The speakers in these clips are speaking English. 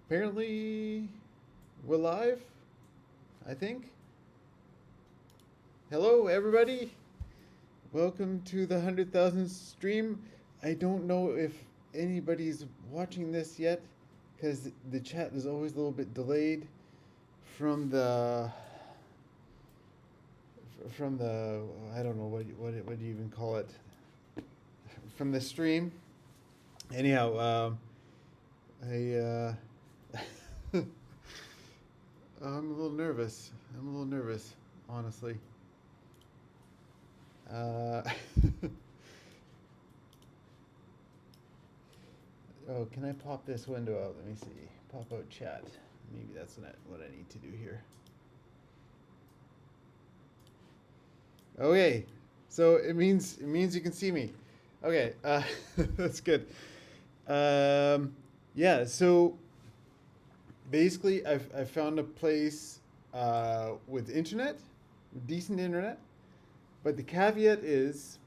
Apparently, we're live, I think. Hello, everybody. Welcome to the 100,000 stream. I don't know if anybody's watching this yet because the chat is always a little bit delayed from the from the I don't know what do you even call it, from the stream. Anyhow, I I'm a little nervous. Honestly. Uh, oh, can I pop this window out? Let me see. Pop out chat. Maybe that's what I need to do here. Okay, so it means you can see me. Okay, that's good. Yeah, so basically, I've found a place with internet, decent internet, but the caveat is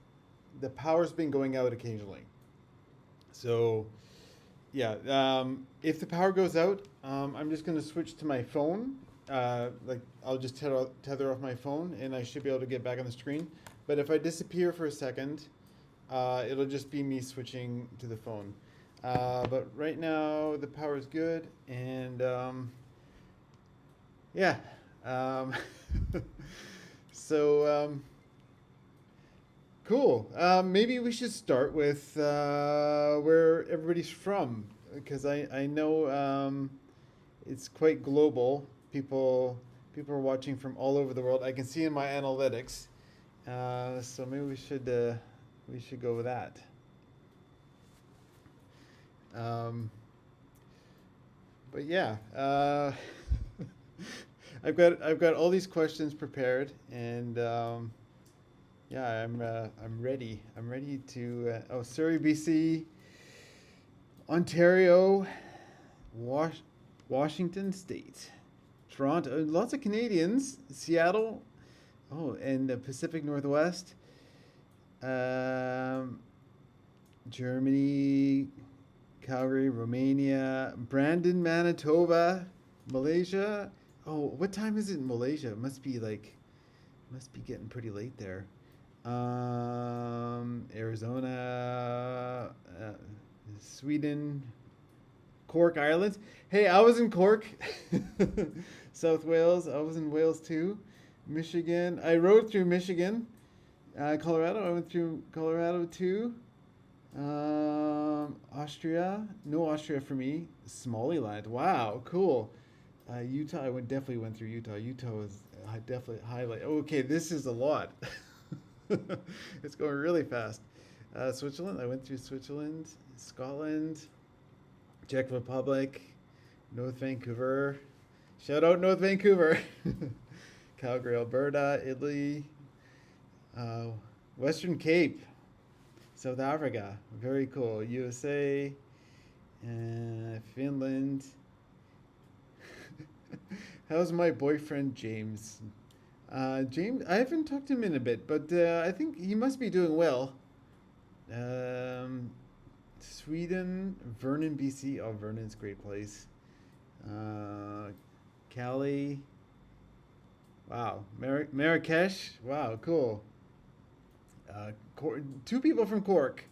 the power's been going out occasionally. So yeah, if the power goes out, I'm just gonna switch to my phone. Like I'll just tether off my phone, and I should be able to get back on the screen. But if I disappear for a second, it'll just be me switching to the phone. But right now the power is good, and yeah. Um, so cool. Maybe we should start with where everybody's from, because I know it's quite global. People are watching from all over the world. I can see in my analytics. So maybe we should go with that. But yeah, I've got all these questions prepared, and yeah, I'm ready. I'm ready to Surrey, BC, Ontario, Washington State, Toronto. Lots of Canadians. Seattle. Oh, and the Pacific Northwest. Um, Germany, Calgary, Romania, Brandon, Manitoba, Malaysia. Oh, what time is it in Malaysia? It must be getting pretty late there. Arizona, Sweden, Cork, Ireland. Hey, I was in Cork, South Wales. I was in Wales too. Michigan. I rode through Michigan. Colorado. I went through Colorado too. Austria. No Austria for me. Somaliland. Wow, cool. Utah. Definitely went through Utah. Utah was definitely highlight. Okay, this is a lot. It's going really fast. Switzerland. I went through Switzerland, Scotland, Czech Republic, North Vancouver. Shout out North Vancouver. Calgary, Alberta, Italy, uh, Western Cape, South Africa. Very cool. USA, Finland. How's my boyfriend James? James, I haven't talked to him in a bit, but I think he must be doing well. Um, Sweden, Vernon, BC. Oh, Vernon's a great place. Cali. Wow. Marrakesh. Wow, cool. Two people from Cork.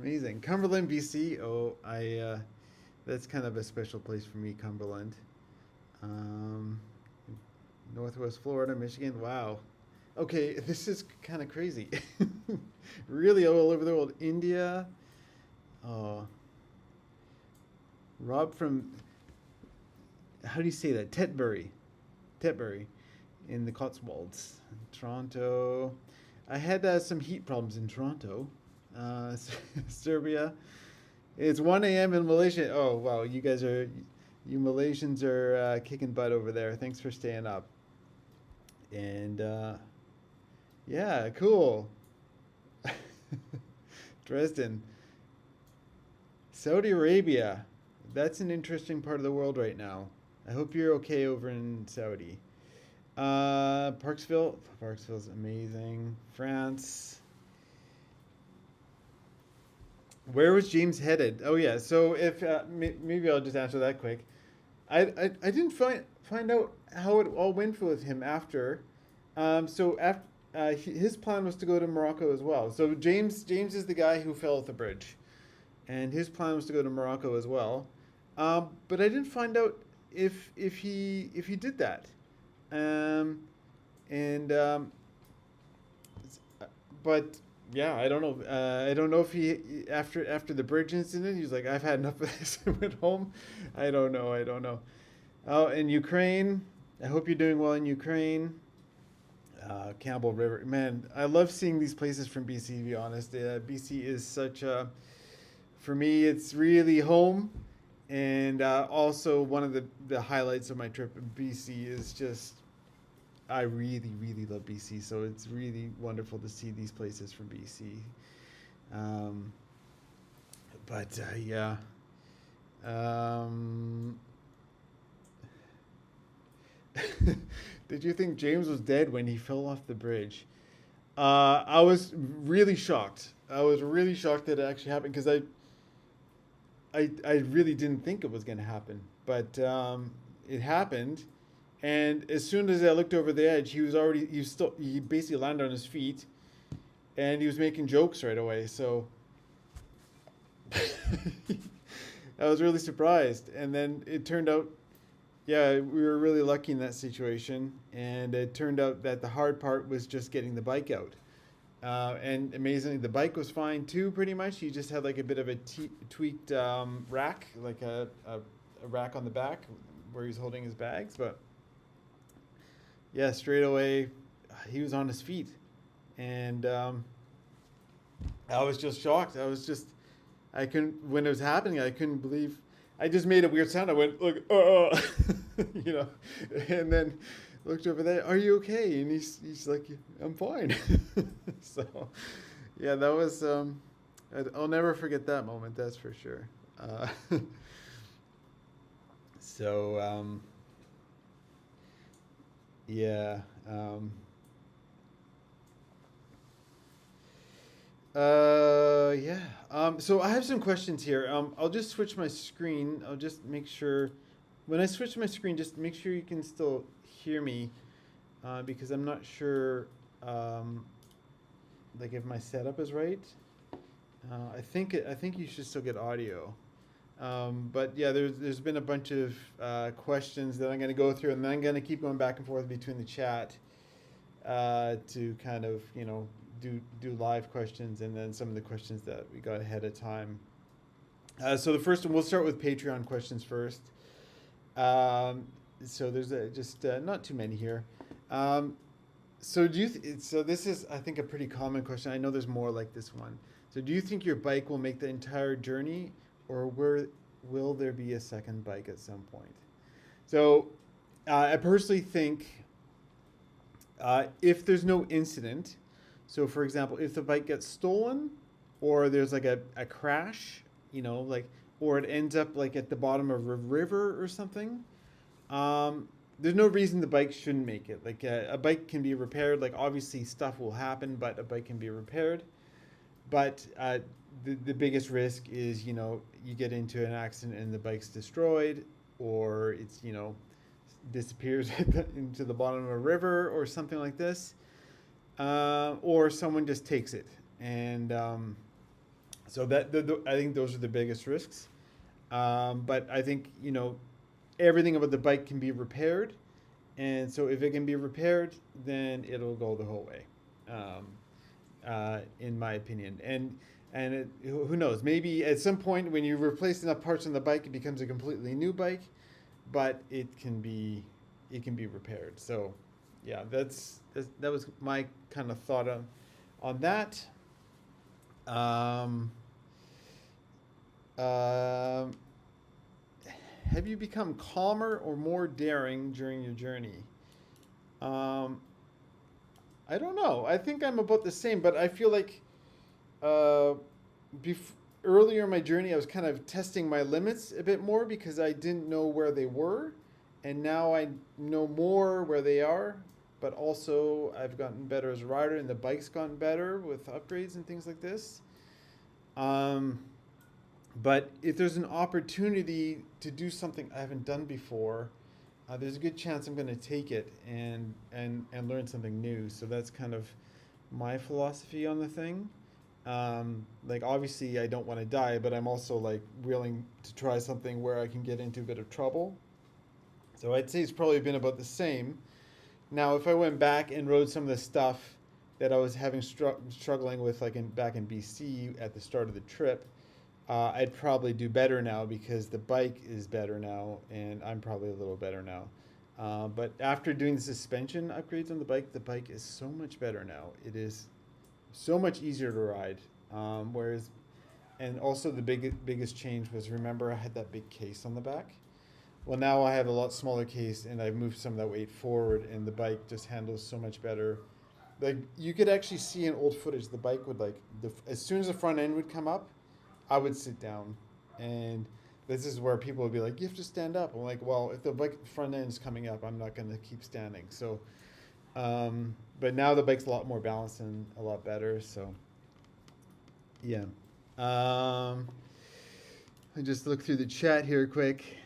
Amazing. Cumberland, BC. Oh, that's kind of a special place for me, Cumberland. Um, Northwest Florida, Michigan. Wow. Okay, this is kind of crazy. Really all over the world. India. Oh, Rob from, how do you say that? Tetbury in the Cotswolds. Toronto. I had some heat problems in Toronto. Serbia. It's 1 a.m. in Malaysia. Oh, wow. You Malaysians are kicking butt over there. Thanks for staying up. And yeah, cool. Dresden. Saudi Arabia. That's an interesting part of the world right now. I hope you're okay over in Saudi. Parksville. Parksville's amazing. France. Where was James headed? Oh yeah. So if maybe I'll just answer that quick. I didn't find out how it all went with him after. So after his plan was to go to Morocco as well. So James is the guy who fell off the bridge, and his plan was to go to Morocco as well. But I didn't find out if he did that. Um, and but yeah, I don't know. I don't know if he after the bridge incident, he was like, "I've had enough of this," and went home. I don't know. I don't know. Oh, in Ukraine, I hope you're doing well in Ukraine. Campbell River, man, I love seeing these places from BC. To be honest, BC is such a, for me, it's really home, and also one of the highlights of my trip in BC is just I really, really love BC, so it's really wonderful to see these places from BC. Um, but yeah, um, did you think James was dead when he fell off the bridge? I was really shocked. I was really shocked that it actually happened because I really didn't think it was going to happen, but it happened. And as soon as I looked over the edge, he basically landed on his feet, and he was making jokes right away. So I was really surprised. And then it turned out, yeah, we were really lucky in that situation. And it turned out that the hard part was just getting the bike out. And amazingly, the bike was fine too, pretty much. He just had like a bit of a tweaked rack, like a rack on the back where he's holding his bags. But yeah, straight away, he was on his feet. And I was just shocked. I couldn't, when it was happening, I couldn't believe. I just made a weird sound. I went, look, you know, and then looked over there. Are you okay? And he's like, I'm fine. So, yeah, that was. I'll never forget that moment. That's for sure. So, yeah. Yeah. So I have some questions here. I'll just switch my screen. I'll just make sure when I switch my screen, just make sure you can still hear me, because I'm not sure, like if my setup is right. I think you should still get audio. But yeah, there's been a bunch of questions that I'm going to go through, and then I'm going to keep going back and forth between the chat to kind of do live questions, and then some of the questions that we got ahead of time. So the first one, we'll start with Patreon questions first. So there's just not too many here. So so this is, I think, a pretty common question. I know there's more like this one. So do you think your bike will make the entire journey, or will there be a second bike at some point? So I personally think if there's no incident, so for example, if the bike gets stolen, or there's like a crash, like, or it ends up like at the bottom of a river or something, there's no reason the bike shouldn't make it. Like a bike can be repaired. Like obviously stuff will happen, but a bike can be repaired. But the biggest risk is, you get into an accident and the bike's destroyed, or it's, disappears into the bottom of a river or something like this, or someone just takes it. And so I think those are the biggest risks. But I think, everything about the bike can be repaired. And so if it can be repaired, then it'll go the whole way, in my opinion. And who knows? Maybe at some point when you replace enough parts on the bike, it becomes a completely new bike, but it can be repaired. So, yeah, that was my kind of thought on that. Have you become calmer or more daring during your journey? I don't know. I think I'm about the same, but I feel like uh, earlier in my journey, I was kind of testing my limits a bit more because I didn't know where they were, and now I know more where they are. But also, I've gotten better as a rider, and the bike's gotten better with upgrades and things like this. But if there's an opportunity to do something I haven't done before, there's a good chance I'm going to take it and learn something new. So that's kind of my philosophy on the thing. Like obviously I don't want to die, but I'm also like willing to try something where I can get into a bit of trouble. So I'd say it's probably been about the same. Now, if I went back and rode some of the stuff that I was having struggling with, like back in BC at the start of the trip, I'd probably do better now because the bike is better now, and I'm probably a little better now. But after doing the suspension upgrades on the bike is so much better now. It is so much easier to ride. Whereas, and also the biggest change was, remember I had that big case on the back. Well, now I have a lot smaller case, and I've moved some of that weight forward, and the bike just handles so much better. Like you could actually see in old footage, the bike would like as soon as the front end would come up, I would sit down, and this is where people would be like, "You have to stand up." I'm like, "Well, if the bike front end is coming up, I'm not going to keep standing." So, but now the bike's a lot more balanced and a lot better. So, yeah. I just look through the chat here quick.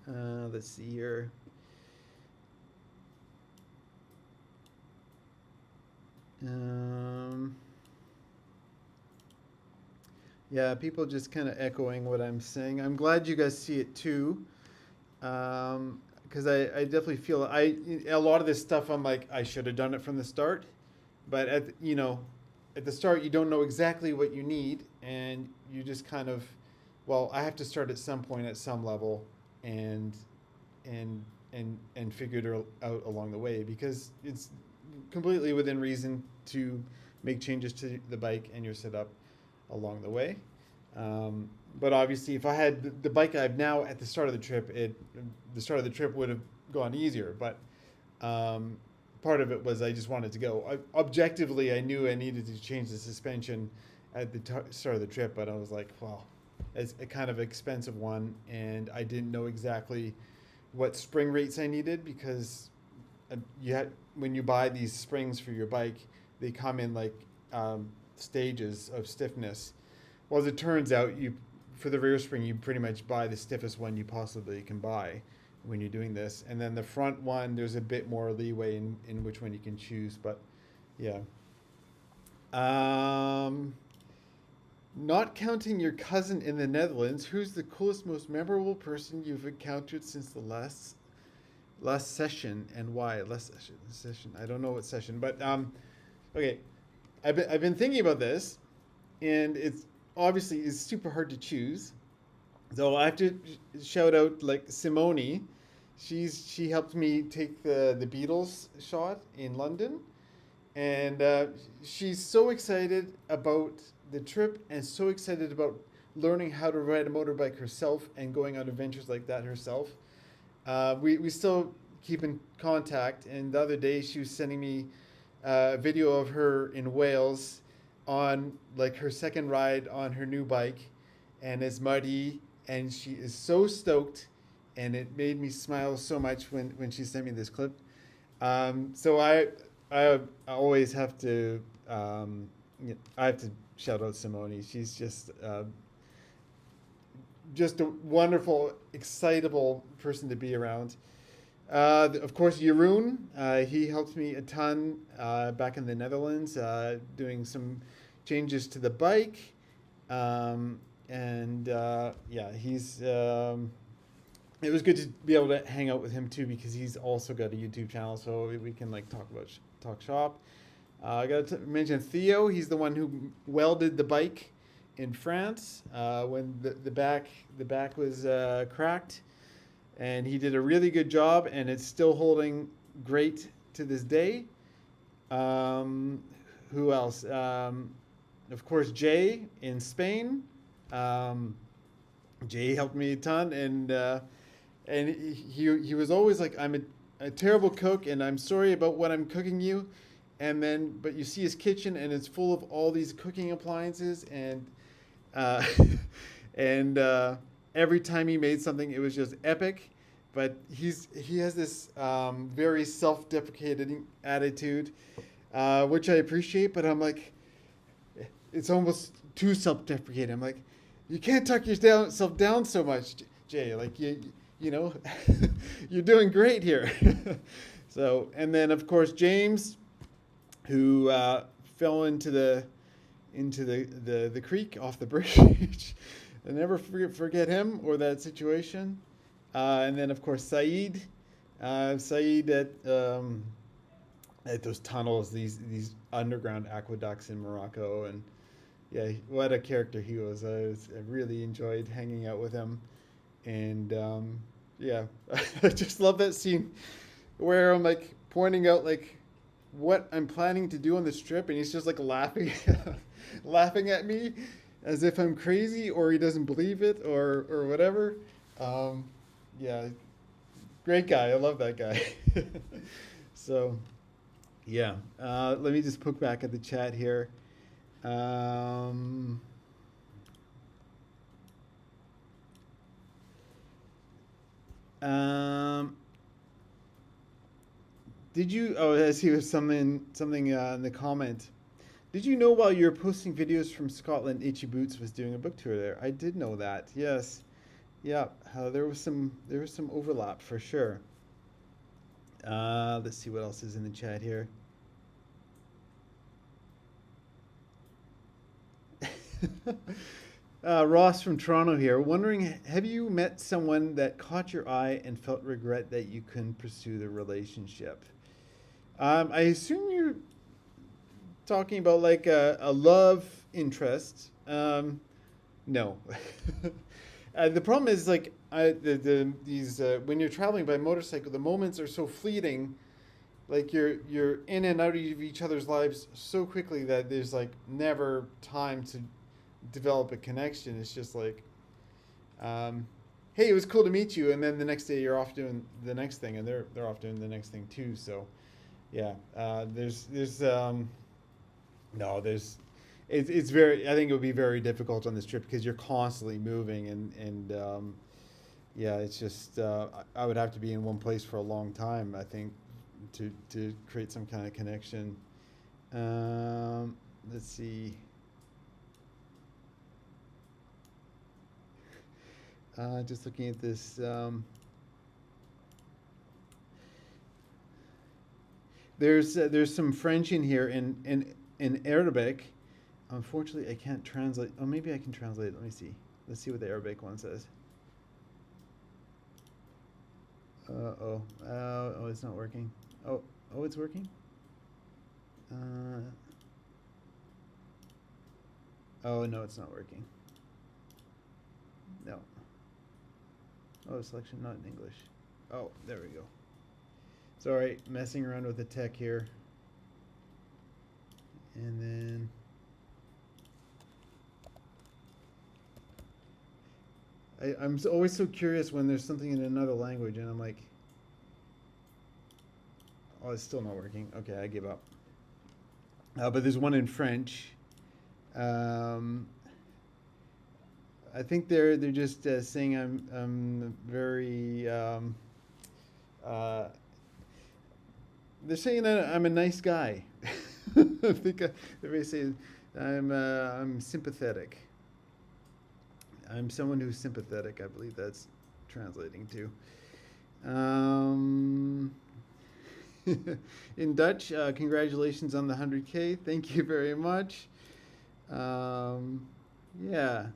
Let's see here. Yeah, people just kind of echoing what I'm saying. I'm glad you guys see it too, because I definitely feel a lot of this stuff I'm like I should have done it from the start, but at the start you don't know exactly what you need, and you just kind of, well, I have to start at some point at some level, and and figure it out along the way, because it's completely within reason to make changes to the bike and your setup along the way. But obviously, if I had the bike I have now at the start of the trip, the start of the trip would have gone easier. But part of it was I just wanted to go. Objectively, I knew I needed to change the suspension at the start of the trip, but I was like, well, it's a kind of expensive one, and I didn't know exactly what spring rates I needed, because when you buy these springs for your bike, they come in like stages of stiffness. Well, as it turns out, for the rear spring, you pretty much buy the stiffest one you possibly can buy when you're doing this, and then the front one, there's a bit more leeway in which one you can choose. But yeah. Not counting your cousin in the Netherlands, who's the coolest, most memorable person you've encountered since the last session, and why? Last session. I don't know what session, but okay. I've been thinking about this, and it's super hard to choose. So I have to shout out like Simone. She helped me take the Beatles shot in London, and she's so excited about the trip and so excited about learning how to ride a motorbike herself and going on adventures like that herself. We still keep in contact, and the other day she was sending me a video of her in Wales on like her second ride on her new bike, and it's muddy, and she is so stoked, and it made me smile so much when she sent me this clip. So I always have to I have to shout out Simone. She's just a wonderful, excitable person to be around. Of course, Jeroen, he helped me a ton back in the Netherlands, doing some changes to the bike. Yeah, it was good to be able to hang out with him too, because he's also got a YouTube channel, so we can like talk shop. I got to mention Theo. He's the one who welded the bike in France when the back was cracked, and he did a really good job, and it's still holding great to this day. Who else? Of course, Jay in Spain. Jay helped me a ton, and he was always like, I'm a terrible cook, and I'm sorry about what I'm cooking you. But you see his kitchen, and it's full of all these cooking appliances, and every time he made something, it was just epic. But he has this very self-deprecating attitude, which I appreciate. But I'm like, it's almost too self-deprecating. I'm like, you can't tuck yourself down so much, Jay. Like you know, you're doing great here. So, and then of course James, who fell into the creek off the bridge. I never forget him or that situation. And then of course Saeed, Saeed at those tunnels, these underground aqueducts in Morocco, and yeah, what a character he was. I really enjoyed hanging out with him, and yeah, I just love that scene where I'm like pointing out like what I'm planning to do on this trip, and he's just like laughing, laughing at me as if I'm crazy or he doesn't believe it or whatever. Yeah, great guy. I love that guy. So, yeah. Let me just look back at the chat here. Um, um, did you? Oh, I see. Was something in the comment. Did you know while you were posting videos from Scotland, Itchy Boots was doing a book tour there? I did know that. Yes. Yeah. There was some overlap for sure. Let's see what else is in the chat here. Ross from Toronto here. Wondering, have you met someone that caught your eye and felt regret that you couldn't pursue the relationship? I assume you're talking about like a love interest. No. The problem is like these when you're traveling by motorcycle, the moments are so fleeting. Like you're in and out of each other's lives so quickly that there's like never time to develop a connection. It's just like, hey, it was cool to meet you, and then the next day you're off doing the next thing, and they're off doing the next thing too. So, yeah, there's no there's it's very, I think it would be very difficult on this trip because you're constantly moving and yeah, it's just I would have to be in one place for a long time, I think, to create some kind of connection. Let's see. Just looking at this. There's some French in here in Arabic. Unfortunately, I can't translate. Oh, maybe I can translate. Let me see. Let's see what the Arabic one says. Oh, it's not working. Oh, it's working. Uh, oh no, it's not working. No. Oh, selection not in English. Oh, there we go. Sorry, messing around with the tech here. And then I'm always so curious when there's something in another language, and I'm like, oh, it's still not working. Okay, I give up. But there's one in French. I think they're just saying I'm very. They're saying that I'm a nice guy. I think they say I'm sympathetic. I'm someone who's sympathetic. I believe that's translating to. In Dutch, congratulations on the 100K. Thank you very much. Yeah.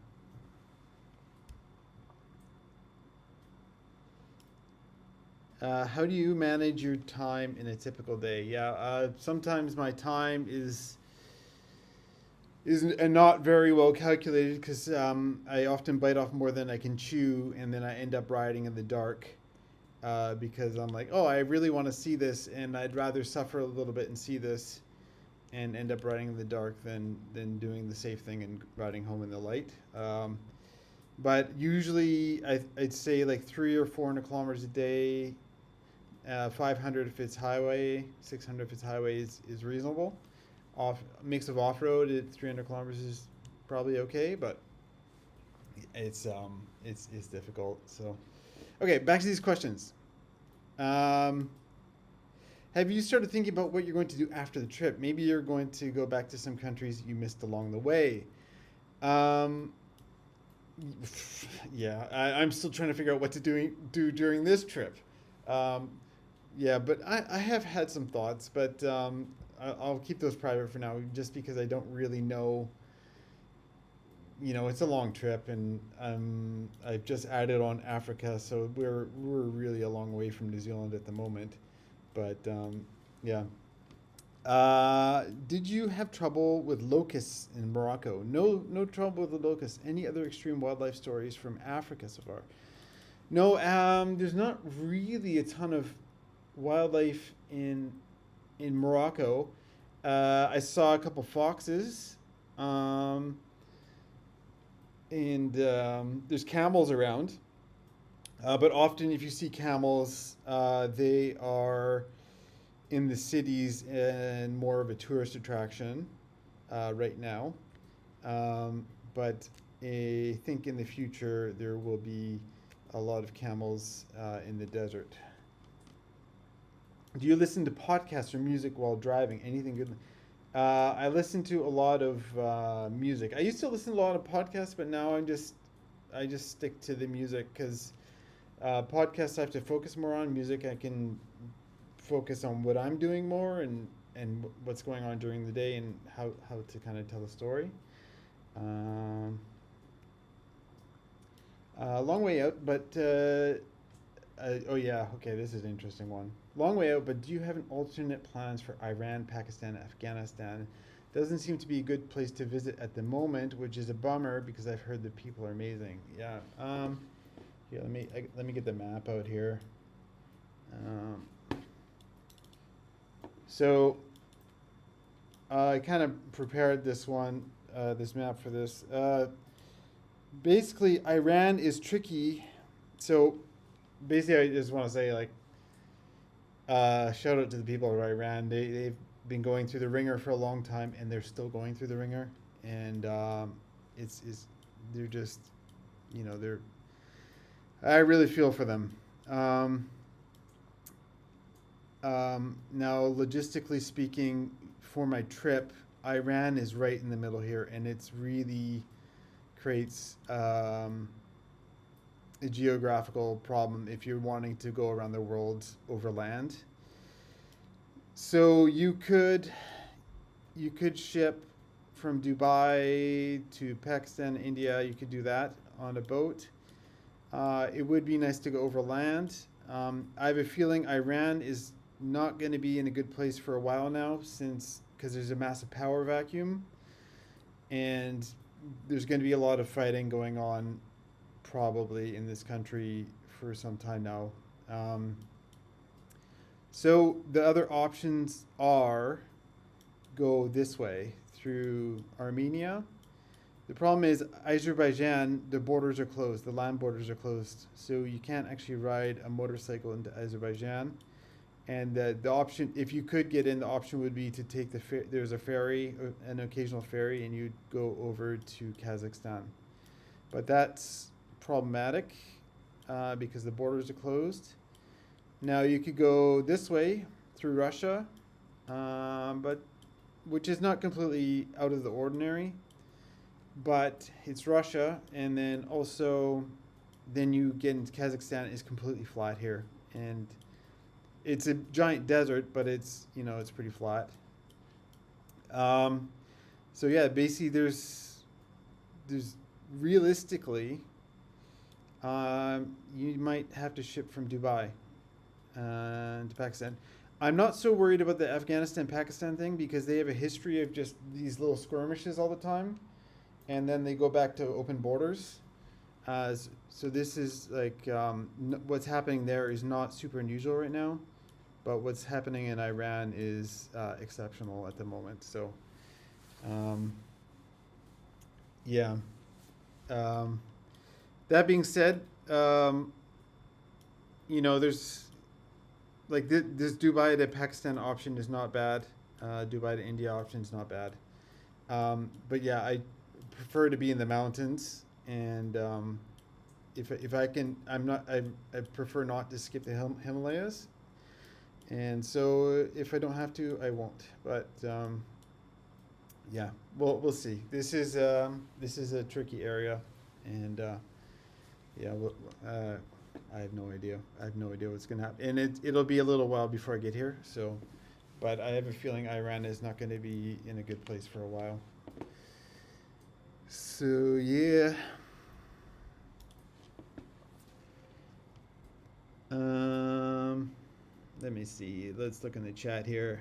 How do you manage your time in a typical day? Yeah, sometimes my time is not very well calculated because I often bite off more than I can chew, and then I end up riding in the dark because I'm like, oh, I really want to see this, and I'd rather suffer a little bit and see this, and end up riding in the dark than doing the safe thing and riding home in the light. But usually I'd say like 300 or 400 kilometers a day. 500 if it's highway, 600 if it's highway is reasonable. Mix of off-road at 300 kilometers is probably okay, but it's difficult. So, okay, back to these questions. Have you started thinking about what you're going to do after the trip? Maybe you're going to go back to some countries you missed along the way. Um, yeah, I'm still trying to figure out what to do during this trip. Um, yeah, but I have had some thoughts, but I'll keep those private for now, just because I don't really know. It's a long trip, and I've just added on Africa, so we're really a long way from New Zealand at the moment. But yeah. Did you have trouble with locusts in Morocco? No, no trouble with the locusts. Any other extreme wildlife stories from Africa so far? No, there's not really a ton of wildlife in Morocco. I saw a couple foxes, um, and there's camels around. But often, if you see camels, they are in the cities and more of a tourist attraction right now. But I think in the future there will be a lot of camels in the desert. Do you listen to podcasts or music while driving? Anything good? I listen to a lot of music. I used to listen to a lot of podcasts, but now I just stick to the music because podcasts I have to focus more on. Music I can focus on what I'm doing more and what's going on during the day and how to kind of tell a story. Um, long way out, but oh yeah, okay, this is an interesting one. Long way out, but do you have an alternate plans for Iran, Pakistan, Afghanistan? Doesn't seem to be a good place to visit at the moment, which is a bummer because I've heard the people are amazing. Yeah. Here, let me get the map out here. Um, so I kind of prepared this map for this. Basically, Iran is tricky. So basically, I just want to say, like, shout out to the people of Iran. They've been going through the ringer for a long time, and they're still going through the ringer. And it's they're just, they're. I really feel for them. Now, logistically speaking, for my trip, Iran is right in the middle here, and it's really creates a geographical problem if you're wanting to go around the world over land. So you could ship from Dubai to Pakistan, India. You could do that on a boat. It would be nice to go over land. I have a feeling Iran is not going to be in a good place for a while now, since because there's a massive power vacuum, and there's going to be a lot of fighting going on probably in this country for some time now. So the other options are go this way through Armenia. The problem is Azerbaijan, the borders are closed, the land borders are closed, so you can't actually ride a motorcycle into Azerbaijan. And the option, if you could get in, the option would be to take there's a ferry, an occasional ferry, and you'd go over to Kazakhstan. But that's problematic because the borders are closed. Now you could go this way through Russia, but which is not completely out of the ordinary, but it's Russia, and then also then you get into Kazakhstan is completely flat here, and it's a giant desert, but it's pretty flat. Um, so yeah, basically there's realistically you might have to ship from Dubai to Pakistan. I'm not so worried about the Afghanistan Pakistan thing because they have a history of just these little skirmishes all the time, and then they go back to open borders. So this is like what's happening there is not super unusual right now, but what's happening in Iran is exceptional at the moment. So, yeah. Um, that being said, there's like this Dubai to Pakistan option is not bad. Dubai to India option is not bad. But yeah, I prefer to be in the mountains, and if I can, I prefer not to skip the Himalayas. And so if I don't have to, I won't. But Yeah, we'll see. This is a tricky area, and yeah, I have no idea. I have no idea what's gonna happen, and it'll be a little while before I get here. So, but I have a feeling Iran is not going to be in a good place for a while. So yeah. Um, Let me see. Let's look in the chat here.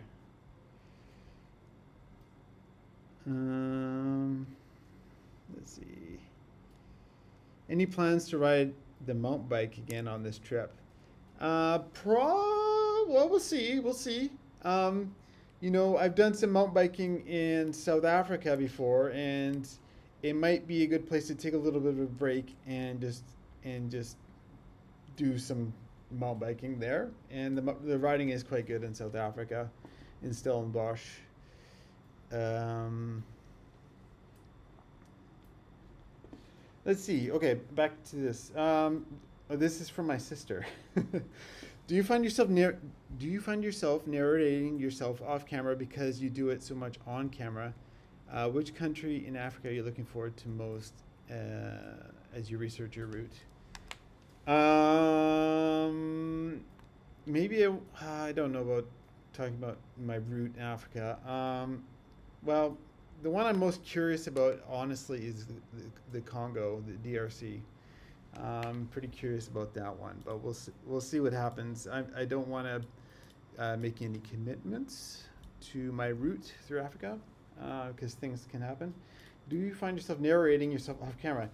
Um, let's see. Any plans to ride the mountain bike again on this trip? Well, we'll see. We'll see. Um, I've done some mountain biking in South Africa before, and it might be a good place to take a little bit of a break and just do some mountain biking there. And the riding is quite good in South Africa, in Stellenbosch. Um, let's see. Okay, back to this. This is from my sister. Do you find yourself narrating yourself off camera because you do it so much on camera? Which country in Africa are you looking forward to most as you research your route? Maybe I don't know about talking about my route in Africa. Well, the one I'm most curious about, honestly, is the Congo, the DRC. I'm pretty curious about that one, but we'll see what happens. I don't want to make any commitments to my route through Africa because things can happen. Do you find yourself narrating yourself off camera?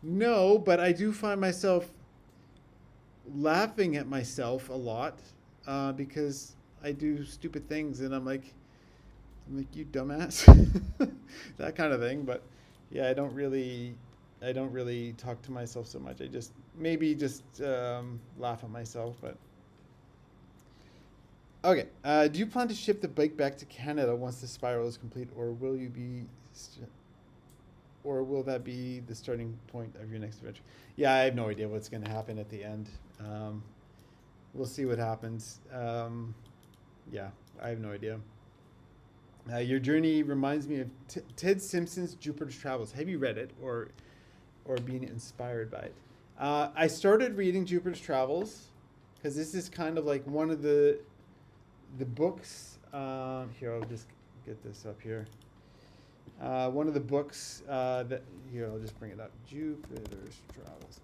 No, but I do find myself laughing at myself a lot because I do stupid things, and I'm like, you dumbass, that kind of thing. But yeah, I don't really talk to myself so much. I just maybe just laugh at myself. But okay, do you plan to ship the bike back to Canada once the spiral is complete, or will that be the starting point of your next adventure? Yeah, I have no idea what's going to happen at the end. We'll see what happens. Yeah, I have no idea. Your journey reminds me of Ted Simpson's Jupiter's Travels. Have you read it or been inspired by it? I started reading Jupiter's Travels because this is kind of like one of the books. Here, I'll just get this up here. One of the books that here, I'll just bring it up. Jupiter's Travels.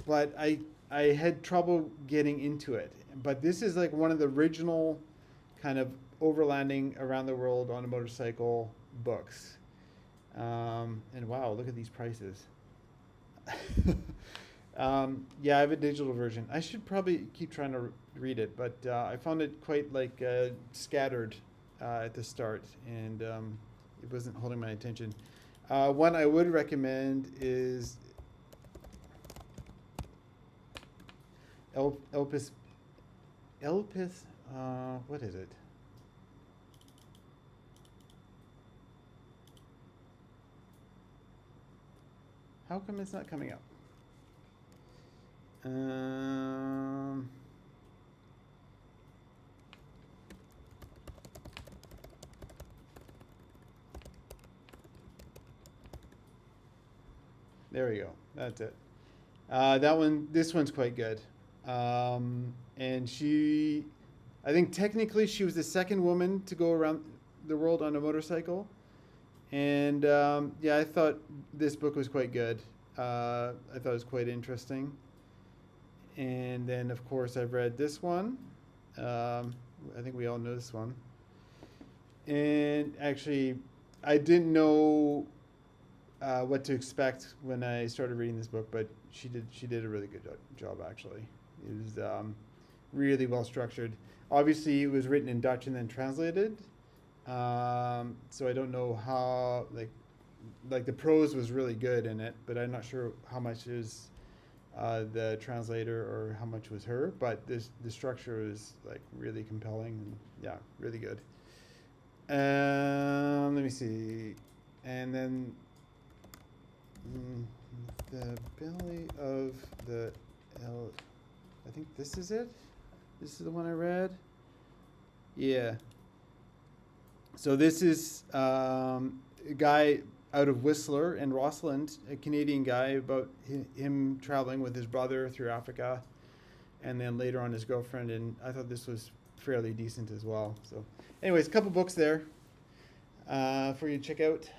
But I had trouble getting into it. But this is like one of the original kind of overlanding around the world on a motorcycle books. And wow, look at these prices. Yeah, I have a digital version. I should probably keep trying to read it, but I found it quite like scattered at the start, and it wasn't holding my attention. One I would recommend is Elpis. What is it? How come it's not coming up? There we go. That's it. This one's quite good. And I think technically she was the second woman to go around the world on a motorcycle. And yeah, I thought this book was quite good. I thought it was quite interesting. And then, of course, I've read this one. I think we all know this one. And actually, I didn't know what to expect when I started reading this book, but she did a really good job, actually. It was really well structured. Obviously, it was written in Dutch and then translated. So I don't know how, like the prose was really good in it, but I'm not sure how much is the translator or how much was her. But the structure is like really compelling and yeah, really good. Let me see, and then the belly of the I think this is it. This is the one I read. Yeah. So this is a guy out of Whistler and Rossland, a Canadian guy, about him traveling with his brother through Africa, and then later on his girlfriend. And I thought this was fairly decent as well. So, anyways, a couple books there for you to check out.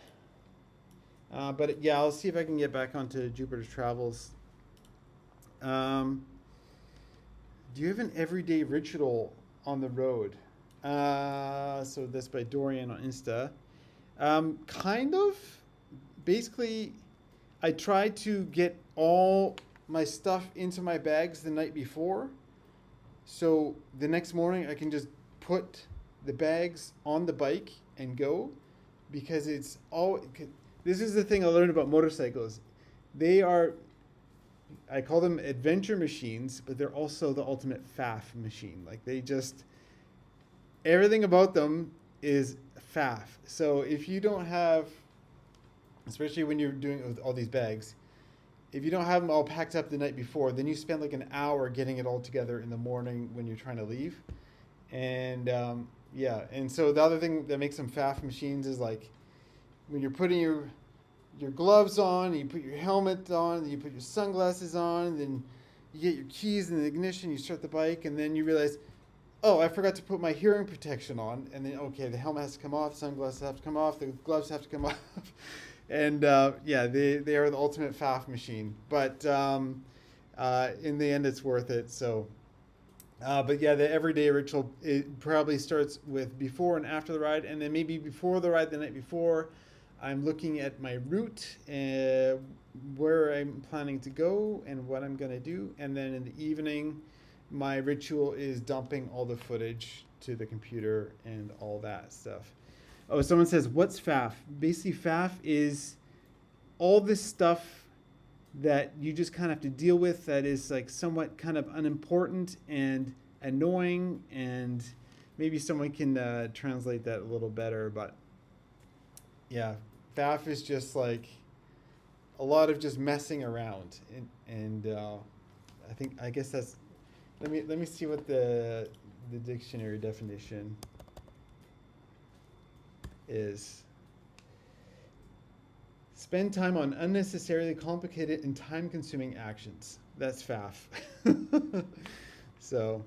But yeah, I'll see if I can get back onto Jupiter Travels. Do you have an everyday ritual on the road? So that's by Dorian on Insta. Kind of. Basically, I try to get all my stuff into my bags the night before. So the next morning I can just put the bags on the bike and go, because it's all. This is the thing I learned about motorcycles. They are, I call them adventure machines, but they're also the ultimate faff machine. Like they just, everything about them is faff. So if you don't have, especially when you're doing it with all these bags, if you don't have them all packed up the night before, then you spend like an hour getting it all together in the morning when you're trying to leave. And yeah, and so the other thing that makes them faff machines is like when you're putting your gloves on, you put your helmet on, you put your sunglasses on, then you get your keys in the ignition, you start the bike, and then you realize, oh, I forgot to put my hearing protection on, and then okay, the helmet has to come off, sunglasses have to come off, the gloves have to come off, and yeah, they are the ultimate faff machine. But in the end, it's worth it. So. But yeah, the everyday ritual, it probably starts with before and after the ride, and then maybe before the ride the night before, I'm looking at my route, where I'm planning to go and what I'm going to do. And then in the evening, my ritual is dumping all the footage to the computer and all that stuff. Oh, someone says, what's FAF? Basically, FAF is all this stuff that you just kind of have to deal with that is like somewhat kind of unimportant and annoying, and maybe someone can translate that a little better. But yeah, FAF is just like a lot of just messing around, and I guess that's, let me see what the dictionary definition is. Spend time on unnecessarily complicated and time-consuming actions. That's FAF. So,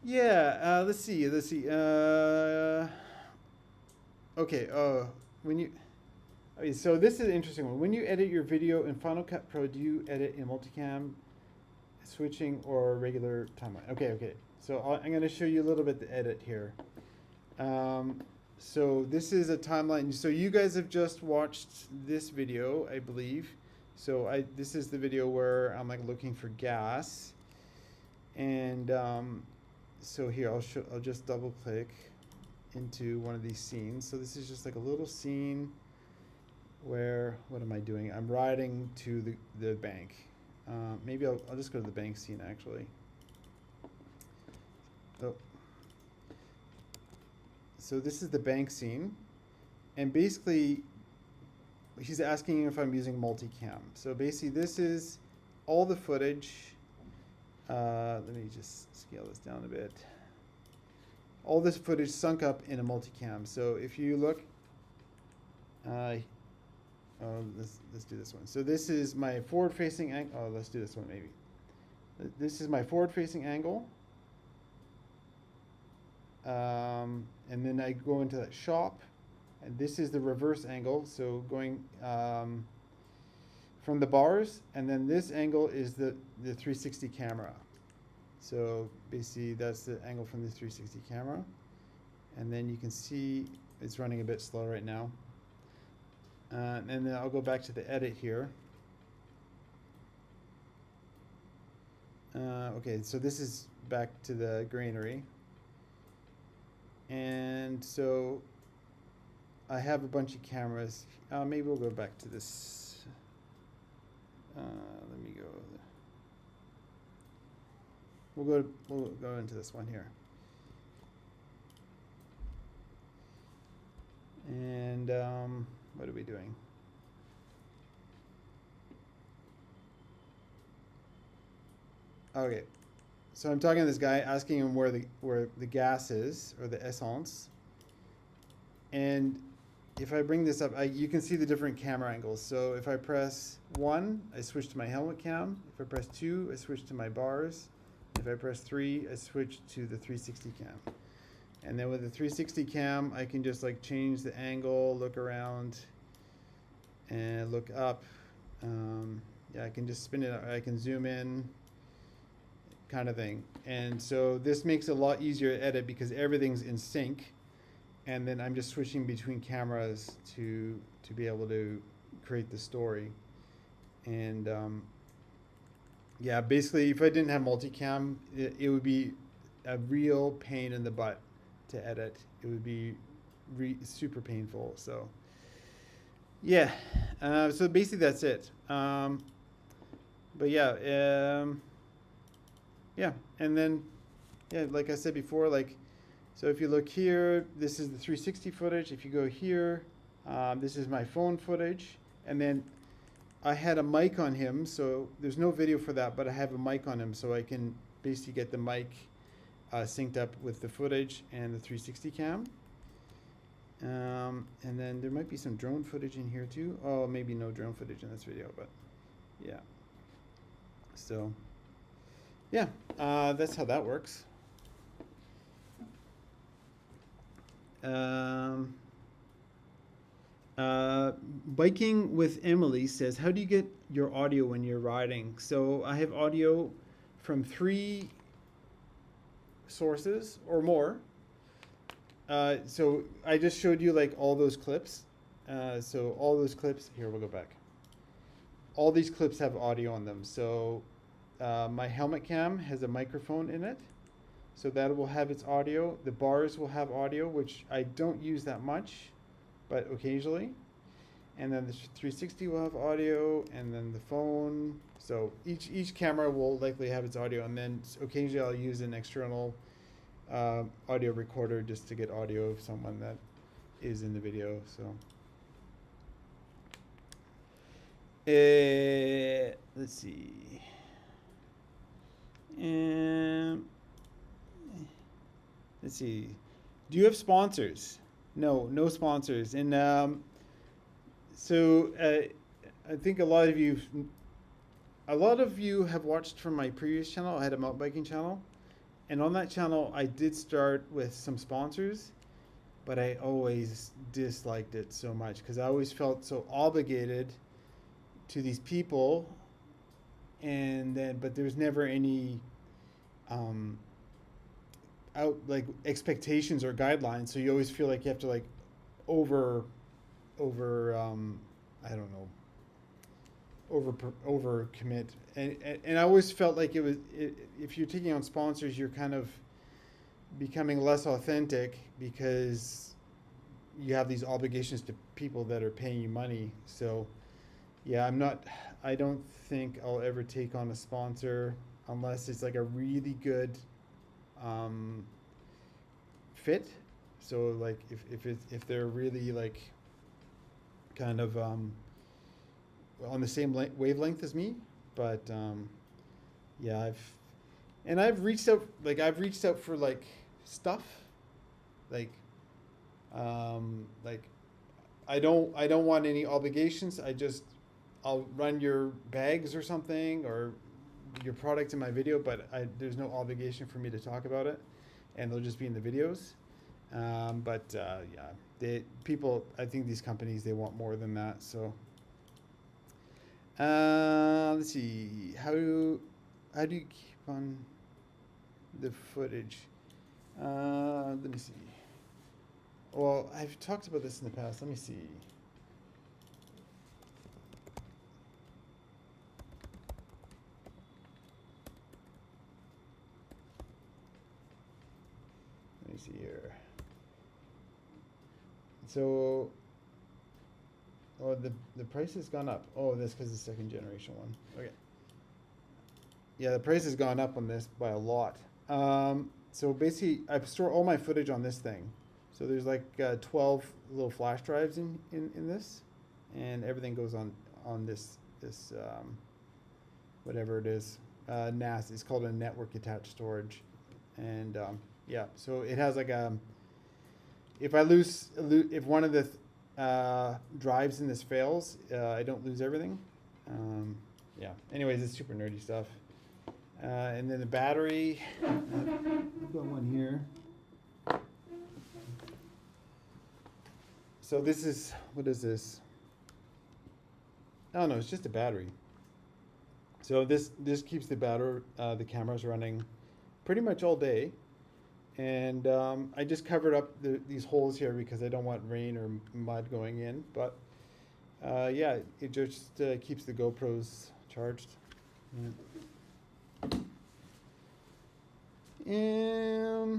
yeah. Let's see. Okay. When you, okay, so this is an interesting one. When you edit your video in Final Cut Pro, do you edit in multicam, switching, or regular timeline? Okay. So I'm going to show you a little bit the edit here. So this is a timeline. So you guys have just watched this video, I believe. So this is the video where I'm like looking for gas, and so here I'll just double click into one of these scenes. So this is just like a little scene where, what am I doing? I'm riding to the bank. Maybe I'll just go to the bank scene actually. Oh. So this is the bank scene, and basically he's asking if I'm using multicam. So basically this is all the footage. Let me just scale this down a bit. All this footage sunk up in a multicam. So if you look, let's do this one. So this is my forward-facing angle. Oh, let's do this one maybe. This is my forward-facing angle. And then I go into that shop, and this is the reverse angle, so going from the bars, and then this angle is the 360 camera. So basically that's the angle from the 360 camera, and then you can see it's running a bit slow right now. And then I'll go back to the edit here. Okay, so this is back to the granary. And so I have a bunch of cameras. Maybe we'll go back to this. Let me go. We'll go into this one here. And what are we doing? Okay. so I'm talking to this guy, asking him where the gas is, or the essence. And if I bring this up, you can see the different camera angles. So if I press 1, I switch to my helmet cam. If I press 2, I switch to my bars. If I press 3, I switch to the 360 cam. And then with the 360 cam, I can just like change the angle, look around, and look up. Yeah, I can just spin it. I can zoom in, kind of thing. And so this makes it a lot easier to edit because everything's in sync. And then I'm just switching between cameras to be able to create the story. And yeah, basically, if I didn't have multicam, it would be a real pain in the butt to edit. It would be super painful. So yeah, so basically that's it. But yeah, yeah, and then yeah, like I said before, like, so if you look here, this is the 360 footage. If you go here, this is my phone footage, and then I had a mic on him, so there's no video for that, but I have a mic on him, so I can basically get the mic synced up with the footage and the 360 cam. And then there might be some drone footage in here too. Oh, maybe no drone footage in this video, but yeah. So yeah, that's how that works. Biking with Emily says, how do you get your audio when you're riding? So I have audio from 3 sources or more. So I just showed you like all those clips. So all those clips, here we'll go back. All these clips have audio on them. So my helmet cam has a microphone in it. So that will have its audio. The bars will have audio, which I don't use that much, but occasionally. And then the 360 will have audio, and then the phone. So each camera will likely have its audio, and then occasionally I'll use an external audio recorder just to get audio of someone that is in the video. So let's see. Let's see. Do you have sponsors? No sponsors. And so I think a lot of you have watched from my previous channel. I had a mountain biking channel, and on that channel I did start with some sponsors, but I always disliked it so much because I always felt so obligated to these people, but there's never any like expectations or guidelines, so you always feel like you have to like over I don't know, over commit, and I always felt like if you're taking on sponsors, you're kind of becoming less authentic because you have these obligations to people that are paying you money. So yeah, I don't think I'll ever take on a sponsor unless it's like a really good fit. So like if they're really like kind of on the same wavelength as me. But yeah, I've reached out for like stuff like I don't want any obligations. I'll run your bags or something, or your product in my video, but there's no obligation for me to talk about it, and they'll just be in the videos. Yeah, people, I think these companies, they want more than that. So let's see, how do you keep on the footage? Let me see. Well, I've talked about this in the past. Let me see. Let me see here. So, oh, the price has gone up. Oh, that's because it's the second generation one. Okay. Yeah, the price has gone up on this by a lot. So basically, I store all my footage on this thing. So there's like 12 little flash drives in this, and everything goes on this whatever it is. NAS. It's called a network attached storage, and yeah, so it has like a. If I if one of the drives in this fails, I don't lose everything. Yeah. Anyways, it's super nerdy stuff. And then the battery. I've got one here. So this is, what is this? Oh no, it's just a battery. So this keeps the cameras running pretty much all day. And I just covered up these holes here because I don't want rain or mud going in. But yeah, it just keeps the GoPros charged. Yeah.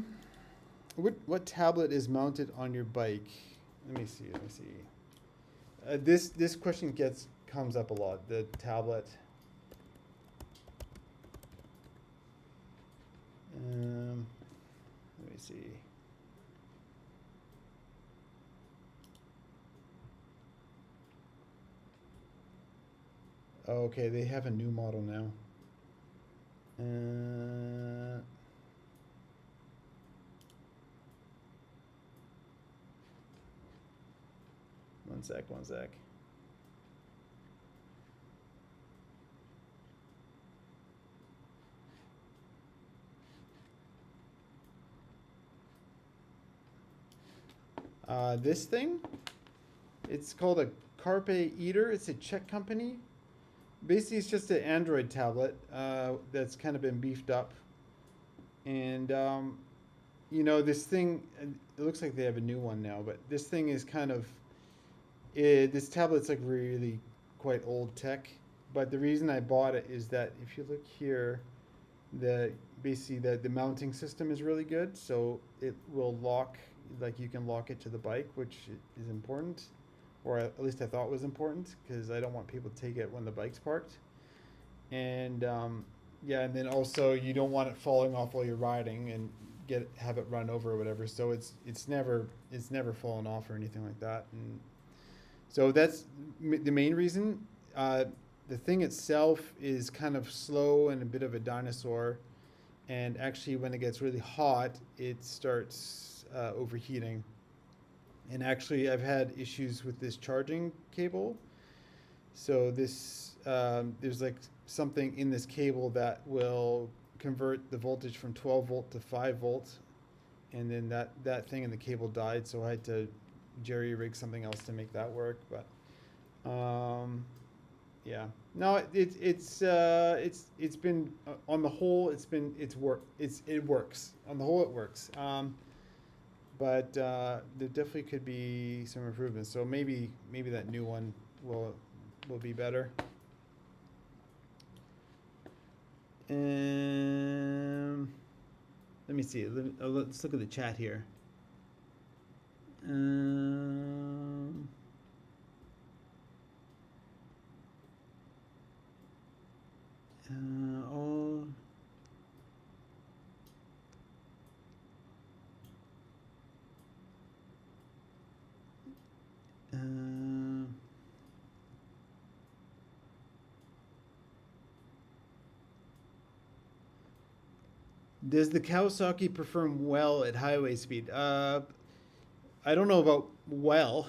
What tablet is mounted on your bike? Let me see. This question comes up a lot. The tablet. Let me see. Okay, they have a new model now. One sec. This thing, it's called a Carpe Eater. It's a Czech company. Basically, it's just an Android tablet that's kind of been beefed up. And, this thing, it looks like they have a new one now, but this thing is kind of, this tablet's like really quite old tech. But the reason I bought it is that if you look here, basically the mounting system is really good. So it will lock, like you can lock it to the bike, which is important. Or at least I thought was important, because I don't want people to take it when the bike's parked. And yeah, and then also you don't want it falling off while you're riding and have it run over or whatever. So it's never fallen off or anything like that. And so that's the main reason. The thing itself is kind of slow and a bit of a dinosaur. And actually, when it gets really hot, it starts overheating. And actually, I've had issues with this charging cable. So there's like something in this cable that will convert the voltage from 12 volt to 5 volt. And then that thing in the cable died, so I had to jerry rig something else to make that work. But yeah, no, it's been on the whole it works. On the whole, it works. But there definitely could be some improvements. So maybe that new one will be better. Let me see. Let's look at the chat here. Oh. Does the Kawasaki perform well at highway speed? I don't know about well.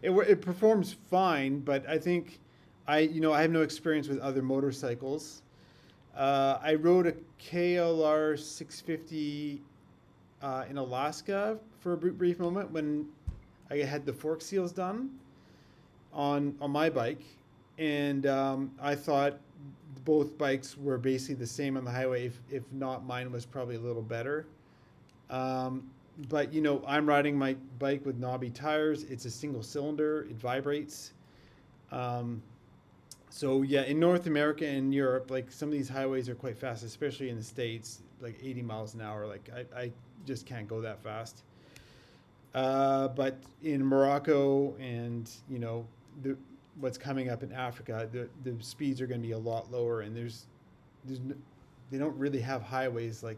It performs fine, but I think I have no experience with other motorcycles. I rode a KLR 650 in Alaska for a brief moment when I had the fork seals done on my bike, and I thought both bikes were basically the same on the highway. If not, mine was probably a little better. But I'm riding my bike with knobby tires. It's a single cylinder. It vibrates. So yeah, in North America and Europe, like some of these highways are quite fast, especially in the States, like 80 miles an hour. Like I just can't go that fast. But in Morocco and what's coming up in Africa, the speeds are going to be a lot lower, and they don't really have highways like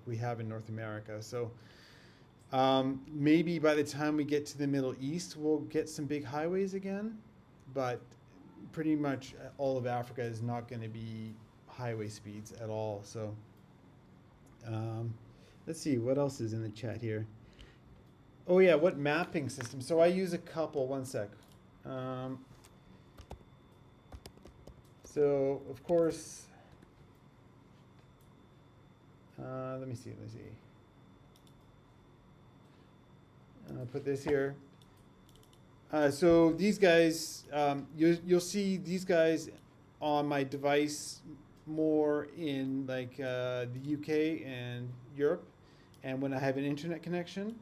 we have in North America. So maybe by the time we get to the Middle East, we'll get some big highways again. But pretty much all of Africa is not going to be highway speeds at all. So um, let's see what else is in the chat here. Oh yeah, what mapping system? So I use a couple. One sec. Um, so of course, let me see. I'll put this here. So these guys, you'll see these guys on my device more in like the UK and Europe, and when I have an internet connection.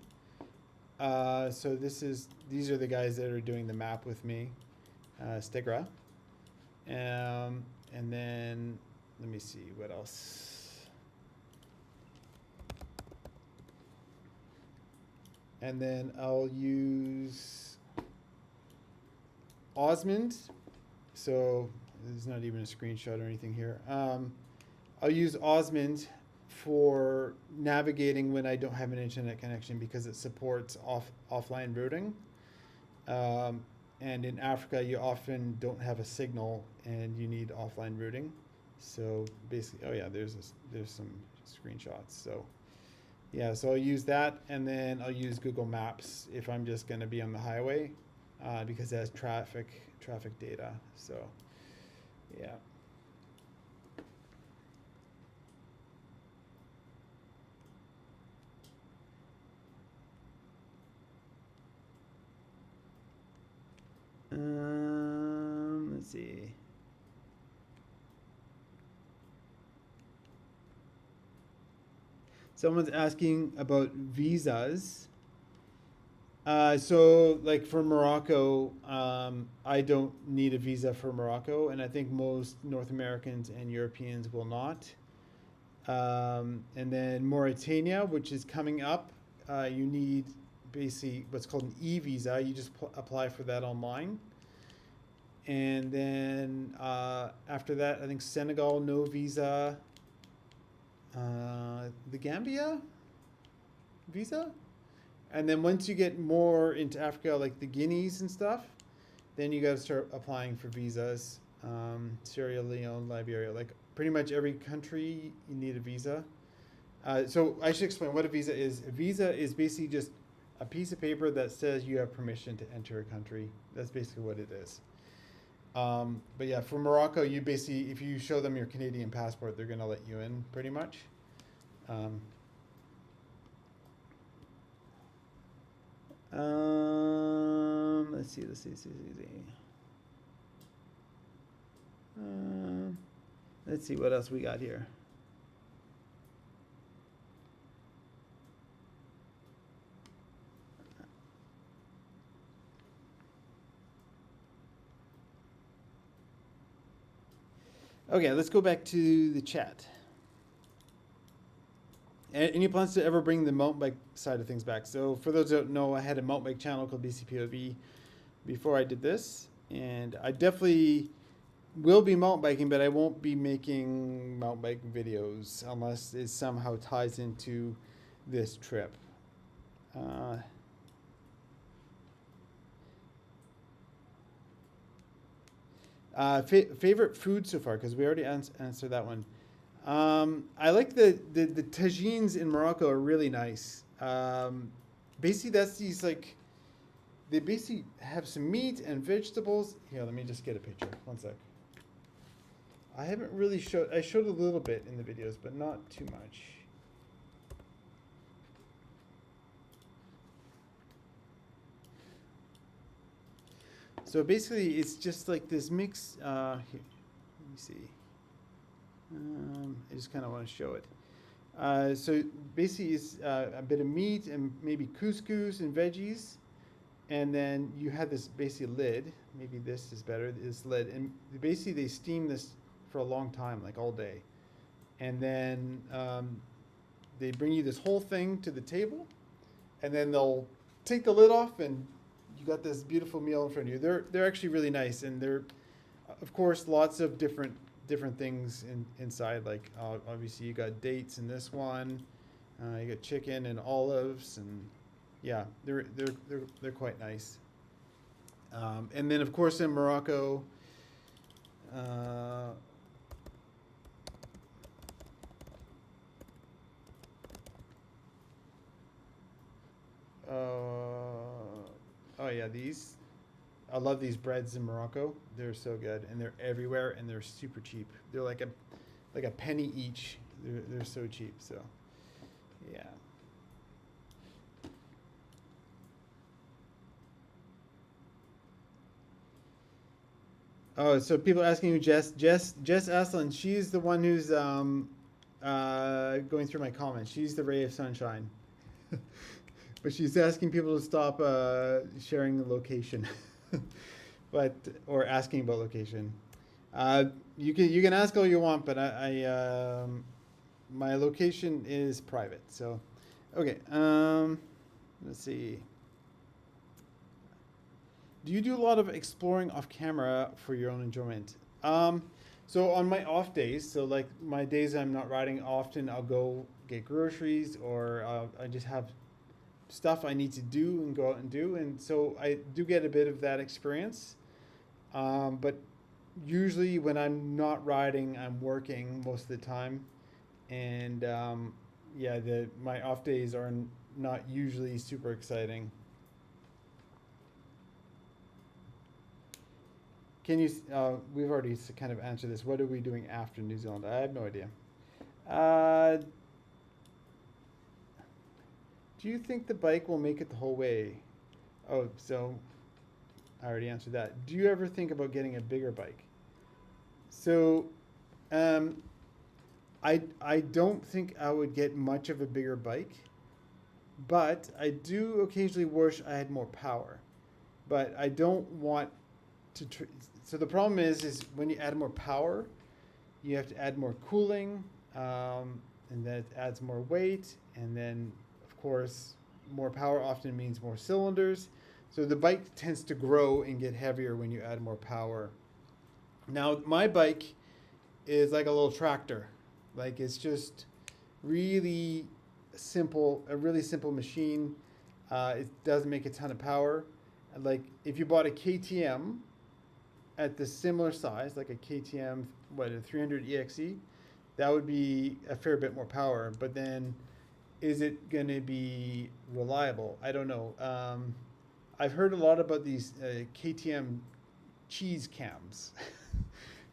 So these are the guys that are doing the map with me, Stegra. And then let me see what else. And then I'll use Osmond. So there's not even a screenshot or anything here. I'll use Osmond for navigating when I don't have an internet connection because it supports offline routing. And in Africa, you often don't have a signal and you need offline routing. So basically, oh yeah, there's some screenshots. So yeah, so I'll use that, and then I'll use Google Maps if I'm just going to be on the highway, because it has traffic data. So yeah. Let's see. Someone's asking about visas. So like for Morocco, I don't need a visa for Morocco, and I think most North Americans and Europeans will not. And then Mauritania, which is coming up, you need basically what's called an e-visa. You just apply for that online. And then after that, I think Senegal, no visa. The Gambia visa. And then once you get more into Africa, like the Guineas and stuff, then you got to start applying for visas. Sierra Leone, Liberia, like pretty much every country you need a visa. So I should explain what a visa is. A visa is basically just a piece of paper that says you have permission to enter a country. That's basically what it is. But yeah, for Morocco, you basically, if you show them your Canadian passport, they're going to let you in pretty much. Let's see. Let's see what else we got here. Okay, let's go back to the chat. Any plans to ever bring the mountain bike side of things back? So for those who don't know, I had a mountain bike channel called BCPOV before I did this. And I definitely will be mountain biking, but I won't be making mountain bike videos unless it somehow ties into this trip. Favorite food so far, because we already answered that one. I like the tagines in Morocco are really nice. Basically, that's these like, they basically have some meat and vegetables. Here, let me just get a picture. One sec. I haven't really showed, I showed a little bit in the videos, but not too much. So basically, it's just like this mix. Here, let me see. I just kind of want to show it. So basically, it's a bit of meat and maybe couscous and veggies, and then you have this basically lid. Maybe this is better. This lid, and basically they steam this for a long time, like all day, and then they bring you this whole thing to the table, and then they'll take the lid off, and you got this beautiful meal in front of you. They're actually really nice, and they're, of course, lots of different things inside. Like obviously you got dates in this one, you got chicken and olives, and yeah, they're quite nice. And then of course in Morocco, Uh, oh yeah, these. I love these breads in Morocco. They're so good, and they're everywhere, and they're super cheap. They're like a penny each. They're so cheap. So yeah. Oh, so people asking who Jess Aslan. She's the one who's going through my comments. She's the ray of sunshine. But she's asking people to stop sharing the location, but or asking about location. You can ask all you want, but my location is private. So, okay. Let's see. Do you do a lot of exploring off camera for your own enjoyment? So on my off days, so like my days I'm not riding often, I'll go get groceries or I just have stuff I need to do and go out and do, and so I do get a bit of that experience. But usually when I'm not riding, I'm working most of the time, and yeah, the my off days are not usually super exciting. Can you? We've already kind of answered this. What are we doing after New Zealand? I have no idea. Uh, do you think the bike will make it the whole way? Oh, so I already answered that. Do you ever think about getting a bigger bike? So, um, I don't think I would get much of a bigger bike, but I do occasionally wish I had more power. But I don't want to. So the problem is when you add more power, you have to add more cooling, and that adds more weight, and then of course more power often means more cylinders. So the bike tends to grow and get heavier when you add more power. Now my bike is like a little tractor, like it's just really simple, a really simple machine. It doesn't make a ton of power. Like if you bought a KTM at the similar size, like a KTM, what, a 300 EXE, that would be a fair bit more power. But then, is it going to be reliable? I don't know. I've heard a lot about these KTM cheese cams.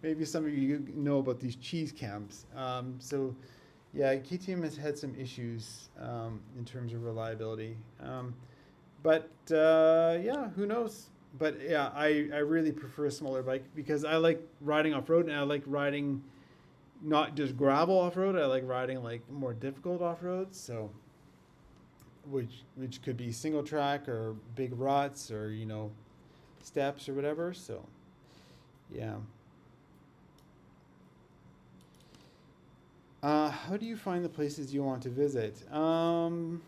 Maybe some of you know about these cheese cams. So, yeah, KTM has had some issues in terms of reliability. But yeah, who knows? But yeah, I really prefer a smaller bike because I like riding off road and I like riding not just gravel off road. I like riding like more difficult off roads. So which could be single track or big ruts or steps or whatever. So yeah. How do you find the places you want to visit? The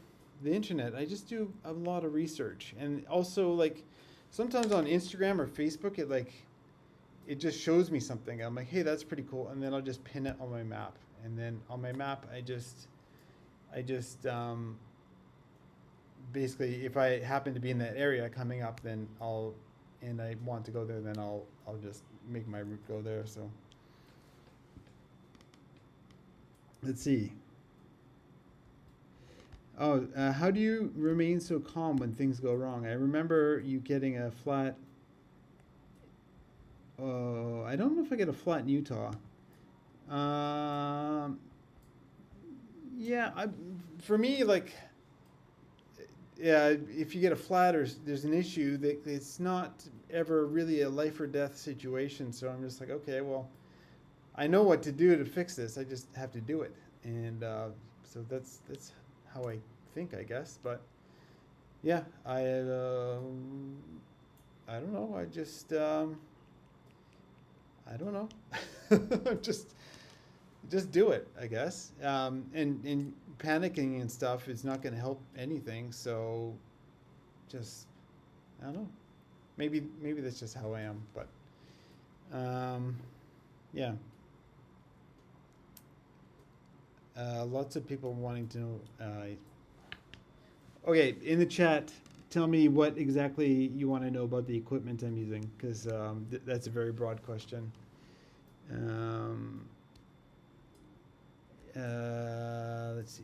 internet. I just do a lot of research, and also like sometimes on Instagram or Facebook, it just shows me something. I'm like, hey, that's pretty cool, and then I'll just pin it on my map, and then on my map, I just basically, if I happen to be in that area coming up, then and I want to go there, then I'll just make my route go there. So let's see. Oh, how do you remain so calm when things go wrong? I remember you getting a flat. Oh, I don't know if I get a flat in Utah. Um, yeah, for me, like, yeah, if you get a flat or there's an issue, that it's not ever really a life or death situation. So I'm just like, okay, well, I know what to do to fix this. I just have to do it, and so that's how I think, I guess. But yeah, I don't know. I don't know. Just do it, I guess. And panicking and stuff is not going to help anything. So just I don't know. Maybe that's just how I am. But yeah. Lots of people wanting to know. Okay, in the chat, tell me what exactly you want to know about the equipment I'm using, because that's a very broad question. Um, let's see.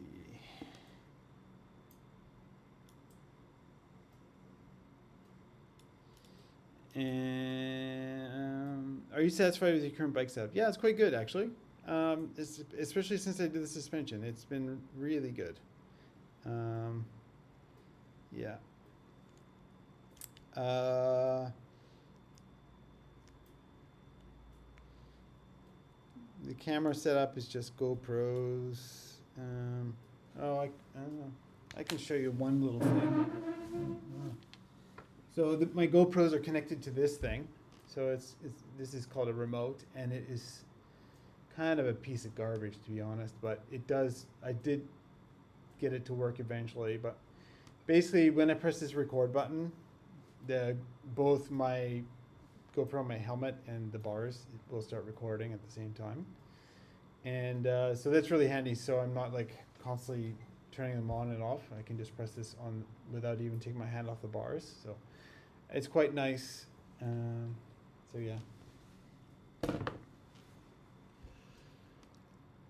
And are you satisfied with your current bike setup? Yeah, it's quite good actually. Especially since I did the suspension, it's been really good. Yeah. The camera setup is just GoPros. I don't know. I can show you one little thing. So my GoPros are connected to this thing. So this is called a remote, and it is kind of a piece of garbage, to be honest. But it does. I did get it to work eventually. But basically, when I press this record button, both my GoPro, my helmet, and the bars will start recording at the same time. And so that's really handy. So I'm not like constantly turning them on and off. I can just press this on without even taking my hand off the bars. So it's quite nice. So yeah.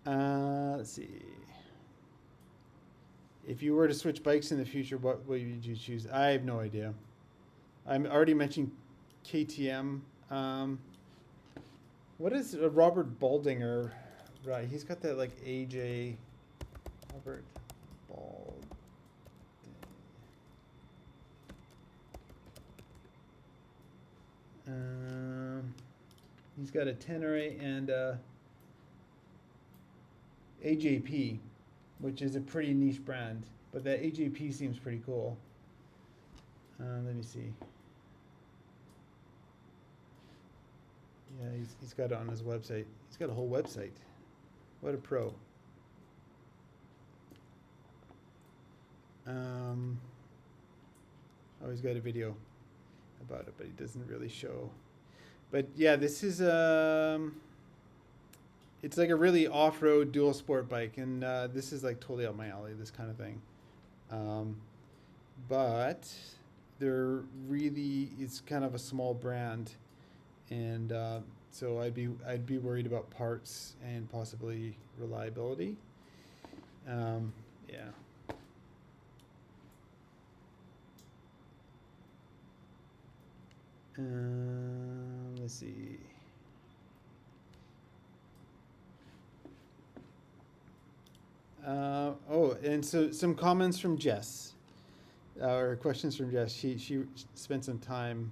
Let's see. If you were to switch bikes in the future, what would you choose? I have no idea. I'm already mentioning KTM. What is Robert Baldinger? Right, he's got that like AJ. Robert Bald. He's got a Tenere and AJP, which is a pretty niche brand, but that AJP seems pretty cool. Let me see. Yeah, he's got it on his website. He's got a whole website. What a pro. Oh, he's got a video about it, but he doesn't really show. But yeah, this is it's like a really off-road dual sport bike, and this is like totally up my alley, this kind of thing. But it's kind of a small brand, and so I'd be worried about parts and possibly reliability. Yeah. Let's see. And so some comments from Jess, or questions from Jess. She spent some time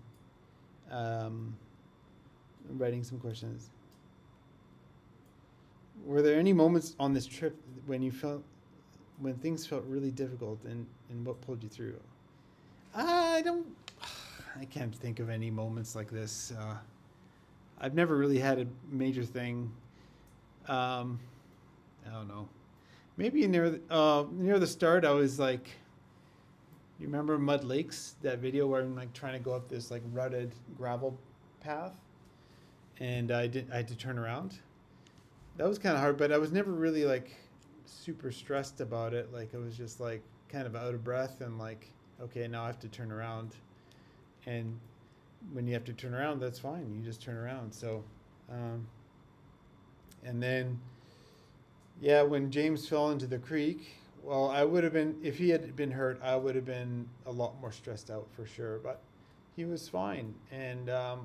writing some questions. Were there any moments on this trip when things felt really difficult, and what pulled you through? I can't think of any moments like this. I've never really had a major thing. I don't know. Maybe near the start, I was like, you remember Mud Lakes, that video where I'm like trying to go up this like rutted gravel path, and I had to turn around. That was kind of hard, but I was never really like super stressed about it. Like I was just like kind of out of breath and like, okay, now I have to turn around. And when you have to turn around, that's fine. You just turn around. So, and then, yeah, when James fell into the creek, well, I would have been, if he had been hurt, I would have been a lot more stressed out for sure. But he was fine. And I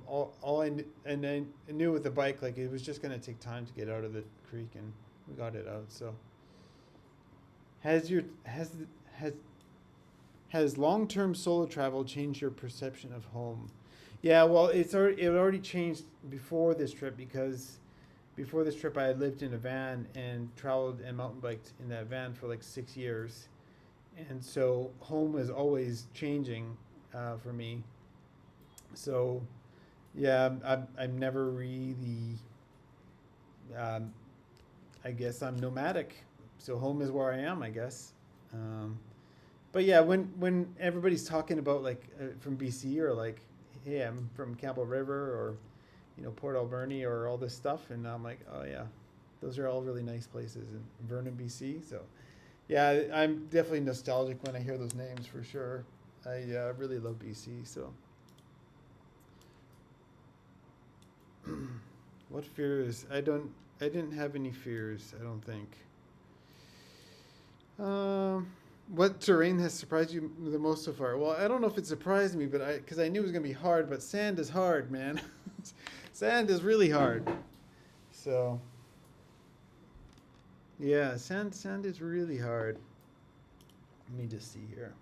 knew with the bike, like it was just going to take time to get out of the creek, and we got it out. So, has long-term solo travel changed your perception of home? Yeah, well, it already changed before this trip, because before this trip I had lived in a van and traveled and mountain biked in that van for like 6 years. And so home was always changing for me. So yeah, I'm never really, I guess I'm nomadic. So home is where I am, I guess. But yeah, when everybody's talking about like from BC, or like, hey, I'm from Campbell River, or Port Alberni, or all this stuff, and I'm like, oh yeah, those are all really nice places in Vernon, BC. So yeah, I'm definitely nostalgic when I hear those names for sure. I really love BC. So What fears? I didn't have any fears, I don't think. Um, what terrain has surprised you the most so far? Well, I don't know if it surprised me, but because I knew it was gonna be hard. But sand is hard, man. Sand is really hard. So yeah, sand is really hard. Let me just see here.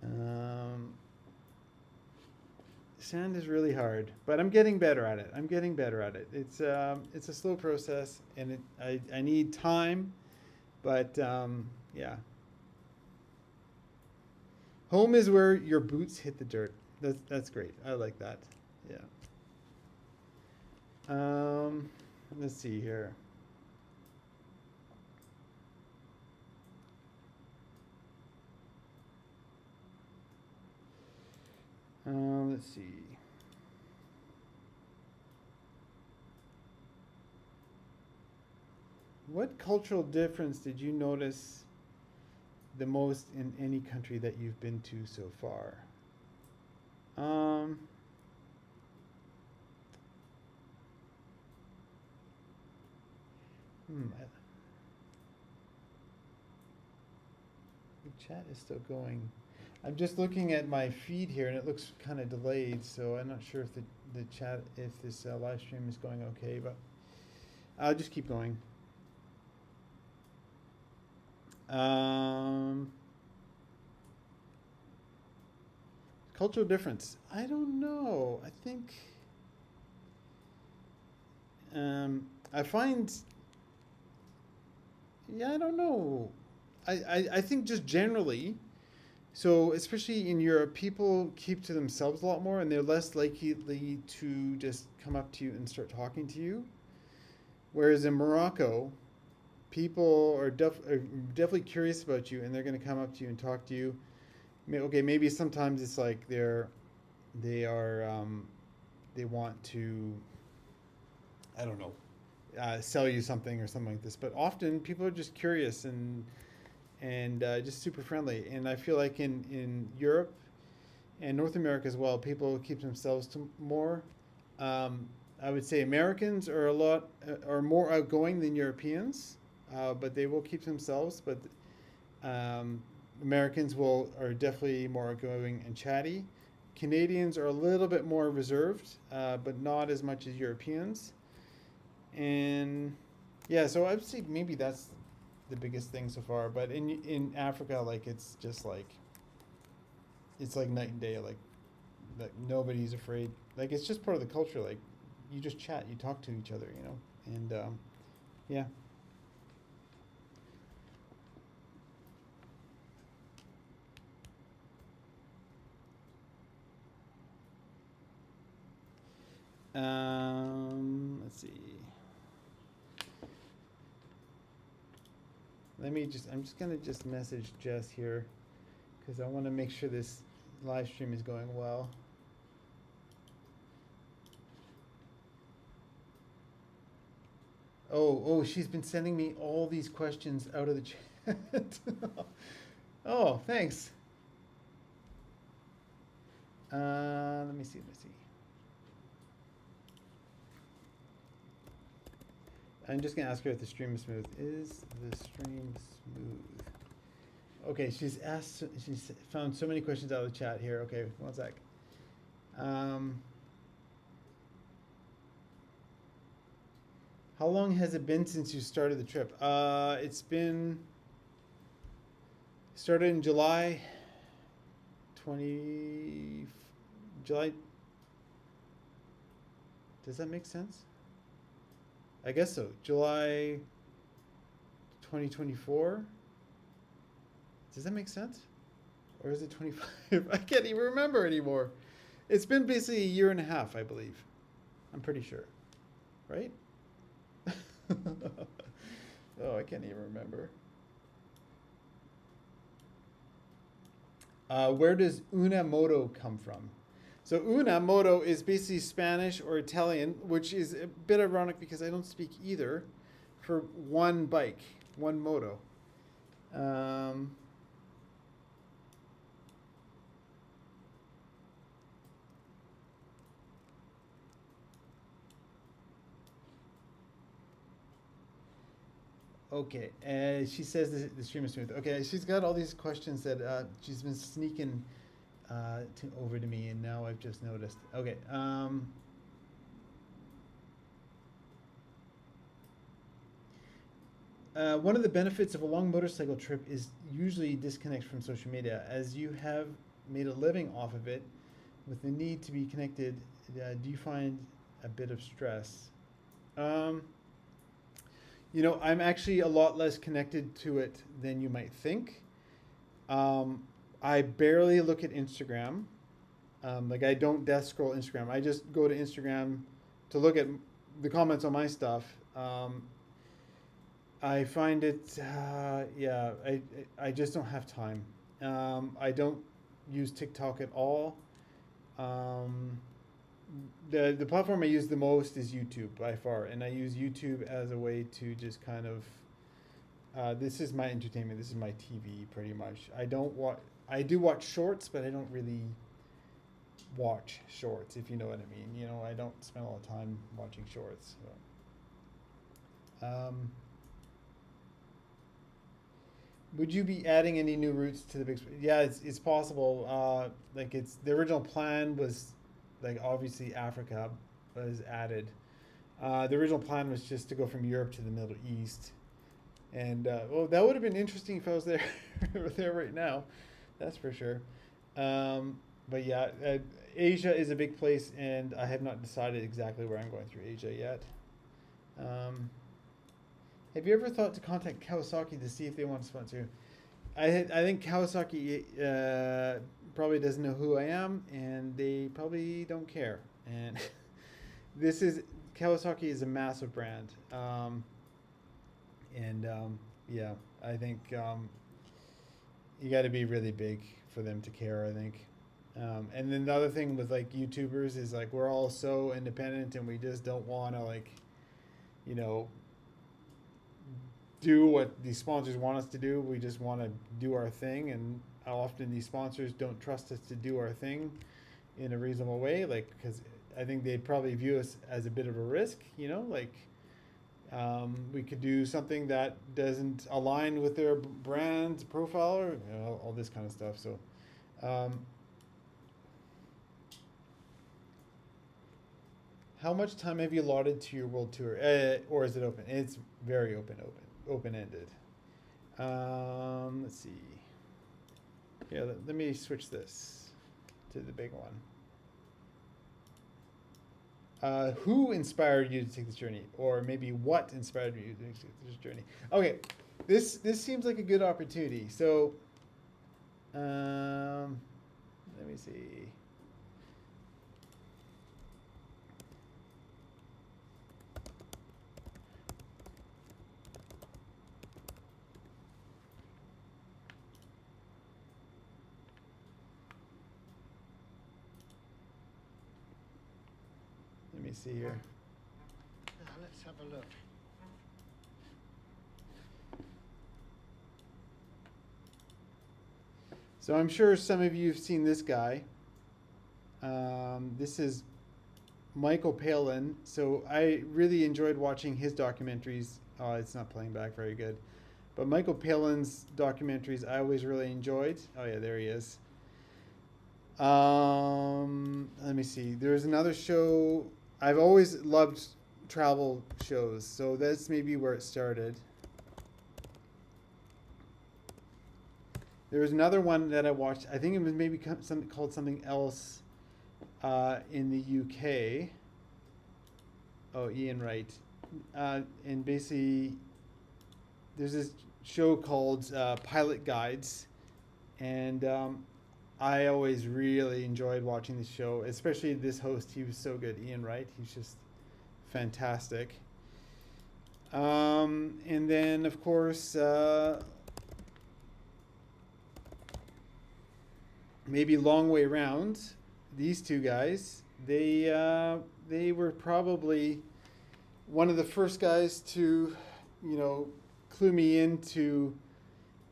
Um, Sand is really hard, but I'm getting better at it. I'm getting better at it. It's a slow process, and I need time, but yeah. Home is where your boots hit the dirt. That's great. I like that. Yeah. Um, let's see here. Let's see. What cultural difference did you notice the most in any country that you've been to so far? Um, the chat is still going. I'm just looking at my feed here, and it looks kind of delayed, so I'm not sure if the chat, if this live stream is going okay, but I'll just keep going. Cultural difference. I don't know. I think I find, yeah, I don't know. I think just generally, so especially in Europe, people keep to themselves a lot more, and they're less likely to just come up to you and start talking to you. Whereas in Morocco, people are definitely curious about you, and they're going to come up to you and talk to you. Okay, maybe sometimes it's like they are they want to, I don't know, sell you something or something like this. But often people are just curious and just super friendly. And I feel like in Europe and North America as well, people keep themselves to more. I would say Americans are are more outgoing than Europeans, but they will keep themselves. But um, Americans are definitely more outgoing and chatty. Canadians are a little bit more reserved, but not as much as Europeans. And yeah, so I'd say maybe that's the biggest thing so far. But in Africa, like it's like night and day. Like nobody's afraid. Like it's just part of the culture. Like you just chat, you talk to each other, and yeah. Let's see. I'm just gonna just message Jess here because I want to make sure this live stream is going well. Oh, she's been sending me all these questions out of the chat. Oh, thanks. Let me see. I'm just gonna ask her if the stream is smooth. Is the stream smooth? Okay, she's found so many questions out of the chat here. Okay, one sec. How long has it been since you started the trip? It's been started in July 20 July. Does that make sense? I guess so. July 2024. Does that make sense? Or is it 25? I can't even remember anymore. It's been basically a year and a half, I believe. I'm pretty sure. Right? Oh, I can't even remember. Where does una moto come from? So una moto is basically Spanish or Italian, which is a bit ironic because I don't speak either, for one bike, one moto. Okay, she says the stream is smooth. Okay, she's got all these questions that she's been sneaking over to me, and now I've just noticed. Okay. One of the benefits of a long motorcycle trip is usually disconnect from social media, as you have made a living off of it. With the need to be connected, do you find a bit of stress? Um, I'm actually a lot less connected to it than you might think. Um, I barely look at Instagram. Like I don't death scroll Instagram. I just go to Instagram to look at the comments on my stuff. I find it, yeah, I just don't have time. I don't use TikTok at all. Um, the platform I use the most is YouTube by far, and I use YouTube as a way to just kind of this is my entertainment. This is my TV, pretty much. I don't watch. I do watch shorts, but I don't really watch shorts, if you know what I mean. I don't spend a lot of time watching shorts. So. Would you be adding any new routes to the big? Yeah, it's possible. Like the original plan was, like obviously Africa was added. The original plan was just to go from Europe to the Middle East, and well, that would have been interesting if I was there, there right now, that's for sure. But yeah, Asia is a big place, and I have not decided exactly where I'm going through Asia yet. Um, Have you ever thought to contact Kawasaki to see if they want to sponsor you? I think Kawasaki probably doesn't know who I am, and they probably don't care. And Kawasaki is a massive brand, and yeah, I think you got to be really big for them to care, I think. And then the other thing with like YouTubers is like we're all so independent, and we just don't want to like, you know, do what these sponsors want us to do. We just want to do our thing, and how often these sponsors don't trust us to do our thing in a reasonable way, like because I think they'd probably view us as a bit of a risk, like we could do something that doesn't align with their brand profile, or all this kind of stuff. So how much time have you allotted to your world tour, or is it open? It's very open-ended. Let's see. Yeah, let me switch this to the big one. Who inspired you to take this journey, or maybe what inspired you to take this journey? Okay, this seems like a good opportunity. So, let me see. Let me see here. Now let's have a look. So I'm sure some of you have seen this guy. This is Michael Palin. So I really enjoyed watching his documentaries. Oh, it's not playing back very good. But Michael Palin's documentaries I always really enjoyed. Oh yeah, there he is. Let me see. There's another show. I've always loved travel shows, so that's maybe where it started. There was another one that I watched. I think it was maybe something called something else in the UK. Oh, Ian Wright. And basically, there's this show called Pilot Guides, and I always really enjoyed watching the show, especially this host. He was so good, Ian Wright. He's just fantastic. And then, of course, maybe Long Way Round. These two guys, they were probably one of the first guys to, clue me into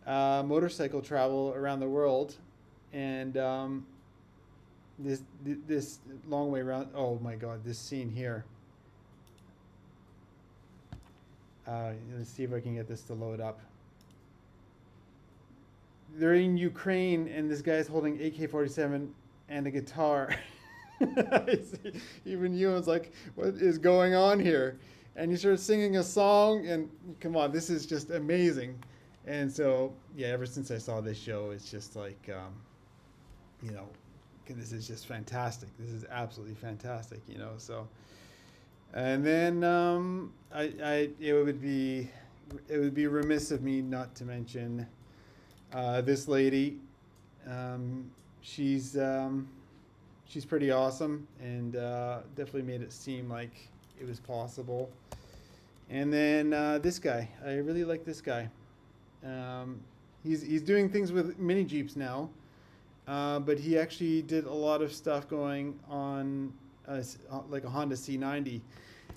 motorcycle travel around the world. And this Long Way Round. Oh my God, this scene here. Let's see if I can get this to load up. They're in Ukraine, and this guy's holding AK-47 and a guitar. Even Ewan's like, "What is going on here?" And he starts singing a song, and come on, this is just amazing. And so, yeah, ever since I saw this show, it's just like, you know, this is just fantastic. This is absolutely fantastic, you know. So, and then it would be remiss of me not to mention this lady. She's she's pretty awesome, and definitely made it seem like it was possible. And then this guy, I really like this guy. He's doing things with mini Jeeps now, but he actually did a lot of stuff going on like a Honda C90.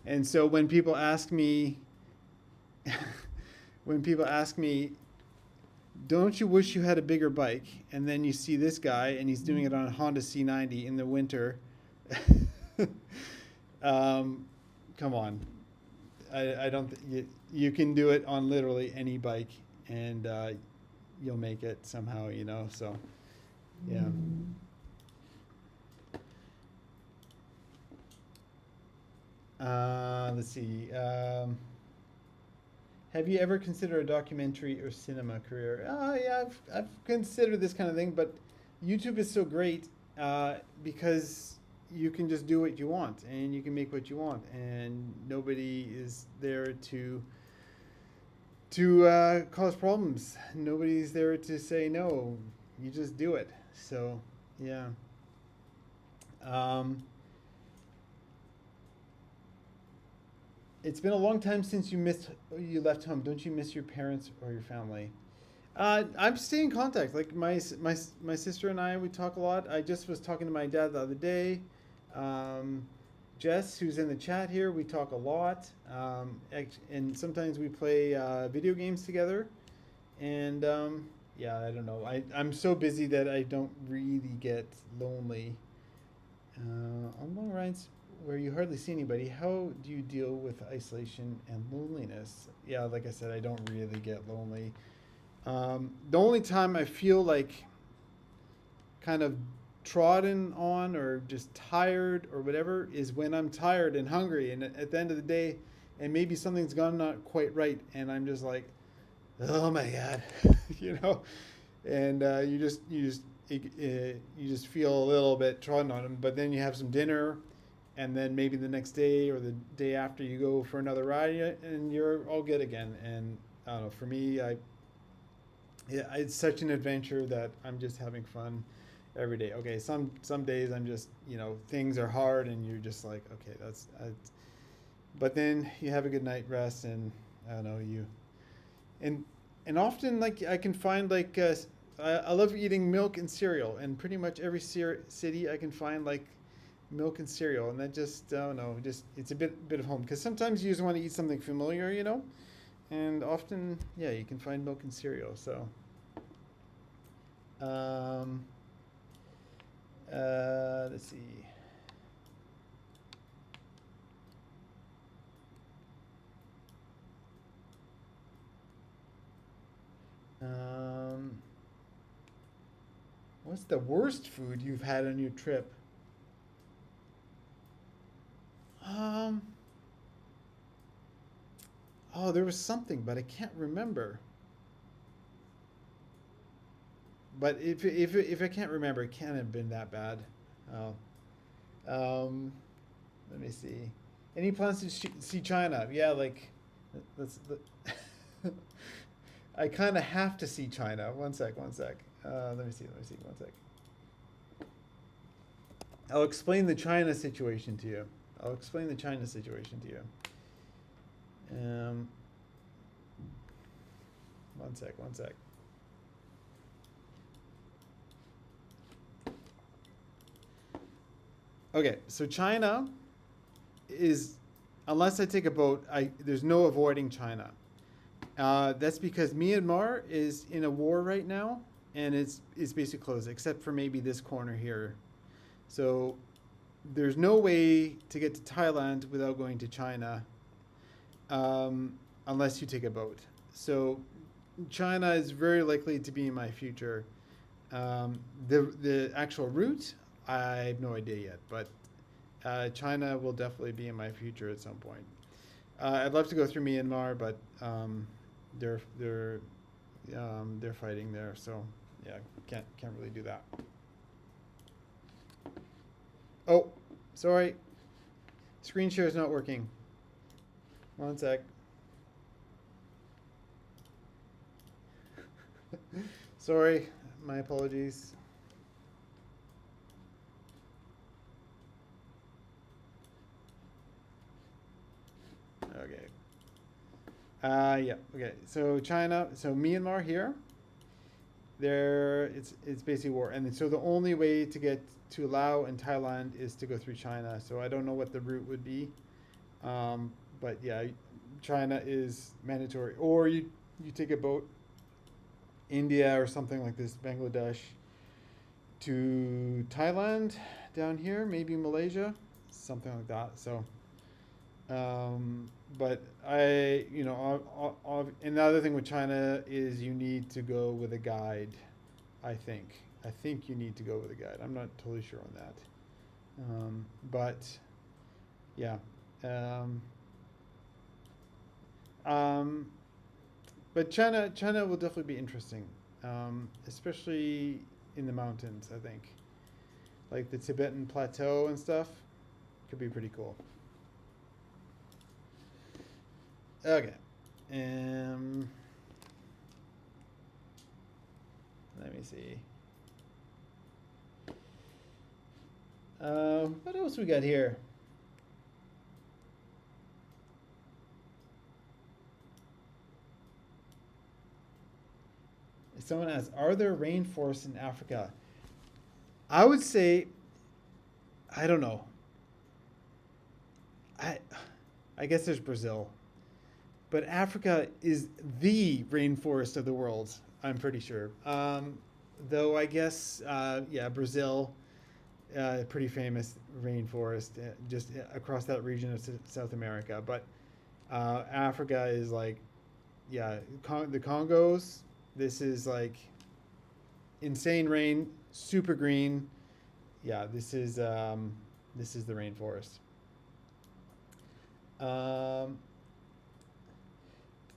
And so when people ask me, when people ask me, don't you wish you had a bigger bike? And then you see this guy, and he's doing it on a Honda C90 in the winter. Come on. I don't. You can do it on literally any bike, and you'll make it somehow, you know. So, yeah. Let's see. Have you ever considered a documentary or cinema career? Yeah, I've considered this kind of thing, but YouTube is so great because you can just do what you want, and you can make what you want, and nobody is there to cause problems. Nobody's there to say no. You just do it. So, yeah. It's been a long time since you left home. Don't you miss your parents or your family? I'm staying in contact. Like my sister and I, we talk a lot. I just was talking to my dad the other day. Jess, who's in the chat here, we talk a lot. And sometimes we play video games together. And yeah, I don't know. I'm so busy that I don't really get lonely. On long rides where you hardly see anybody, how do you deal with isolation and loneliness? Yeah, like I said, I don't really get lonely. The only time I feel like kind of trodden on or just tired or whatever is when I'm tired and hungry, and at the end of the day, and maybe something's gone not quite right, and I'm just like, oh my god, you know, and you just feel a little bit trodden on them. But then you have some dinner, and then maybe the next day or the day after you go for another ride, and you're all good again. And I don't know, for me, it's such an adventure that I'm just having fun every day. Okay, some days I'm just, you know, things are hard, and you're just like, okay, but then you have a good night rest, and I don't know, and often, like, I can find, like, I love eating milk and cereal, and pretty much every city I can find, like, milk and cereal, and that just, I don't know, just, it's a bit of home, because sometimes you just want to eat something familiar, you know, and often, yeah, you can find milk and cereal. So let's see. What's the worst food you've had on your trip? Oh, there was something, but I can't remember. But if I can't remember, it can't have been that bad. Oh, let me see. Any plans to see China? Yeah, like, that's I kind of have to see China. One sec. Let me see. One sec. I'll explain the China situation to you. One sec. Okay, so China is, unless I take a boat, there's no avoiding China. That's because Myanmar is in a war right now, and it's basically closed, except for maybe this corner here. So there's no way to get to Thailand without going to China. unless you take a boat. So China is very likely to be in my future. The actual route, I have no idea yet, but China will definitely be in my future at some point. I'd love to go through Myanmar, but they're they're they're fighting there, so yeah, can't really do that. Oh, sorry, screen share is not working. One sec. Sorry, my apologies. Okay. Yeah. Okay. So China. So Myanmar here. There, it's basically war, and so the only way to get to Laos and Thailand is to go through China. So I don't know what the route would be, but yeah, China is mandatory, or you take a boat, India or something like this, Bangladesh, to Thailand down here, maybe Malaysia, something like that. So. But and the other thing with China is you need to go with a guide. I think you need to go with a guide. I'm not totally sure on that. But yeah. But China will definitely be interesting, especially in the mountains. I think, like the Tibetan Plateau and stuff, could be pretty cool. Okay. Let me see. What else we got here? Someone asks, are there rainforests in Africa? I would say, I don't know. I guess there's Brazil. But Africa is the rainforest of the world, I'm pretty sure. Though I guess, yeah, Brazil, pretty famous rainforest, just across that region of South America. But Africa is like, yeah, the Congos. This is like insane rain, super green. Yeah, this is the rainforest.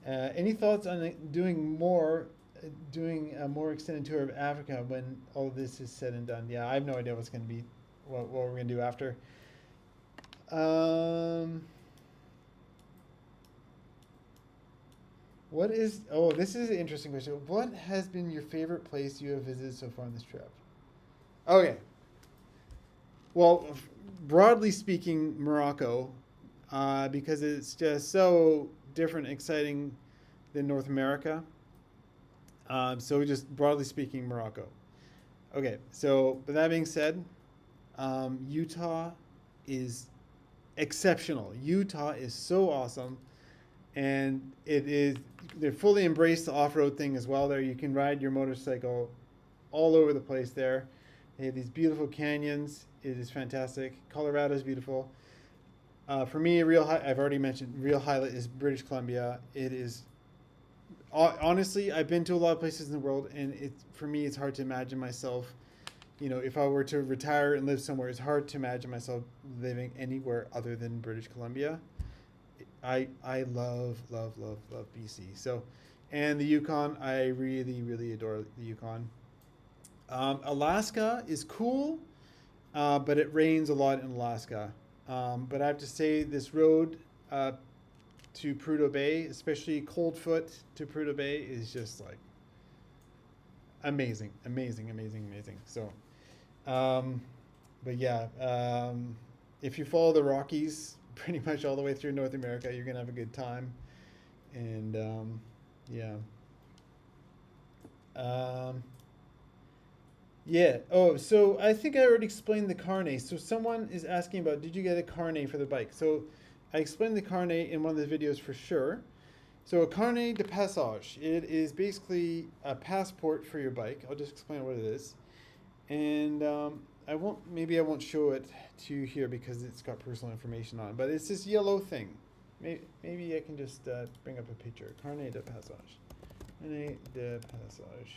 Any thoughts on doing a more extended tour of Africa when all this is said and done? Yeah, I have no idea what's going to be, what we're going to do after. This is an interesting question. What has been your favorite place you have visited so far on this trip? Okay. Well, broadly speaking, Morocco, because it's just so different, exciting than North America. So just broadly speaking, Morocco. Okay, so with that being said, Utah is exceptional. Utah is so awesome, and they're fully embraced the off-road thing as well. There, you can ride your motorcycle all over the place there. They have these beautiful canyons. It is fantastic. Colorado is beautiful. For me, I've already mentioned, real highlight is British Columbia. It is, honestly, I've been to a lot of places in the world, and for me, it's hard to imagine myself, if I were to retire and live somewhere, it's hard to imagine myself living anywhere other than British Columbia. I love BC. So, and the Yukon, I really, really adore the Yukon. Alaska is cool, but it rains a lot in Alaska. But I have to say, this road to Prudhoe Bay, especially Coldfoot to Prudhoe Bay, is just like amazing. So, but yeah, if you follow the Rockies pretty much all the way through North America, you're gonna have a good time. And yeah. Yeah. Oh, so I think I already explained the carnet. So someone is asking about, did you get a carnet for the bike? So I explained the carnet in one of the videos for sure. So a carnet de passage, it is basically a passport for your bike. I'll just explain what it is. And maybe I won't show it to you here because it's got personal information on it, but it's this yellow thing. maybe I can just bring up a picture. Carnet de passage. Carnet de passage.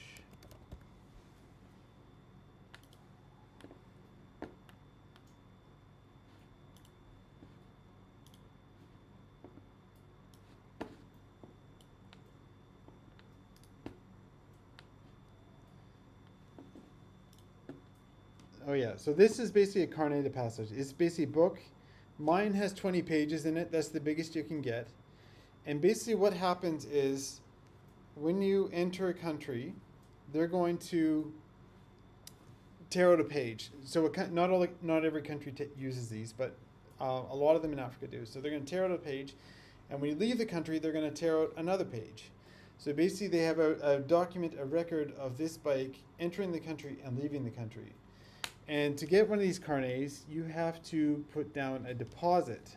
Oh yeah, so this is basically a carnet de passage. It's basically a book. Mine has 20 pages in it. That's the biggest you can get. And basically what happens is when you enter a country, they're going to tear out a page. So not every country uses these, but a lot of them in Africa do. So they're going to tear out a page, and when you leave the country, they're going to tear out another page. So basically they have a document, a record of this bike entering the country and leaving the country. And to get one of these carnets, you have to put down a deposit.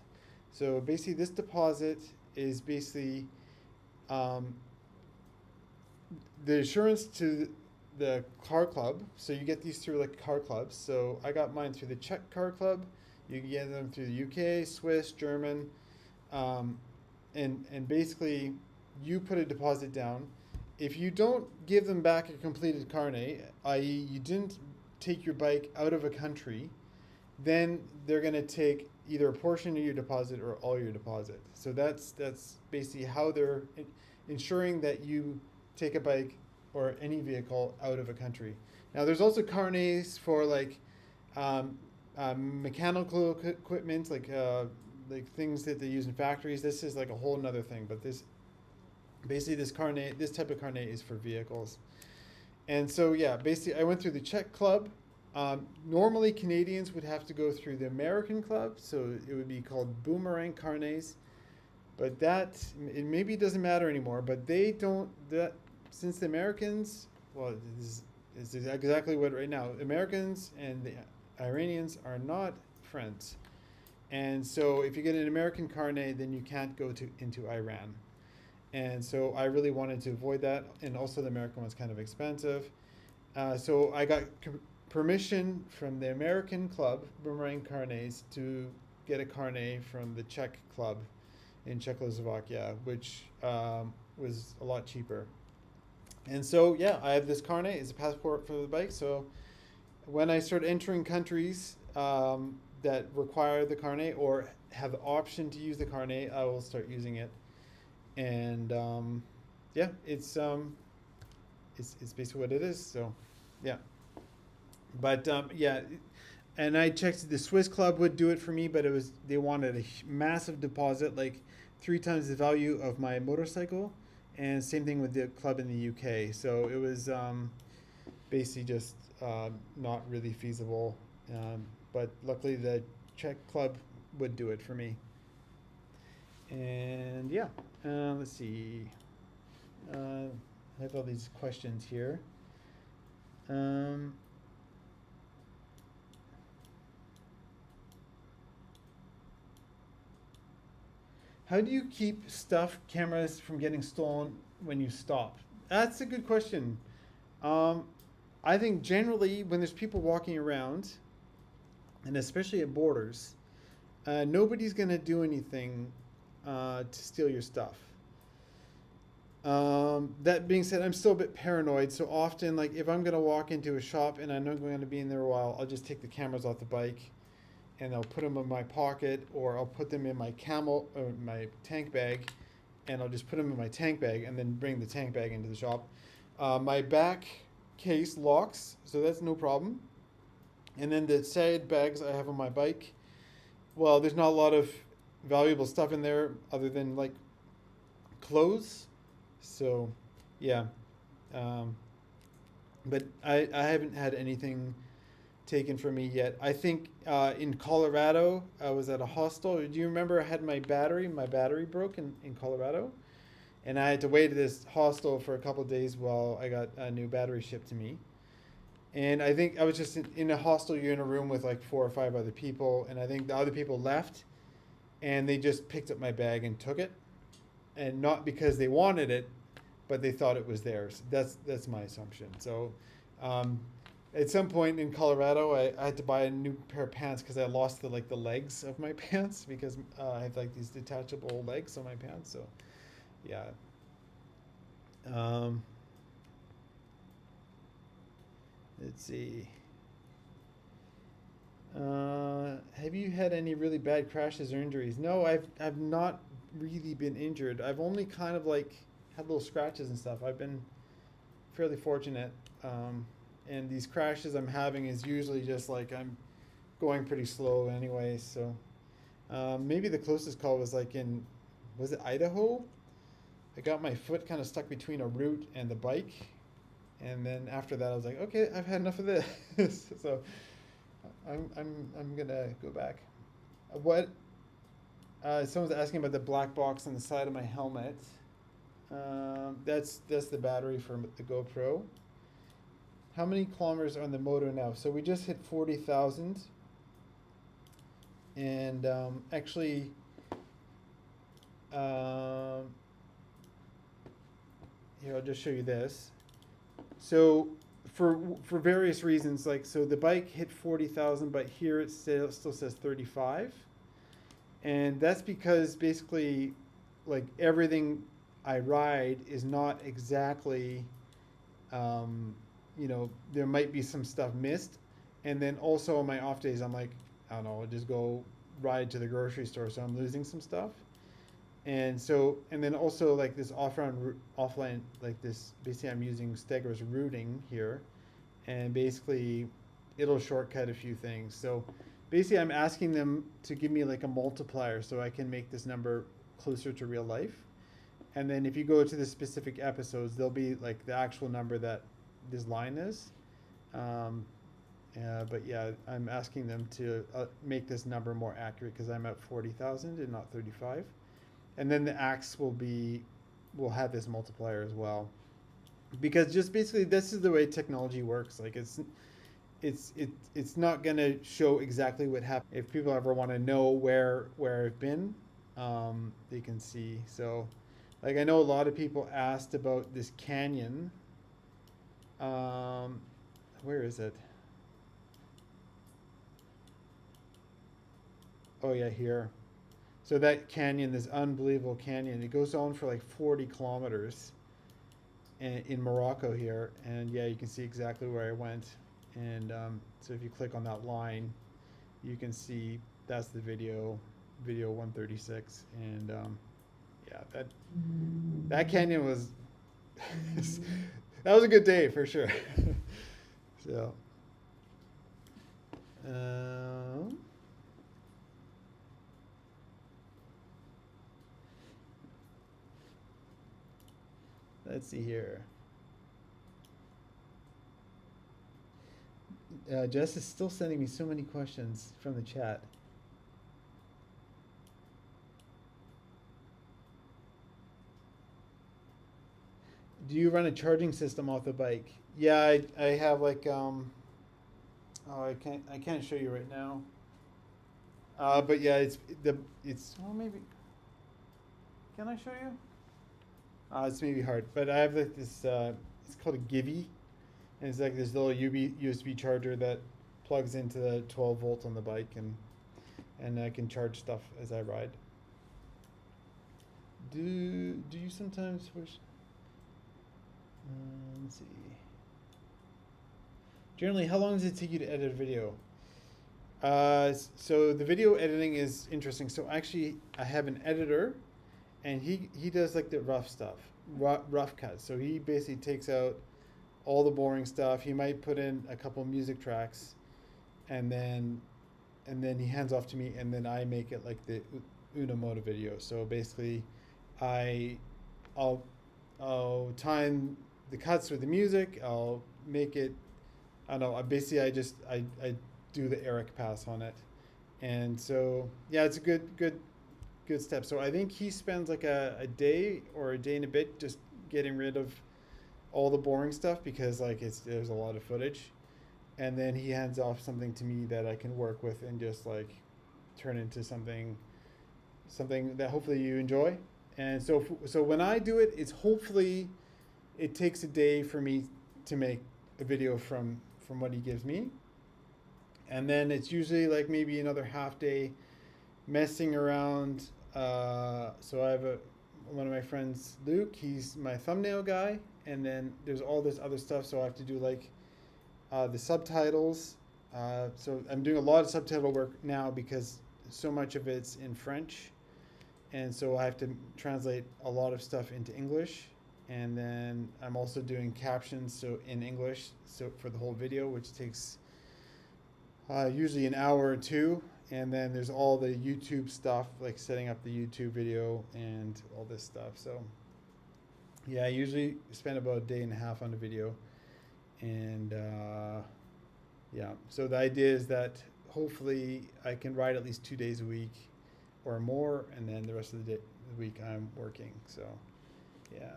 So basically this deposit is basically the insurance to the car club. So you get these through like car clubs. So I got mine through the Czech car club. You can get them through the UK, Swiss, German. And basically you put a deposit down. If you don't give them back a completed carnet, i.e. you didn't take your bike out of a country, then they're going to take either a portion of your deposit or all your deposit. So that's basically how they're ensuring that you take a bike or any vehicle out of a country. Now there's also carnets for like mechanical equipment, like things that they use in factories. This is like a whole nother thing, but this type of carnet is for vehicles. And so, yeah, basically I went through the Czech club. Normally Canadians would have to go through the American club, so it would be called boomerang carnets. But it maybe doesn't matter anymore, but they don't, since the Americans, well, this is exactly what right now, Americans and the Iranians are not friends. And so if you get an American carnet, then you can't go into Iran. And so I really wanted to avoid that. And also the American one's kind of expensive. So I got permission from the American club, Boomerang Carnets, to get a carnet from the Czech club in Czechoslovakia, which was a lot cheaper. And so, yeah, I have this carnet. It's a passport for the bike. So when I start entering countries that require the carnet or have the option to use the carnet, I will start using it. And yeah, it's basically what it is. So yeah, but yeah, and I checked, the Swiss club would do it for me, but they wanted a massive deposit, like 3 times the value of my motorcycle, and same thing with the club in the UK. So it was basically just not really feasible. But luckily the Czech club would do it for me. And yeah, let's see. I have all these questions here. How do you keep cameras from getting stolen when you stop? That's a good question. I think generally when there's people walking around, and especially at borders, nobody's going to do anything to steal your stuff. That being said, I'm still a bit paranoid. So often, like if I'm going to walk into a shop and I know I'm going to be in there a while, I'll just take the cameras off the bike and I'll put them in my pocket, or I'll put them in my my tank bag, and I'll just put them in my tank bag and then bring the tank bag into the shop. My back case locks, so that's no problem. And then the side bags I have on my bike, well, there's not a lot of valuable stuff in there other than like clothes. So yeah, but I haven't had anything taken from me yet. I think in Colorado, I was at a hostel. Do you remember I had my battery broke in Colorado? And I had to wait at this hostel for a couple of days while I got a new battery shipped to me. And I think I was just in a hostel, you're in a room with like 4 or 5 other people, and I think the other people left, and they just picked up my bag and took it. And not because they wanted it, but they thought it was theirs. That's my assumption. So at some point in Colorado, I had to buy a new pair of pants because I lost the legs of my pants because I have like these detachable legs on my pants. So yeah. Um, let's see. Have you had any really bad crashes or injuries? No, I've not really been injured. I've only kind of like had little scratches and stuff. I've been fairly fortunate. And these crashes I'm having is usually just like I'm going pretty slow anyway. So maybe the closest call was like was it Idaho? I got my foot kind of stuck between a root and the bike, and then after that I was like, okay, I've had enough of this. So I'm gonna go back. What? Someone's asking about the black box on the side of my helmet. That's the battery for the GoPro. How many kilometers on the Moto now? So we just hit 40,000, and actually, here I'll just show you this. So for various reasons, like so the bike hit 40,000, but here it still says 35, and that's because basically, like everything I ride is not exactly, there might be some stuff missed, and then also on my off days I'm like, I don't know, I'll just go ride to the grocery store, so I'm losing some stuff. And so, and then also like this offline, like this, basically I'm using Steger's routing here, and basically it'll shortcut a few things. So basically I'm asking them to give me like a multiplier so I can make this number closer to real life. And then if you go to the specific episodes, there'll be like the actual number that this line is. But yeah, I'm asking them to make this number more accurate because I'm at 40,000 and not 35. And then the axe will have this multiplier as well, because just basically this is the way technology works. Like it's not gonna show exactly what happened. If people ever want to know where I've been, they can see. So, like I know a lot of people asked about this canyon. Where is it? Oh yeah, here. So that canyon, this unbelievable canyon, it goes on for like 40 kilometers in Morocco here. And yeah, you can see exactly where I went. And so if you click on that line, you can see that's the video 136. And yeah, that canyon was, that was a good day for sure. So, let's see here. Jess is still sending me so many questions from the chat. Do you run a charging system off the bike? Yeah, I have like oh, I can't show you right now. But yeah, it's well, maybe can I show you? It's maybe hard, but I have like this. It's called a Givy, and it's like this little USB charger that plugs into the 12 volt on the bike, and I can charge stuff as I ride. Do you sometimes wish? Let's see. Generally, how long does it take you to edit a video? So the video editing is interesting. So actually, I have an editor, and he does like the rough stuff, rough cuts. So he basically takes out all the boring stuff. He might put in a couple music tracks, and then he hands off to me, and then I make it like the Moto video. So basically, I'll time the cuts with the music. I'll make it. I don't know. Basically, I do the Eric pass on it, and so yeah, it's a good step. So I think he spends like a day or a day and a bit just getting rid of all the boring stuff because like there's a lot of footage, and then he hands off something to me that I can work with and just like turn into something that hopefully you enjoy. And so when I do it, it's hopefully it takes a day for me to make a video from from what he gives me. And then it's usually like maybe another half day messing around. So I have one of my friends, Luke. He's my thumbnail guy, and then there's all this other stuff. So I have to do like the subtitles. So I'm doing a lot of subtitle work now because so much of it's in French, and so I have to translate a lot of stuff into English. And then I'm also doing captions, so in English, so for the whole video, which takes usually an hour or two. And then there's all the YouTube stuff, like setting up the YouTube video and all this stuff. So yeah, I usually spend about a day and a half on the video. And yeah, so the idea is that hopefully I can ride at least 2 days a week or more, and then the rest of the week I'm working. So yeah.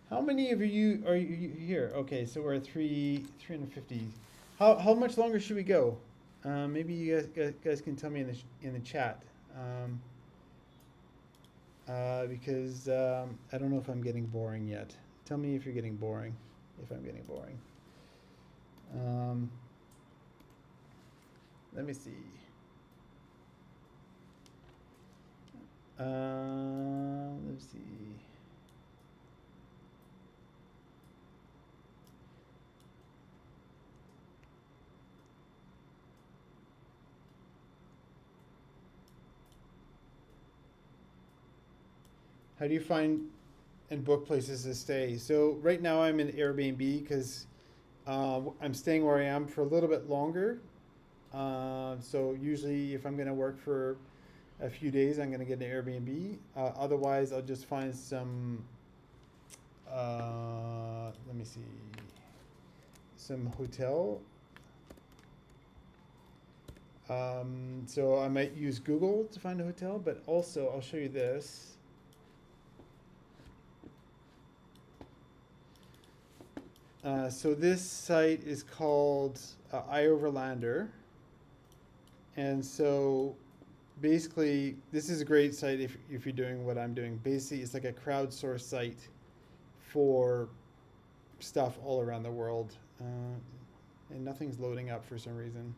How many of you are you here? Okay, so we're at 350. How much longer should we go? Maybe you guys can tell me in the chat, because I don't know if I'm getting boring yet. Tell me if you're getting boring. If I'm getting boring. Let me see. Let's see. How do you find and book places to stay? So right now I'm in Airbnb because I'm staying where I am for a little bit longer. So usually if I'm going to work for a few days, I'm going to get an Airbnb. Otherwise, I'll just find some, let me see, some hotel. So I might use Google to find a hotel, but also I'll show you this. So this site is called iOverlander. And so basically, this is a great site if you're doing what I'm doing. Basically, it's like a crowdsourced site for stuff all around the world. And nothing's loading up for some reason.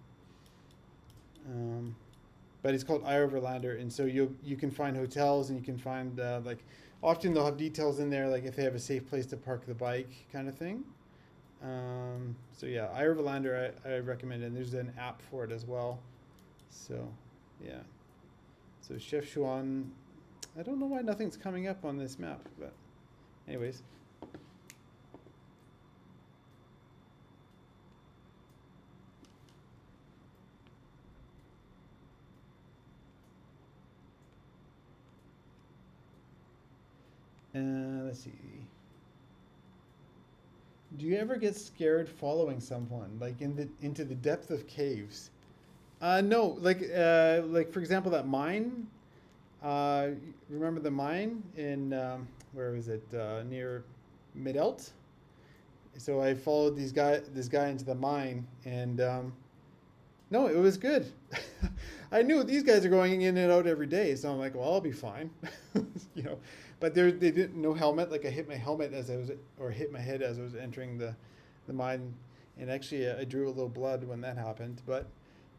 But it's called iOverlander, and so you can find hotels, and you can find like often they'll have details in there, like if they have a safe place to park the bike, kind of thing. So yeah, iOverlander I recommend it, and there's an app for it as well. So yeah, so Chef Shuan, I don't know why nothing's coming up on this map, but anyways. Let's see. Do you ever get scared following someone, like into the depth of caves? No, like for example, that mine. Remember the mine in where was it? Near Midelt. So I followed this guy into the mine, and no, it was good. I knew these guys are going in and out every day, so I'm like, well, I'll be fine, you know. But they didn't no helmet. Like I hit my helmet as I was, or hit my head as I was entering the mine, and actually I drew a little blood when that happened. But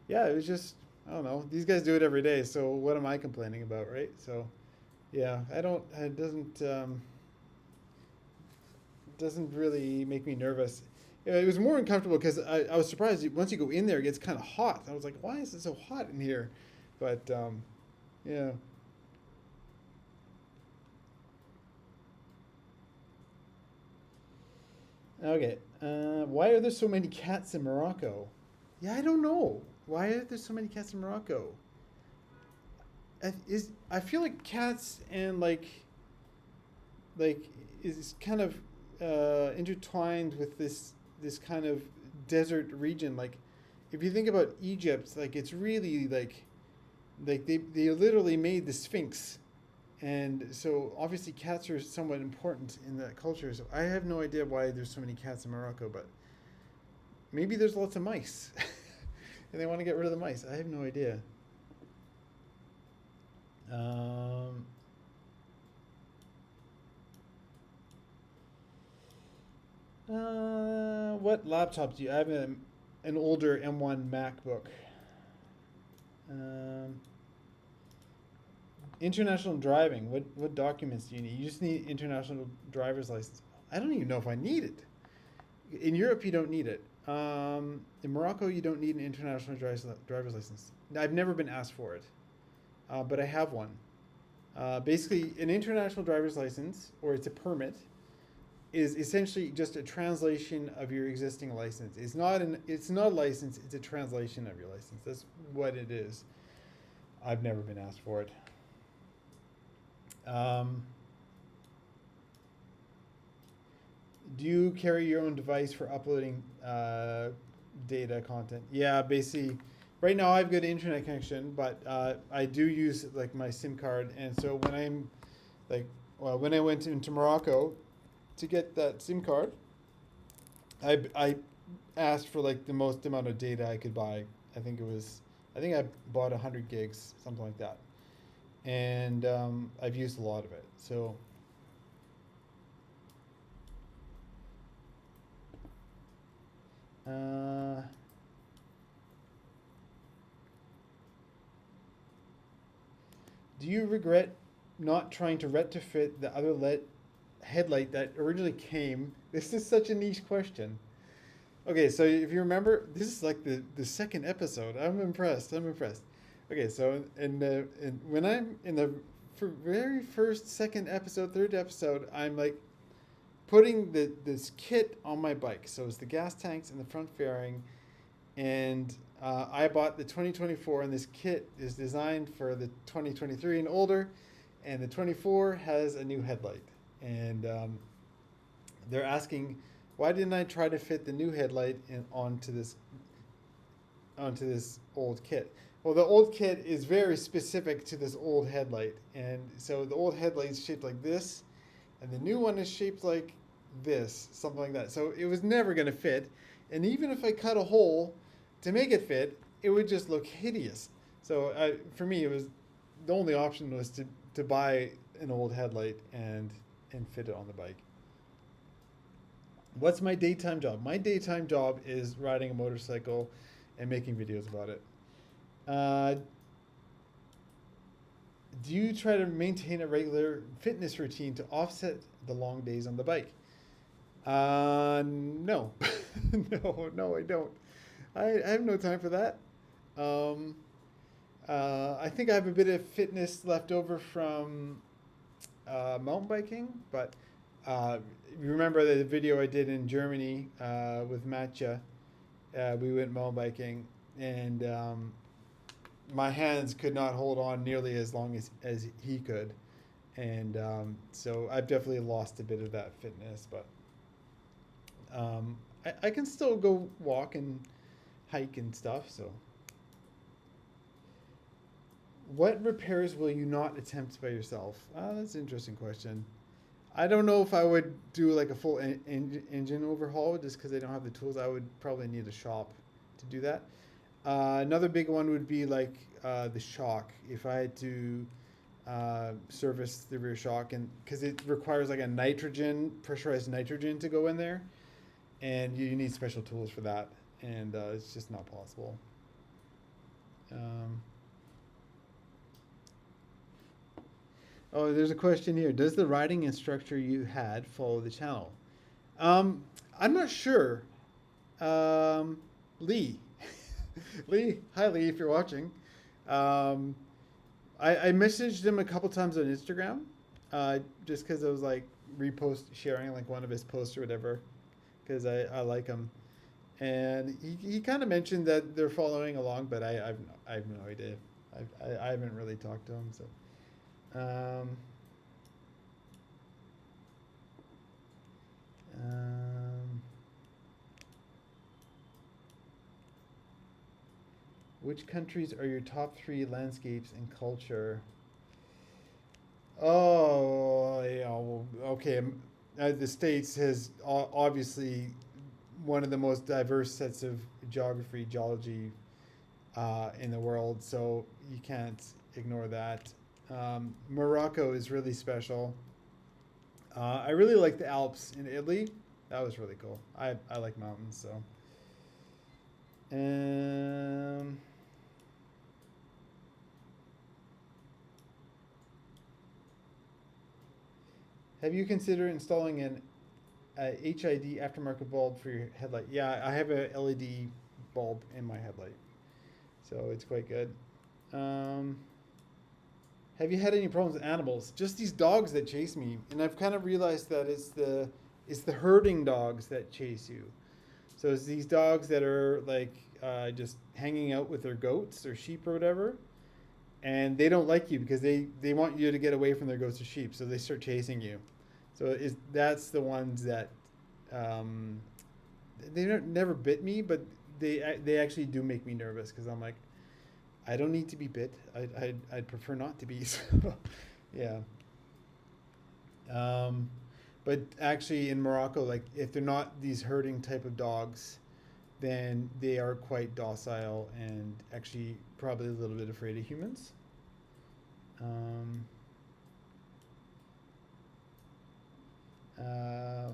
yeah, it was just, I don't know. These guys do it every day, so what am I complaining about, right? So yeah, it doesn't really make me nervous. It was more uncomfortable because I was surprised once you go in there, it gets kind of hot. I was like, why is it so hot in here? But yeah. Okay. Why are there so many cats in Morocco? Yeah, I don't know. Why are there so many cats in Morocco? I feel like cats and like is kind of intertwined with this kind of desert region. Like if you think about Egypt, like it's really like they literally made the Sphinx. And so obviously cats are somewhat important in that culture. So I have no idea why there's so many cats in Morocco, but maybe there's lots of mice and they want to get rid of the mice. I have no idea. What laptop do you? I have an older M1 MacBook. Um, international driving. What documents do you need? You just need international driver's license. I don't even know if I need it. In Europe, you don't need it. In Morocco, you don't need an international driver's license. I've never been asked for it, but I have one. Basically, an international driver's license, or it's a permit, is essentially just a translation of your existing license. It's not a license, it's a translation of your license. That's what it is. I've never been asked for it. Do you carry your own device for uploading data content? Yeah, basically, right now I've got internet connection, but I do use like my SIM card, and so when I went into Morocco to get that SIM card, I asked for like the most amount of data I could buy. I think I bought 100 gigs, something like that, and I've used a lot of it. So. Do you regret not trying to retrofit the other headlight that originally came? This is such a niche question. Okay, so if you remember, this is like the second episode. I'm impressed. Okay, so when I'm in the very first, second episode, third episode, I'm like putting this kit on my bike. So it's the gas tanks and the front fairing, and I bought the 2024, and this kit is designed for the 2023 and older, and the 24 has a new headlight. And they're asking, why didn't I try to fit the new headlight onto this old kit? Well, the old kit is very specific to this old headlight, and so the old headlight is shaped like this, and the new one is shaped like this, something like that. So it was never going to fit, and even if I cut a hole to make it fit, it would just look hideous. So for me, it was the only option was to buy an old headlight and fit it on the bike. What's my daytime job? My daytime job is riding a motorcycle and making videos about it. Do you try to maintain a regular fitness routine to offset the long days on the bike? No. No, I don't. I have no time for that. I think I have a bit of fitness left over from mountain biking, but you remember the video I did in Germany with Matcha? We went mountain biking, and my hands could not hold on nearly as long as he could. And so I've definitely lost a bit of that fitness, but I can still go walk and hike and stuff. So what repairs will you not attempt by yourself? That's an interesting question. I don't know if I would do like a full engine overhaul just because I don't have the tools. I would probably need a shop to do that. Another big one would be like the shock. If I had to service the rear shock, and because it requires like a pressurized nitrogen to go in there, and you need special tools for that, and it's just not possible. Oh, there's a question here. Does the riding instructor you had follow the channel? I'm not sure. Lee. Lee, hi Lee, if you're watching. I messaged him a couple times on Instagram, just because I was like sharing like one of his posts or whatever, because I like him, and he kind of mentioned that they're following along, but I have no idea. I haven't really talked to him, so. Which countries are your top 3 landscapes and culture? Oh, yeah, well, okay. The States has obviously one of the most diverse sets of geology in the world, so you can't ignore that. Morocco is really special. I really like the Alps in Italy. That was really cool. I like mountains, so. Um, have you considered installing an HID aftermarket bulb for your headlight? Yeah, I have a LED bulb in my headlight, so it's quite good. Um, have you had any problems with animals? Just these dogs that chase me, and I've kind of realized that it's the herding dogs that chase you. So it's these dogs that are like just hanging out with their goats or sheep or whatever, and they don't like you because they want you to get away from their goats or sheep, so they start chasing you. So that's the ones that um, they never bit me, but they actually do make me nervous because I'm like, I don't need to be bit. I'd prefer not to be. So, yeah. Um, but actually, in Morocco, like if they're not these herding type of dogs, then they are quite docile and actually probably a little bit afraid of humans. Um, uh,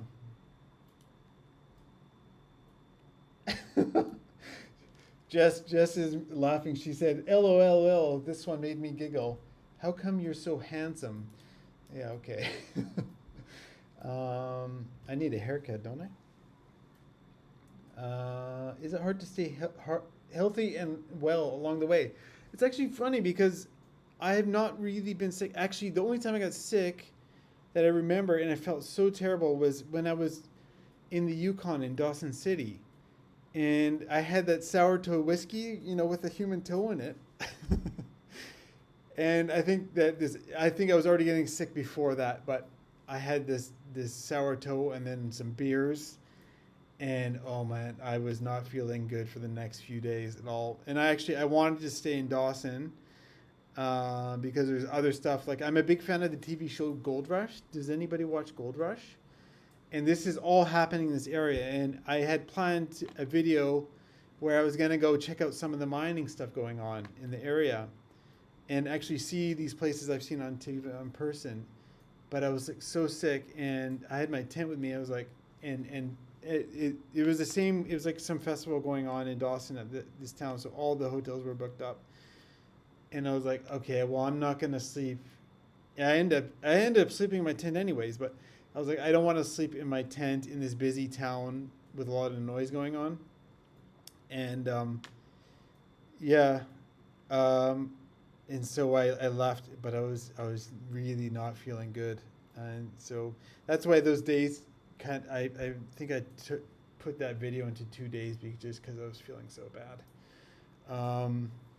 Jess is laughing. She said, "LOL, this one made me giggle. How come you're so handsome?" Yeah, okay. I need a haircut, don't I? Is it hard to stay healthy and well along the way? It's actually funny because I have not really been sick. Actually, the only time I got sick that I remember and I felt so terrible was when I was in the Yukon in Dawson City. And I had that sour toe whiskey, with a human toe in it. And I think I was already getting sick before that, but I had this sour toe and then some beers, and oh man, I was not feeling good for the next few days at all. And I wanted to stay in Dawson because there's other stuff. Like I'm a big fan of the TV show Gold Rush. Does anybody watch Gold Rush? And this is all happening in this area. And I had planned a video where I was going to go check out some of the mining stuff going on in the area and actually see these places I've seen on TV in person. But I was like so sick, and I had my tent with me. I was like, and it was the same. It was like some festival going on in Dawson at this town, so all the hotels were booked up. And I was like, okay, well, I'm not going to sleep. I ended up sleeping in my tent anyways, but I was like, I don't want to sleep in my tent in this busy town with a lot of noise going on. And yeah, um, and so I left, but I was really not feeling good, and so that's why those days I think put that video into 2 days just because I was feeling so bad.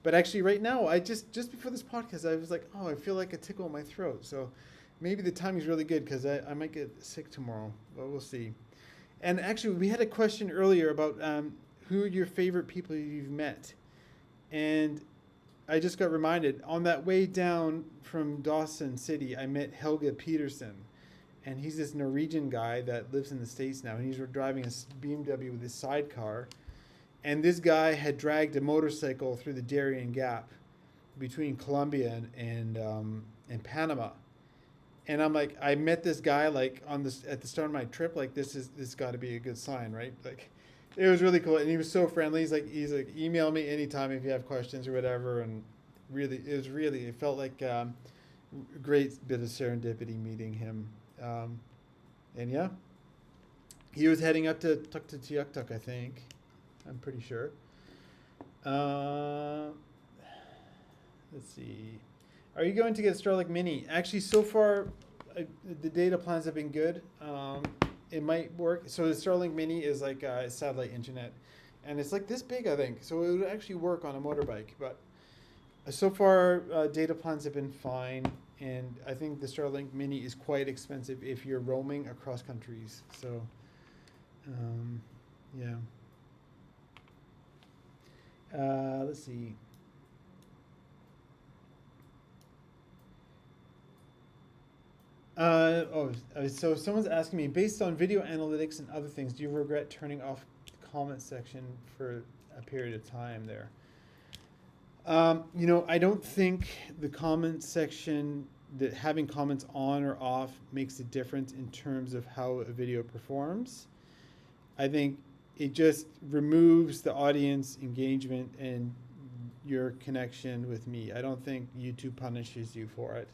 But actually, right now, I just before this podcast, I was like, oh, I feel like a tickle in my throat. So maybe the timing's really good because I might get sick tomorrow, but we'll see. And actually, we had a question earlier about who are your favorite people you've met, and I just got reminded on that way down from Dawson City, I met Helge Peterson, and he's this Norwegian guy that lives in the States now, and he's driving a BMW with his sidecar. And this guy had dragged a motorcycle through the Darien Gap between Colombia and Panama. And I'm like, I met this guy like at the start of my trip. Like this got to be a good sign, right? Like, it was really cool, and he was so friendly. He's like, email me anytime if you have questions or whatever. And really, it felt like a great bit of serendipity meeting him. And yeah, he was heading up to Tuktoyaktuk, I think. I'm pretty sure. Let's see. Are you going to get Starlink Mini? Actually, so far, the data plans have been good. It might work. So the Starlink Mini is like satellite internet, and it's like this big, I think. So it would actually work on a motorbike. But so far, data plans have been fine, and I think the Starlink Mini is quite expensive if you're roaming across countries. So, yeah. Let's see. So someone's asking me, based on video analytics and other things, do you regret turning off the comment section for a period of time there? I don't think the comment section, that having comments on or off makes a difference in terms of how a video performs. I think it just removes the audience engagement and your connection with me. I don't think YouTube punishes you for it.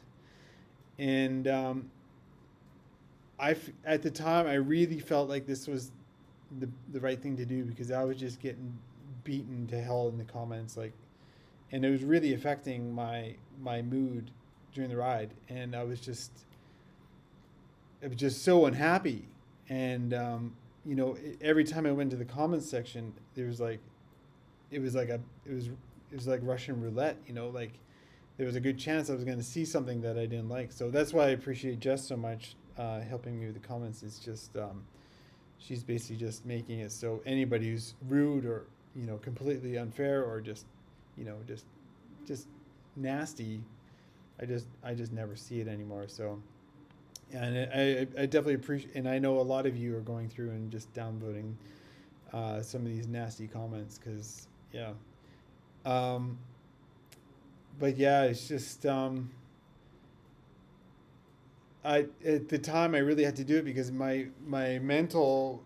And at the time, I really felt like this was the right thing to do because I was just getting beaten to hell in the comments, like, and it was really affecting my mood during the ride, and I was just so unhappy, and every time I went to the comments section, there was like, it was like it was like Russian roulette, like there was a good chance I was going to see something that I didn't like. So that's why I appreciate Jess so much, helping me with the comments. It's just she's basically just making it so anybody who's rude or completely unfair or just just nasty, I just never see it anymore. So, and I definitely appreciate, and I know a lot of you are going through and just downvoting some of these nasty comments because yeah. But yeah, it's just I at the time I really had to do it because my mental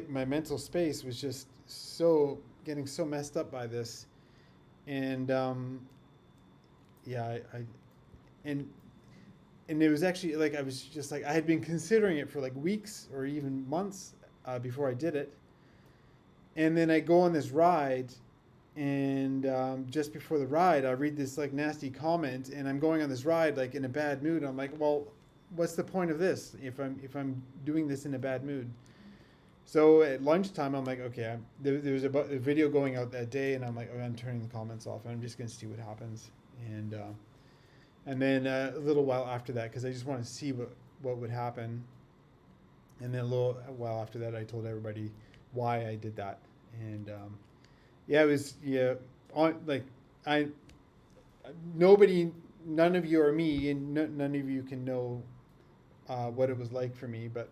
my mental space was just so getting so messed up by this, and yeah, I and it was actually like I was just like I had been considering it for like weeks or even months before I did it, and then I go on this ride, and just before the ride I read this like nasty comment, and I'm going on this ride like in a bad mood. I'm like, well, what's the point of this if I'm doing this in a bad mood? So at lunchtime I'm like, okay, there was a video going out that day, and I'm like, okay, I'm turning the comments off and I'm just going to see what happens. And then a little while after that, because I just wanted to see what would happen, and then a little while after that I told everybody why I did that. And yeah, it was, yeah, on like I nobody, none of you or me, and none of you can know what it was like for me, but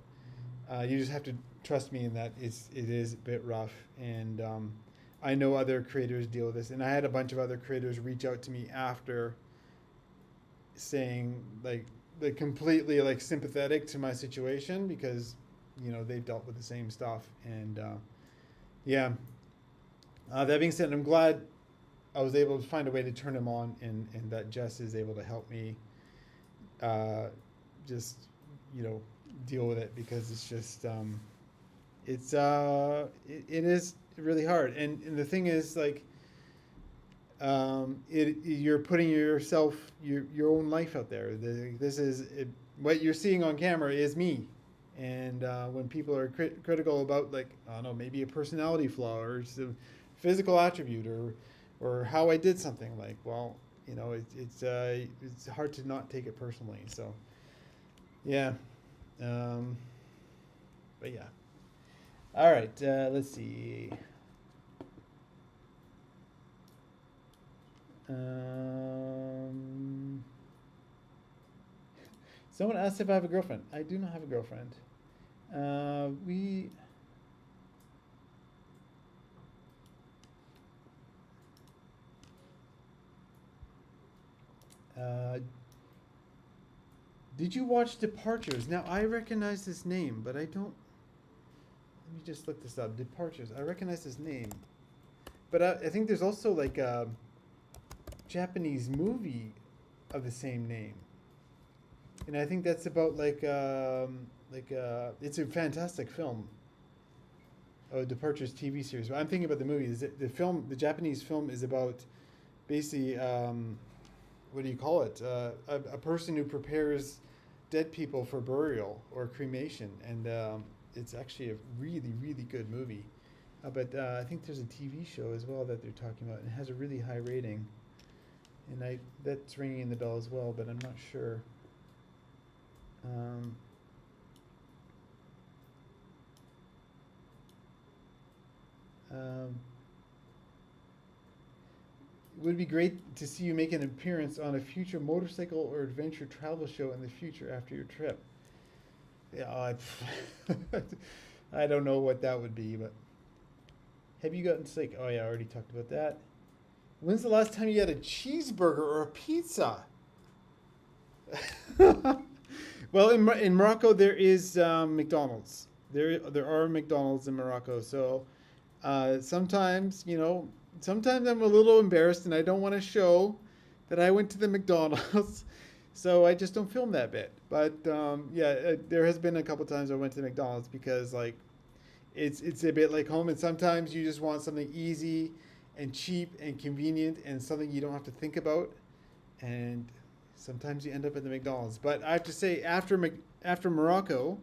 you just have to trust me in that it is a bit rough. And I know other creators deal with this, and I had a bunch of other creators reach out to me after saying like completely like sympathetic to my situation because they've dealt with the same stuff. And yeah, that being said, I'm glad I was able to find a way to turn them on, and that Jess is able to help me just deal with it, because it's just it is really hard. And the thing is, like, you're putting yourself, your own life out there. This is what you're seeing on camera is me. And when people are critical about, like, I don't know, maybe a personality flaw or some physical attribute or how I did something, like, well, it's hard to not take it personally. So yeah, but yeah. All right, let's see. Someone asked if I have a girlfriend. I do not have a girlfriend. Did you watch Departures? Now, I recognize this name, but I don't. Let me just look this up. Departures. I recognize this name. But I think there's also like a Japanese movie of the same name. And I think that's about it's a fantastic film. Oh, Departures TV series. But I'm thinking about the movie. The Japanese film is about basically, what do you call it? A person who prepares dead people for burial or cremation, and it's actually a really, really good movie. But I think there's a TV show as well that they're talking about, and it has a really high rating. And that's ringing in the bell as well, but I'm not sure. It would be great to see you make an appearance on a future motorcycle or adventure travel show in the future after your trip. Yeah, I don't know what that would be, but have you gotten sick? Oh yeah, I already talked about that. When's the last time you had a cheeseburger or a pizza? Well, in Morocco there is McDonald's. There are McDonald's in Morocco. So sometimes, sometimes I'm a little embarrassed and I don't want to show that I went to the McDonald's. So I just don't film that bit. But yeah, there has been a couple times I went to McDonald's because like it's a bit like home, and sometimes you just want something easy and cheap and convenient and something you don't have to think about. And sometimes you end up at the McDonald's. But I have to say, after Morocco,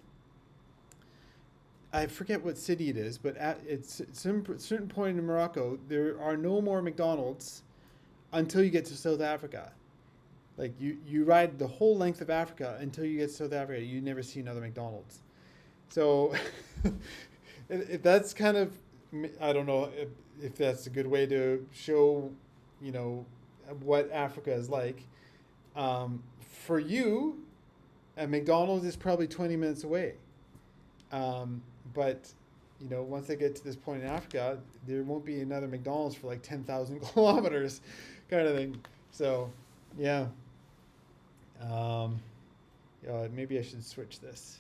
I forget what city it is, but at it's some certain point in Morocco, there are no more McDonald's until you get to South Africa. Like you ride the whole length of Africa until you get to South Africa, you never see another McDonald's. So if that's kind of, I don't know if that's a good way to show, you know, what Africa is like. For you, a McDonald's is probably 20 minutes away. But once I get to this point in Africa, there won't be another McDonald's for like 10,000 kilometers, kind of thing. So, yeah. Maybe I should switch this.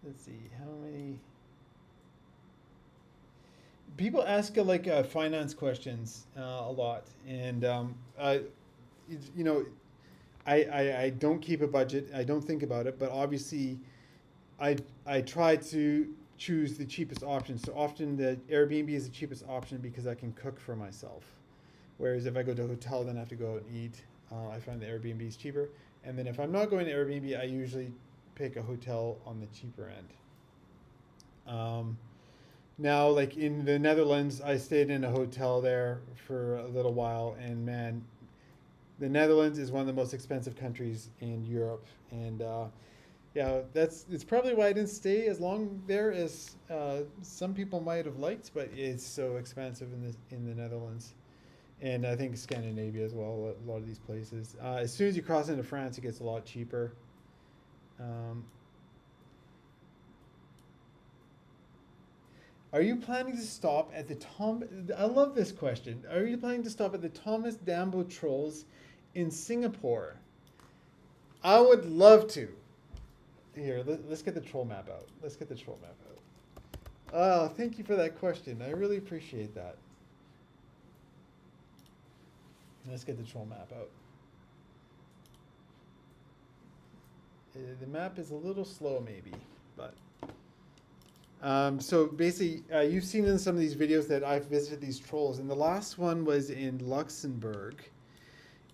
Let's see, how many people ask finance questions a lot, and you know, I don't keep a budget. I don't think about it, but obviously, I try to choose the cheapest option. So often, the Airbnb is the cheapest option because I can cook for myself. Whereas if I go to a hotel, then I have to go out and eat. I find the Airbnb is cheaper. And then if I'm not going to Airbnb, I usually pick a hotel on the cheaper end. Now, like in the Netherlands, I stayed in a hotel there for a little while, and man, the Netherlands is one of the most expensive countries in Europe, and yeah, it's probably why I didn't stay as long there as some people might have liked, but it's so expensive in the Netherlands, and I think Scandinavia as well. A lot of these places. As soon as you cross into France, it gets a lot cheaper. Um, Are you planning to stop at the Tom? I love this question. Are you planning to stop at the Thomas Dambo Trolls in Singapore? I would love to. Here, let's get the troll map out. Let's get the troll map out. Oh, thank you for that question. I really appreciate that. Let's get the troll map out. The map is a little slow, maybe, but. So basically, you've seen in some of these videos that I've visited these trolls, and the last one was in Luxembourg,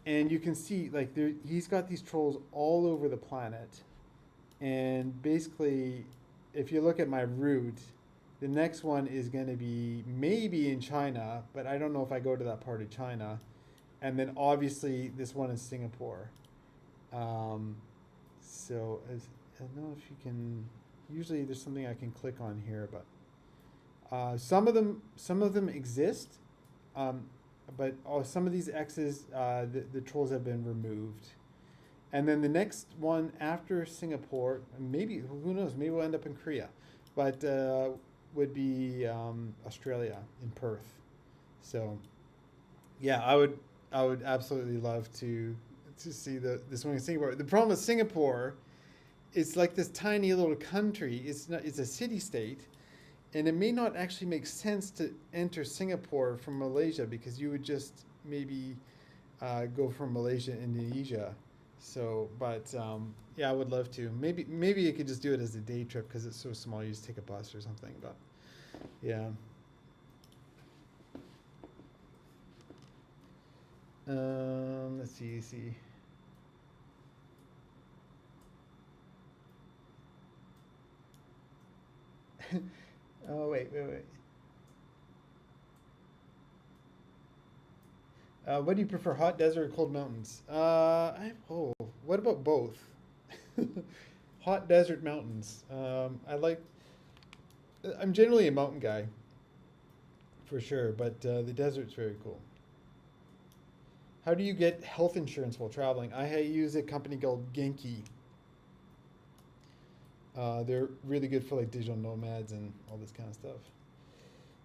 and you can see like he's got these trolls all over the planet, and basically, if you look at my route, the next one is going to be maybe in China, but I don't know if I go to that part of China, and then obviously this one is Singapore. So I don't know if you can. Usually there's something I can click on here, but some of them exist, but some of these X's, the trolls have been removed. And then the next one after Singapore, maybe, who knows, maybe we'll end up in Korea, but would be Australia in Perth. So yeah, I would absolutely love to see this one in Singapore. The problem with Singapore, it's like this tiny little country. It's a city state, and it may not actually make sense to enter Singapore from Malaysia because you would just maybe go from Malaysia to Indonesia. So, but yeah, I would love to. Maybe you could just do it as a day trip because it's so small. You just take a bus or something. But yeah. Let's see. Oh, wait. What do you prefer, hot desert or cold mountains? What about both? Hot desert mountains. I'm generally a mountain guy, for sure, but the desert's very cool. How do you get health insurance while traveling? I use a company called Genki. They're really good for like digital nomads and all this kind of stuff.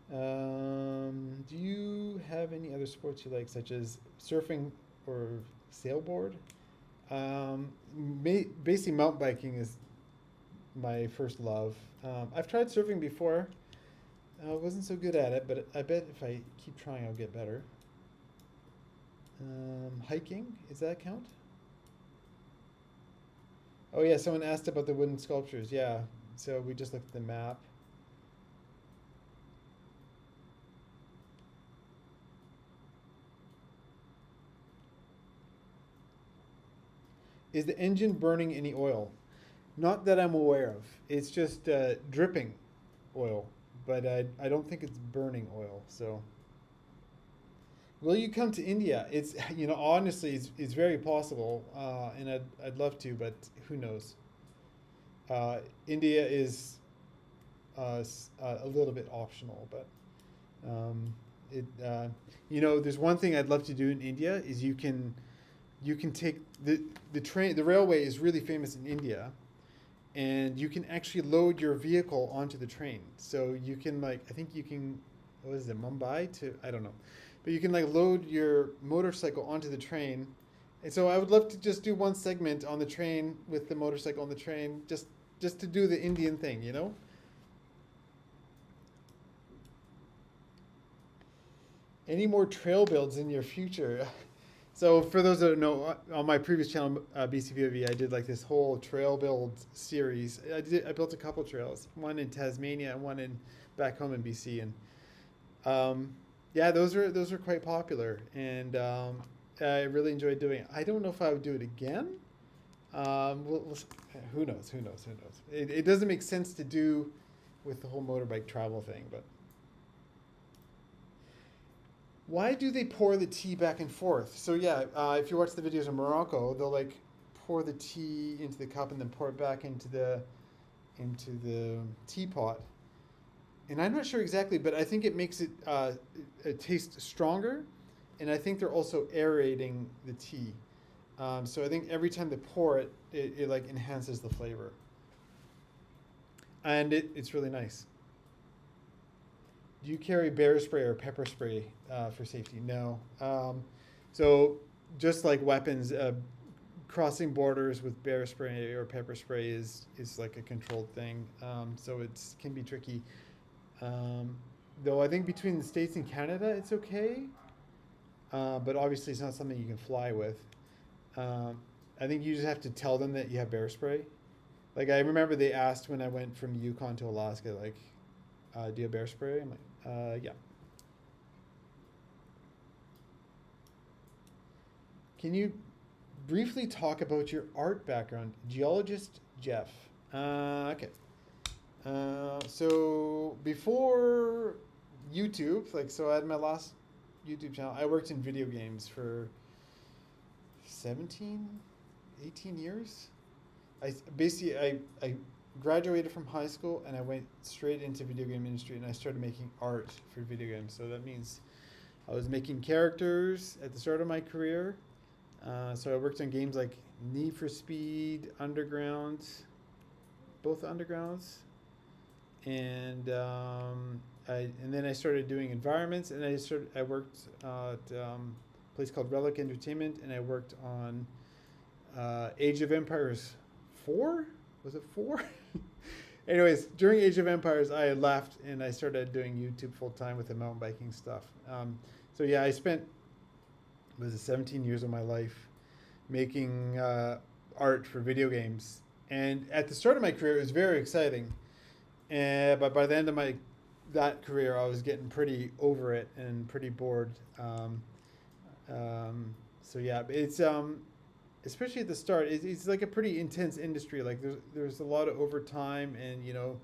Do you have any other sports you like, such as surfing or sailboard? Basically, mountain biking is my first love. I've tried surfing before. I wasn't so good at it, but I bet if I keep trying, I'll get better. Hiking, does that count? Oh yeah, someone asked about the wooden sculptures. Yeah, so we just looked at the map. Is the engine burning any oil? Not that I'm aware of. It's just dripping oil, but I don't think it's burning oil. So, will you come to India? It's honestly, it's very possible, and I'd love to, but who knows? India is a little bit optional, but um, it there's one thing I'd love to do in India is you can take the train. The railway is really famous in India, and you can actually load your vehicle onto the train. So you can I think you can, what is it, Mumbai to, I don't know, but you can load your motorcycle onto the train. And so I would love to just do one segment on the train with the motorcycle on the train, just to do the Indian thing. Any more trail builds in your future? So for those that don't know, on my previous channel, BCPOV, I did this whole trail build series. I built a couple trails, one in Tasmania and one in back home in BC, and yeah, those are quite popular, and I really enjoyed doing it. I don't know if I would do it again. Who knows? Who knows? Who knows? It doesn't make sense to do with the whole motorbike travel thing, but. Why do they pour the tea back and forth? So yeah, if you watch the videos in Morocco, they'll pour the tea into the cup and then pour it back into the teapot. And I'm not sure exactly, but I think it makes it taste stronger, and I think they're also aerating the tea. So I think every time they pour it, it enhances the flavor, and it's really nice. Do you carry bear spray or pepper spray for safety? No. So just like weapons, crossing borders with bear spray or pepper spray is like a controlled thing. So it can be tricky. Though I think between the States and Canada, it's okay. But obviously it's not something you can fly with. I think you just have to tell them that you have bear spray. I remember they asked when I went from Yukon to Alaska, do you have bear spray? I'm like, yeah. Can you briefly talk about your art background? Geologist Jeff. Okay. So before YouTube, so I had my last YouTube channel. I worked in video games for 17, 18 years. I graduated from high school and I went straight into video game industry, and I started making art for video games. So that means I was making characters at the start of my career. So I worked on games like Need for Speed, Underground, both Undergrounds, and then I started doing environments, and I worked at a place called Relic Entertainment, and I worked on Age of Empires 4. Was it 4? Anyways, during Age of Empires, I had left and I started doing YouTube full time with the mountain biking stuff. So yeah, I spent 17 years of my life making art for video games. And at the start of my career, it was very exciting. But by the end of that career, I was getting pretty over it and pretty bored. So yeah, it's especially at the start, it's like a pretty intense industry. There's a lot of overtime, and you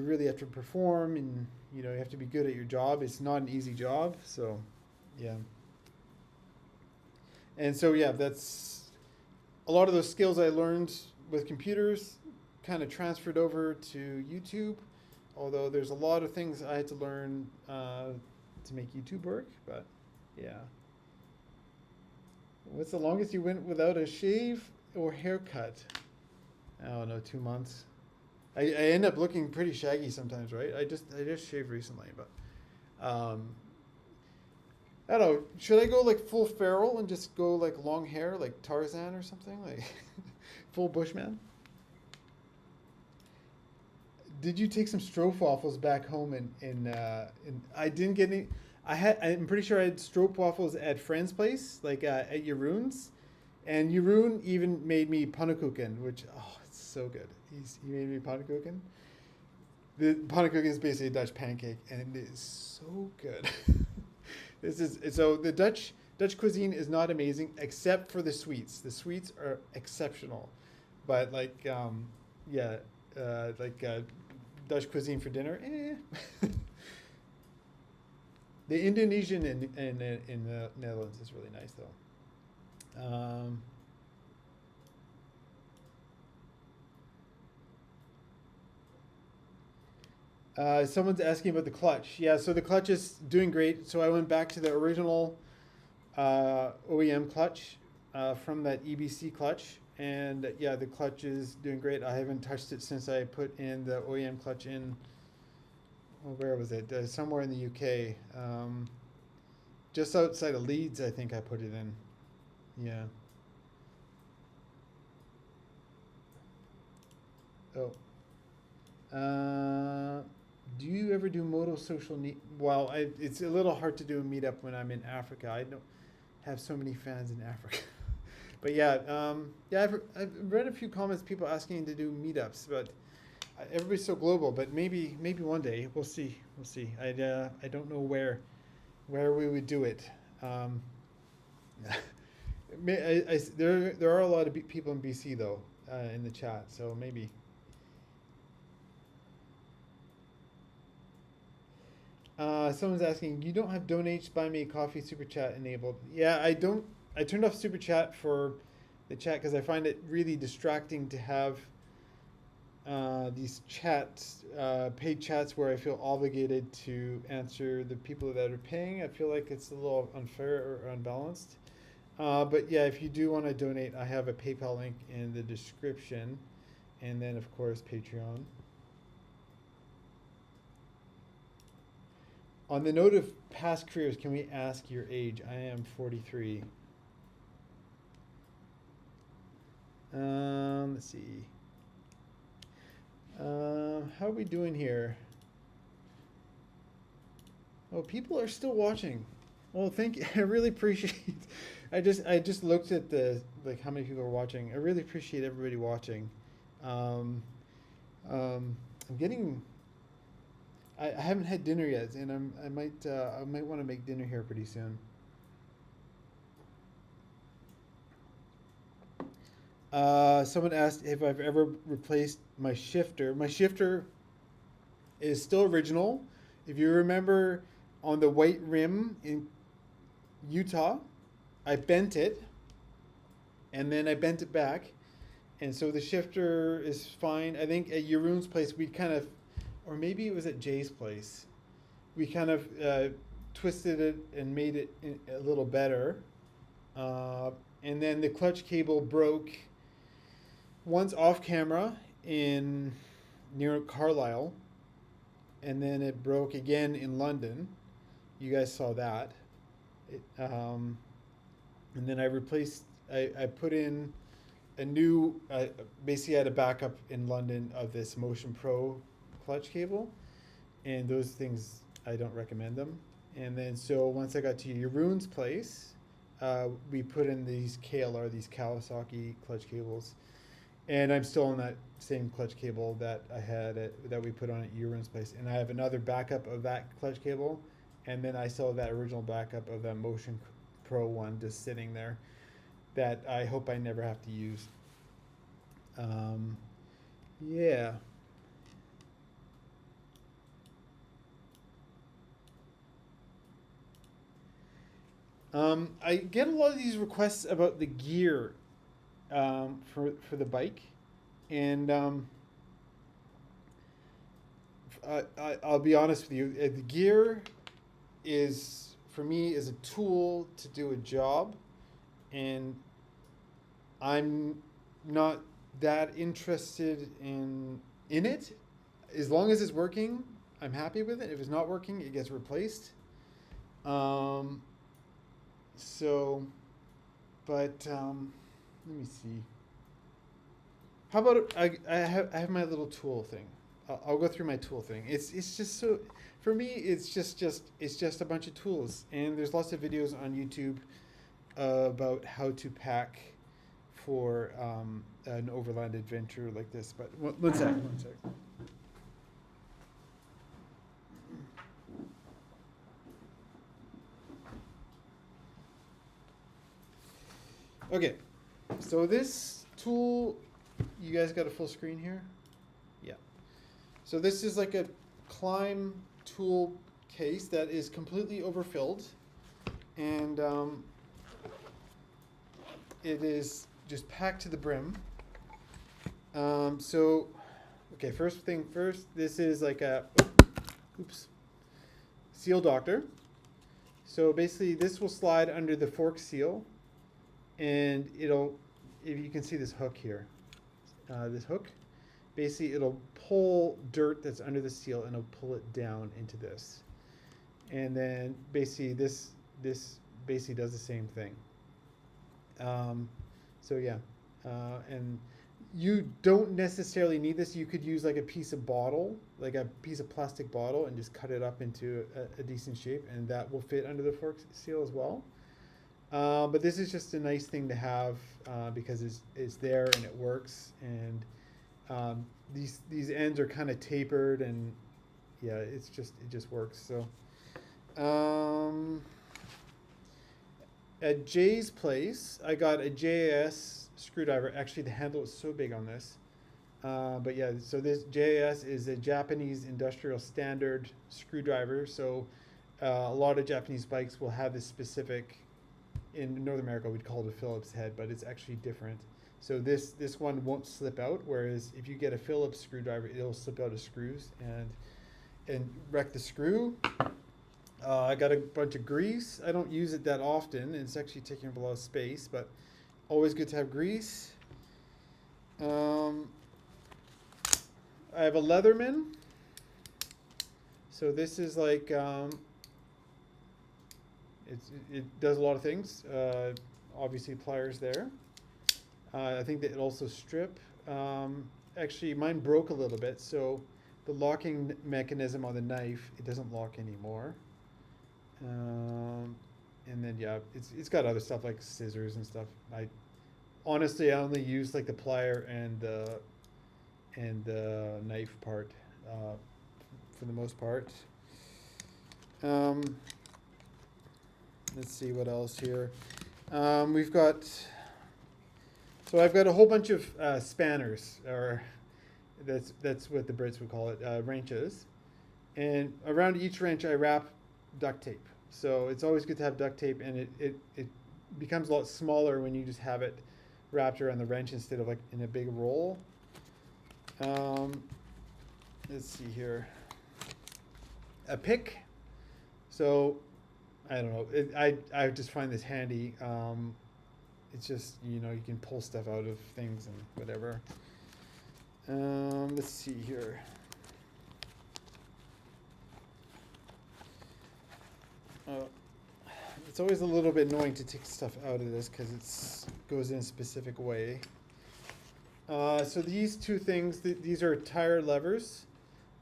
really have to perform, and you have to be good at your job. It's not an easy job, so yeah. And so yeah, that's a lot of those skills I learned with computers kind of transferred over to YouTube. Although there's a lot of things I had to learn to make YouTube work, but yeah. What's the longest you went without a shave or haircut? I don't know, 2 months. I end up looking pretty shaggy sometimes, right? I just shaved recently, but I don't know. Should I go like full feral and just go like long hair, like Tarzan or something, like full Bushman? Did you take some stroopwafels back home and I didn't get any. I'm pretty sure I had stroopwafels at friend's place, like at Jeroen's, and Jeroen even made me pannenkoeken, which oh, it's so good. He made me pannenkoeken. The pannenkoeken is basically a Dutch pancake, and it is so good. This is so the Dutch cuisine is not amazing except for the sweets. The sweets are exceptional, but like yeah, like Dutch cuisine for dinner. The Indonesian in the Netherlands is really nice though. Someone's asking about the clutch. Yeah, so the clutch is doing great. So I went back to the original OEM clutch from that EBC clutch, and yeah, the clutch is doing great. I haven't touched it since I put in the OEM clutch in. Oh, where was it? Somewhere in the UK, just outside of Leeds, I think I put it in. Yeah. Oh. Do you ever do Moto social need? Well, it's a little hard to do a meetup when I'm in Africa. I don't have so many fans in Africa. But yeah, yeah, I've read a few comments, people asking to do meetups, but everybody's so global. But maybe one day we'll see. We'll see. I don't know where we would do it. There are a lot of people in BC though in the chat, so maybe. Someone's asking, you don't have donate buy me a coffee super chat enabled. Yeah, I don't. I turned off super chat for the chat because I find it really distracting to have these chats, paid chats, where I feel obligated to answer the people that are paying. I feel like it's a little unfair or unbalanced. But yeah, if you do want to donate, I have a PayPal link in the description, and then of course Patreon. On the note of past careers, can we ask your age? I am 43. Let's see. How are we doing here? Oh, people are still watching. Well, thank you. I really appreciate. I just looked at the like how many people are watching. I really appreciate everybody watching. Um, I'm getting. I haven't had dinner yet, and I might want to make dinner here pretty soon. Someone asked if I've ever replaced my shifter. My shifter is still original. If you remember, on the white rim in Utah, I bent it, and then I bent it back, and so the shifter is fine. I think at Jeroen's place we kind of, or maybe it was at Jay's place, we kind of twisted it and made it a little better. Uh, and then the clutch cable broke once off camera in near Carlisle, and then it broke again in London. You guys saw that. It, and then I replaced. I put in a new. Basically, I had a backup in London of this Motion Pro clutch cable, and those things I don't recommend them. And then so once I got to Jeroen's place, we put in these KLR, these Kawasaki clutch cables, and I'm still on that same clutch cable that I had that we put on at Jeroen's place, and I have another backup of that clutch cable, and then I still have that original backup of that Motion Pro one just sitting there that I hope I never have to use. Um, yeah. I get a lot of these requests about the gear for the bike, and I'll be honest with you. The gear is for me is a tool to do a job, and I'm not that interested in it. As long as it's working, I'm happy with it. If it's not working, it gets replaced. Um, So, but let me see. How about I have my little tool thing. I'll go through my tool thing. It's just so for me. It's just a bunch of tools, and there's lots of videos on YouTube about how to pack for an overland adventure like this. But one sec, one sec. Okay, so this tool, you guys got a full screen here? Yeah. So this is like a climb tool case that is completely overfilled, and it is just packed to the brim. So, okay, first thing first, this is like a, oops, seal doctor. So basically this will slide under the fork seal, and it'll, if you can see this hook here, this hook, basically it'll pull dirt that's under the seal and it'll pull it down into this. And then basically this basically does the same thing. So yeah, and you don't necessarily need this. You could use like a piece of bottle, like a piece of plastic bottle, and just cut it up into a decent shape, and that will fit under the fork seal as well. But this is just a nice thing to have because it's there and it works, and these ends are kind of tapered, and yeah, it just works. So at Jay's place, I got a JAS screwdriver. Actually, the handle is so big on this. But yeah, so this JAS is a Japanese industrial standard screwdriver. So a lot of Japanese bikes will have this specific. In North America, we'd call it a Phillips head, but it's actually different. So this one won't slip out, whereas if you get a Phillips screwdriver, it'll slip out of screws and wreck the screw. I got a bunch of grease. I don't use it that often. It's actually taking up a lot of space, but always good to have grease. I have a Leatherman. So this is like it does a lot of things. Obviously pliers there. I think that it also strip. Actually, mine broke a little bit, so the locking mechanism on the knife, it doesn't lock anymore. And then yeah, it's got other stuff like scissors and stuff. I only use like the plier and the knife part for the most part. Let's see what else here. We've got. So I've got a whole bunch of spanners, or that's what the Brits would call it, wrenches, and around each wrench I wrap duct tape. So it's always good to have duct tape, and it becomes a lot smaller when you just have it wrapped around the wrench instead of like in a big roll. Let's see here. A pick. So I don't know. I just find this handy. It's just, you can pull stuff out of things and whatever. Let's see here. It's always a little bit annoying to take stuff out of this because it goes in a specific way. So these two things, these are tire levers,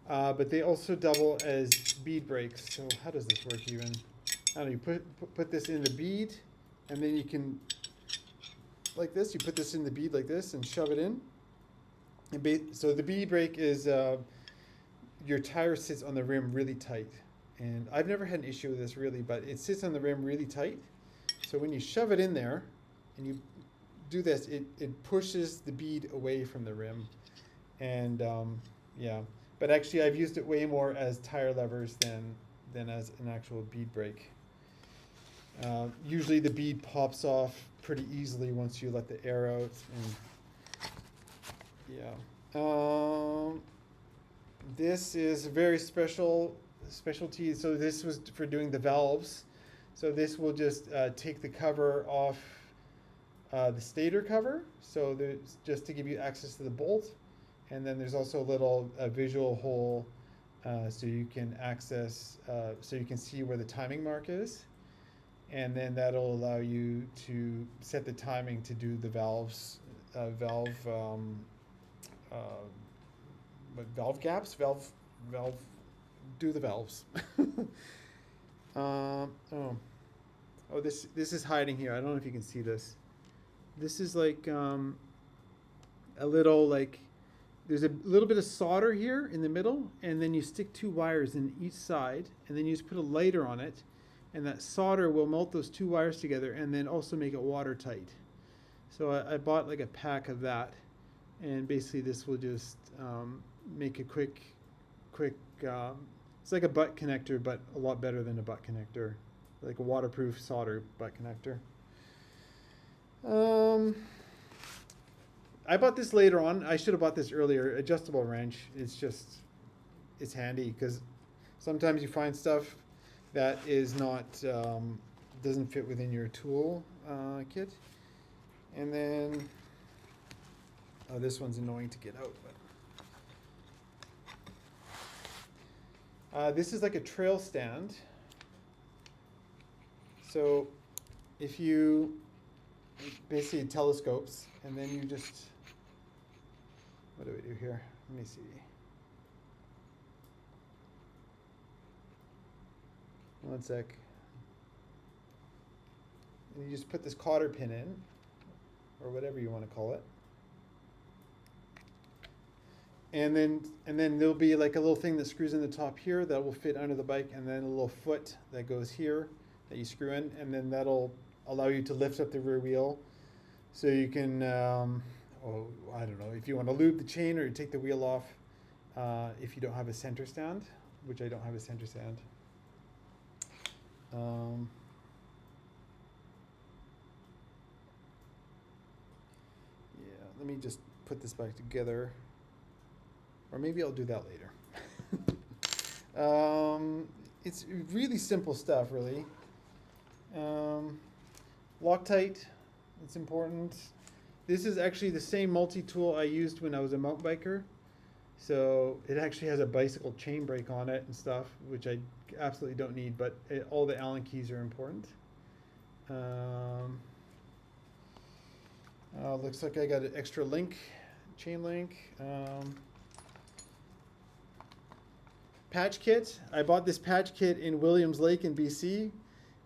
but they also double as bead brakes. So how does this work even? I don't know, you put this in the bead, and then you can, like this, you put this in the bead like this and shove it in. So the bead brake is, your tire sits on the rim really tight. And I've never had an issue with this really, but it sits on the rim really tight. So when you shove it in there and you do this, it pushes the bead away from the rim. And yeah, but actually I've used it way more as tire levers than as an actual bead brake. Usually the bead pops off pretty easily once you let the air out. And yeah. This is a very specialty. So this was for doing the valves. So this will just take the cover off the stator cover. So there's just to give you access to the bolt. And then there's also a little visual hole so you can access, so you can see where the timing mark is. and then that'll allow you to set the timing to do the valves, uh, valve gaps, valve, do the valves. Oh, this is hiding here. I don't know if you can see this. This is like a little like there's a little bit of solder here in the middle, and then you stick 2 wires in each side, and then you just put a lighter on it, and that solder will melt those 2 wires together, and then also make it watertight. So I bought like a pack of that, and basically this will just make a quick. It's like a butt connector, but a lot better than a butt connector, like a waterproof solder butt connector. I bought this later on. I should have bought this earlier. Adjustable wrench. It's handy because sometimes you find stuff that is not doesn't fit within your tool kit. And then this one's annoying to get out. But this is like a trail stand. So if you basically telescopes, and then you just, what do we do here? Let me see. One sec. And you just put this cotter pin in, or whatever you want to call it. And then there'll be like a little thing that screws in the top here that will fit under the bike, and then a little foot that goes here that you screw in, and then that'll allow you to lift up the rear wheel. So you can, I don't know, if you want to lube the chain or you take the wheel off, if you don't have a center stand, which I don't have a center stand. Yeah, let me just put this back together. Or maybe I'll do that later. It's really simple stuff, really. Loctite, it's important. This is actually the same multi-tool I used when I was a mountain biker. So it actually has a bicycle chain brake on it and stuff, which I absolutely don't need, but all the Allen keys are important. Looks like I got an extra link, chain link. Patch kit. I bought this patch kit in Williams Lake in BC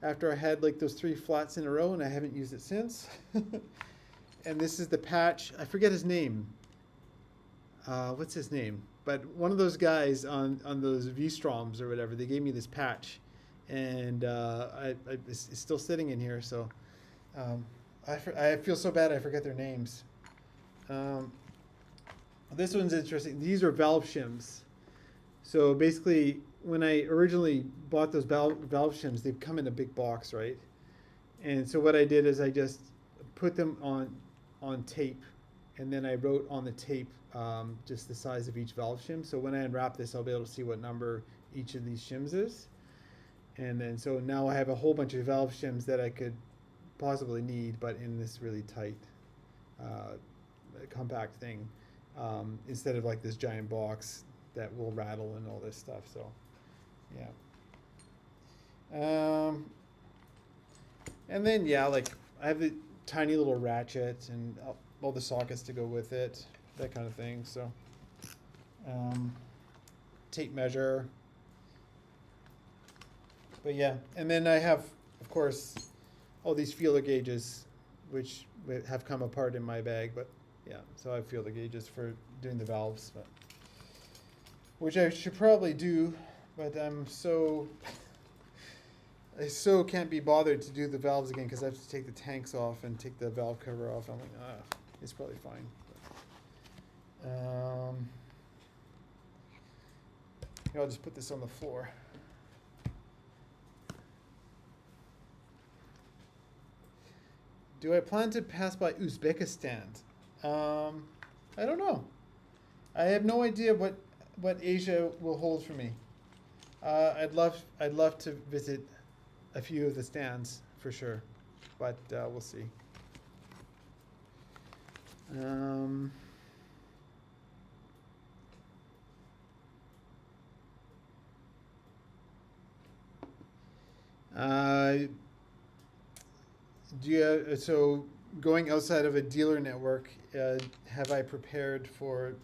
after I had like those 3 flats in a row, and I haven't used it since. And this is the patch. I forget his name. What's his name? But one of those guys on those V-Stroms or whatever, they gave me this patch, and it's still sitting in here. So I feel so bad I forget their names. This one's interesting. These are valve shims. So basically, when I originally bought those valve shims, they come in a big box, right? And so what I did is I just put them on tape, and then I wrote on the tape just the size of each valve shim. So when I unwrap this, I'll be able to see what number each of these shims is. And then so now I have a whole bunch of valve shims that I could possibly need, but in this really tight, compact thing, instead of like this giant box that will rattle and all this stuff. So yeah. And then like I have the tiny little ratchet and all the sockets to go with it, that kind of thing. So tape measure. But yeah, and then I have, of course, all these feeler gauges, which have come apart in my bag. But yeah, so I have feeler gauges for doing the valves, but which I should probably do, but I so can't be bothered to do the valves again because I have to take the tanks off and take the valve cover off. I'm like, it's probably fine. I'll just put this on the floor. Do I plan to pass by Uzbekistan? I don't know. I have no idea what Asia will hold for me. I'd love to visit a few of the stands for sure, but we'll see. Do you so going outside of a dealer network? Have I prepared for,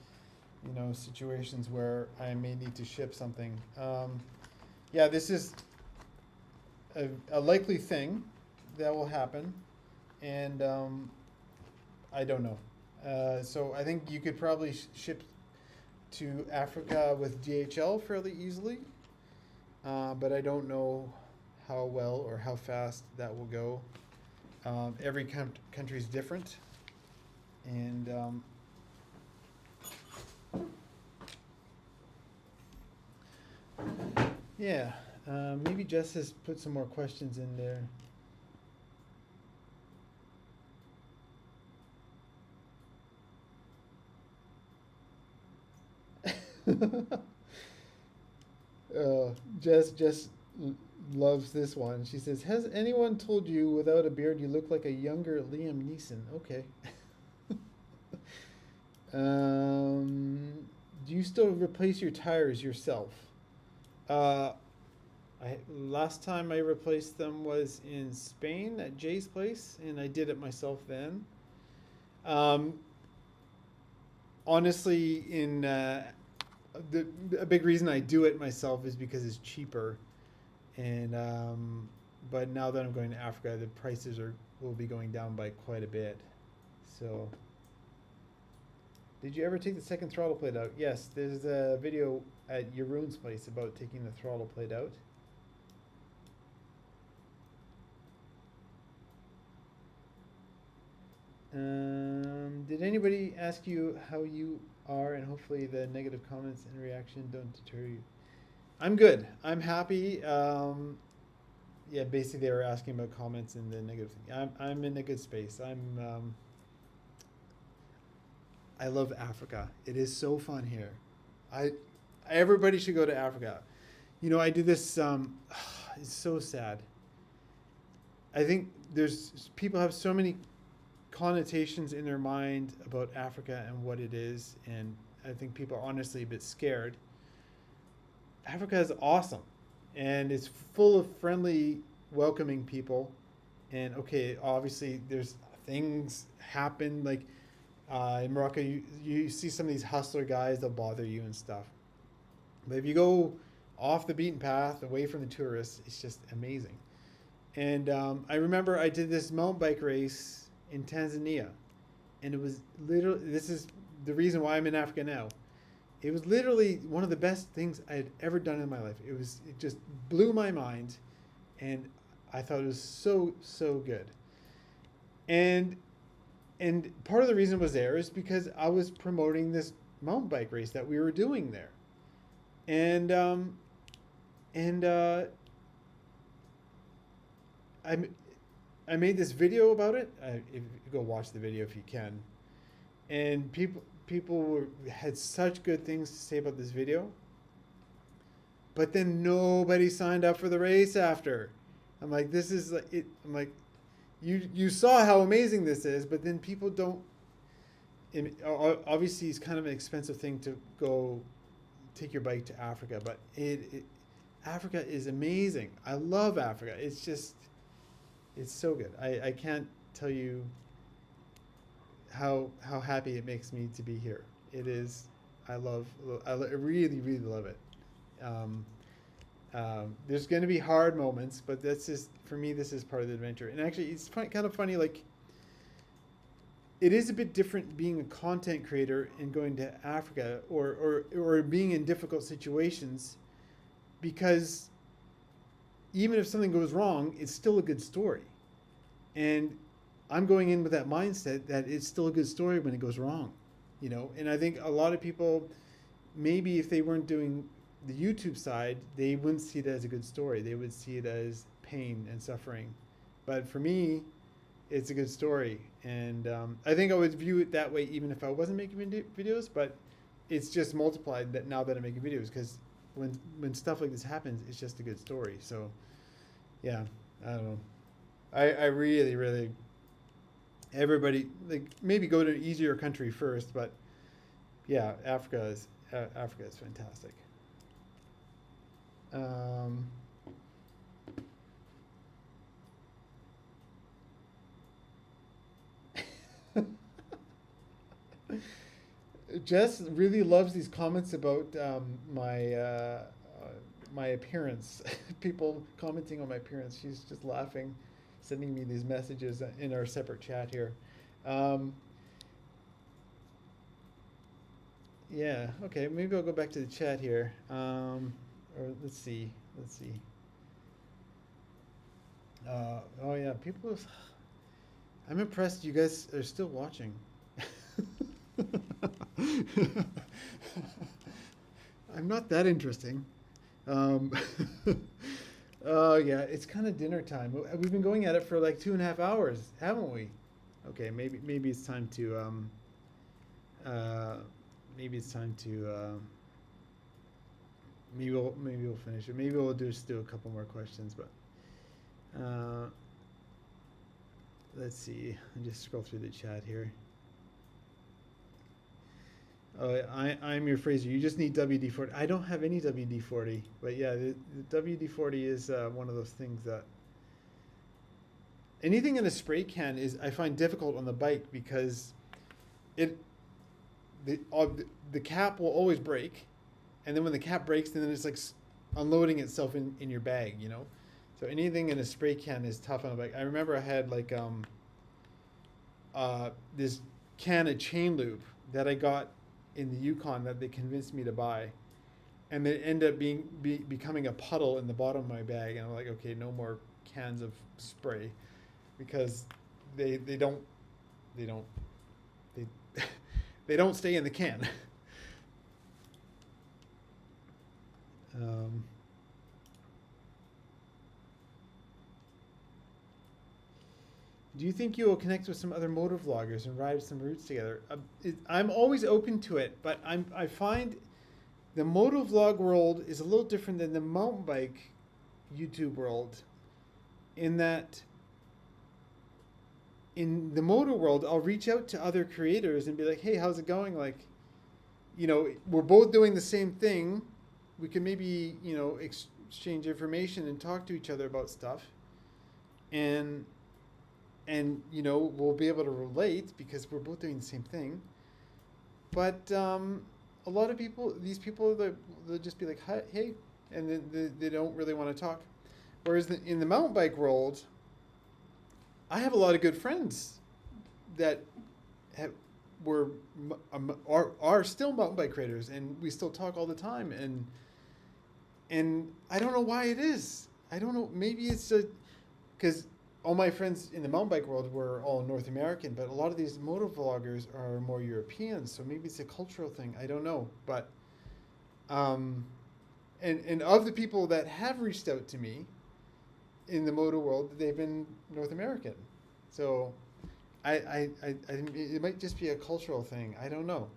situations where I may need to ship something? Yeah, this is a likely thing that will happen, and I don't know. So I think you could probably ship to Africa with DHL fairly easily, but I don't know how well or how fast that will go. Every country is different, and yeah, maybe Jess has put some more questions in there. Jess loves this one. She says, "Has anyone told you without a beard you look like a younger Liam Neeson?" Okay. Do you still replace your tires yourself? Uh, last time I replaced them was in Spain at Jay's place, and I did it myself then. Um, honestly, a big reason I do it myself is because it's cheaper, and but now that I'm going to Africa, the prices will be going down by quite a bit. So, did you ever take the second throttle plate out? Yes, there's a video at Jeroen's place about taking the throttle plate out. Did anybody ask you how you are? And hopefully the negative comments and reaction don't deter you. I'm good. I'm happy. Yeah, basically they were asking about comments and the negative thing. I'm in a good space. I love Africa. It is so fun here. I everybody should go to Africa. I did this. It's so sad. I think there's people have so many connotations in their mind about Africa and what it is, and I think people are honestly a bit scared. Africa is awesome, and it's full of friendly, welcoming people. And okay, obviously there's things happen like in Morocco. You see some of these hustler guys, they'll bother you and stuff. But if you go off the beaten path, away from the tourists, it's just amazing. And I remember I did this mountain bike race in Tanzania, and it was literally, this is the reason why I'm in Africa now. It was literally one of the best things I had ever done in my life. It just blew my mind, and I thought it was so good. And part of the reason it was there is because I was promoting this mountain bike race that we were doing there, and and I made this video about it. If you go watch the video if you can, and people had such good things to say about this video. But then nobody signed up for the race after. I'm like, this is like it. I'm like, you saw how amazing this is, but then people don't. Obviously, it's kind of an expensive thing to go take your bike to Africa, but Africa is amazing. I love Africa. It's so good. I can't tell you how happy it makes me to be here. It is. I really love it. There's going to be hard moments, but that's just, for me, this is part of the adventure. And actually, it's kind of funny. Like, it is a bit different being a content creator and going to Africa or being in difficult situations, because even if something goes wrong, it's still a good story. And I'm going in with that mindset that it's still a good story when it goes wrong, And I think a lot of people, maybe if they weren't doing the YouTube side, they wouldn't see it as a good story. They would see it as pain and suffering. But for me, it's a good story. And I think I would view it that way even if I wasn't making videos, but it's just multiplied that now that I'm making videos, because when stuff like this happens, it's just a good story. So, yeah, I don't know. I really, everybody, like, maybe go to an easier country first, but yeah, Africa is fantastic. Jess really loves these comments about my appearance. People commenting on my appearance. She's just laughing, sending me these messages in our separate chat here. Um, yeah. Okay. Maybe I'll go back to the chat here. Or let's see. Let's see. Oh yeah. People. I'm impressed. You guys are still watching. I'm not that interesting. Um, oh yeah, it's kind of dinner time. We've been going at it for like 2.5 hours, haven't we? Okay, maybe it's time to uh, maybe it's time to maybe we'll finish it. Maybe we'll just do a couple more questions, but let's see. I just scroll through the chat here. Oh, I'm your Fraser. You just need WD-40. I don't have any WD-40, but yeah, the WD-40 is one of those things that anything in a spray can is I find difficult on the bike because it the cap will always break, and then when the cap breaks, then it's like unloading itself in your bag, you know. So anything in a spray can is tough on a bike. I remember I had like this can of chain lube that I got in the Yukon that they convinced me to buy, and it ended up becoming a puddle in the bottom of my bag, and I'm like, okay, no more cans of spray, because they don't they don't they they don't stay in the can. um, Do you think you will connect with some other motor vloggers and ride some routes together? I'm always open to it, but I find the moto vlog world is a little different than the mountain bike YouTube world, in that in the moto world, I'll reach out to other creators and be like, hey, how's it going? Like, you know, we're both doing the same thing. We can maybe, you know, exchange information and talk to each other about stuff. And you know, we'll be able to relate because we're both doing the same thing. But a lot of people, these people, they'll just be like, hi, hey, and then they don't really want to talk. Whereas in the mountain bike world, I have a lot of good friends that are still mountain bike creators, and we still talk all the time. And I don't know why it is. I don't know. Maybe it's because all my friends in the mountain bike world were all North American, but a lot of these moto vloggers are more European, so maybe it's a cultural thing. I don't know, but and of the people that have reached out to me in the moto world, they've been North American. So I it might just be a cultural thing. I don't know.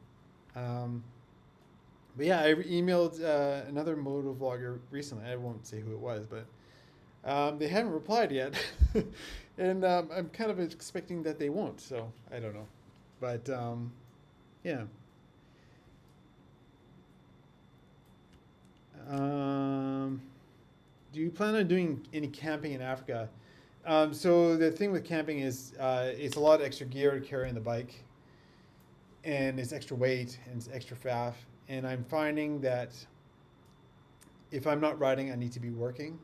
But yeah, I emailed another moto vlogger recently. I won't say who it was, but they haven't replied yet, and I'm kind of expecting that they won't. So I don't know, but yeah. Do you plan on doing any camping in Africa? So the thing with camping is it's a lot of extra gear to carry on the bike, and it's extra weight and it's extra faff. And I'm finding that if I'm not riding, I need to be working.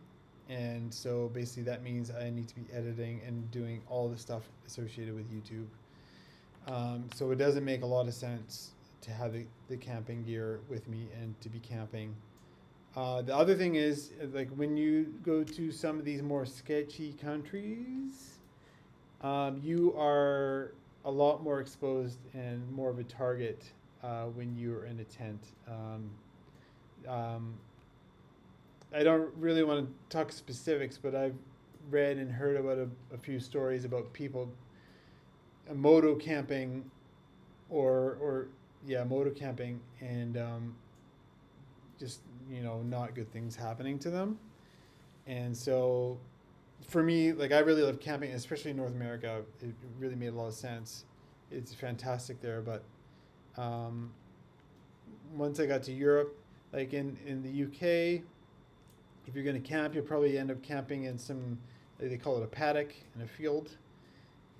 And so basically that means I need to be editing and doing all the stuff associated with YouTube. So it doesn't make a lot of sense to have the camping gear with me and to be camping. The other thing is, like, when you go to some of these more sketchy countries, you are a lot more exposed and more of a target when you're in a tent. I don't really want to talk specifics, but I've read and heard about a few stories about people moto camping or moto camping, and just, you know, not good things happening to them. And so for me, like, I really love camping, especially in North America. It really made a lot of sense. It's fantastic there, but once I got to Europe, like in the UK, if you're going to camp, you'll probably end up camping in some, they call it a paddock in a field,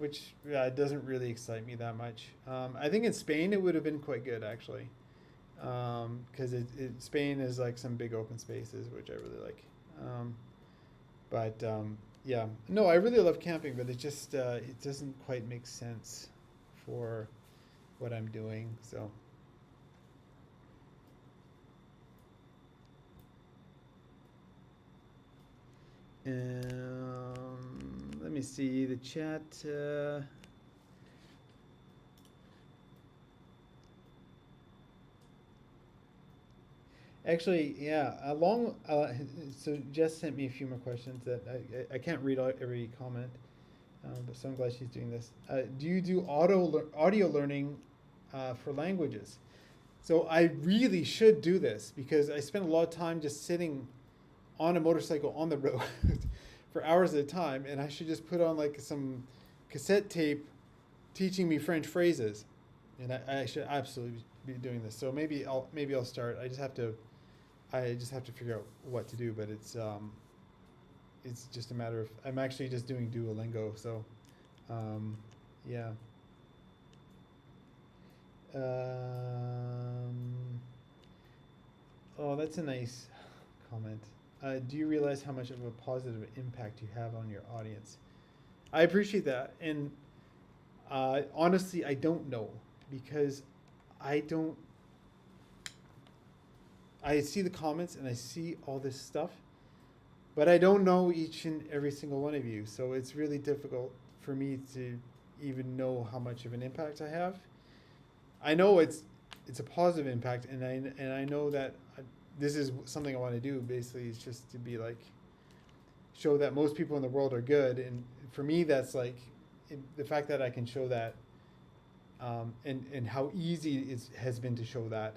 which doesn't really excite me that much. I think in Spain it would have been quite good actually, because Spain is like some big open spaces, which I really like. But yeah, no, I really love camping, but it doesn't quite make sense for what I'm doing. So let me see the chat. Actually, yeah, so Jess sent me a few more questions that I can't read every comment, but so I'm glad she's doing this. Do you do audio learning for languages? So I really should do this because I spend a lot of time just sitting on a motorcycle on the road for hours at a time, and I should just put on like some cassette tape teaching me French phrases, and I should absolutely be doing this. So maybe I'll start. I just have to figure out what to do, but it's just a matter of I'm actually just doing Duolingo. So yeah. Oh, that's a nice comment. Do you realize how much of a positive impact you have on your audience? I appreciate that, and honestly, I don't know because I don't. I see the comments and I see all this stuff, but I don't know each and every single one of you, so it's really difficult for me to even know how much of an impact I have. I know it's a positive impact, and I know that this is something I want to do. Basically, it's just to be like show that most people in the world are good, and for me, that's like the fact that I can show that, and how easy it has been to show that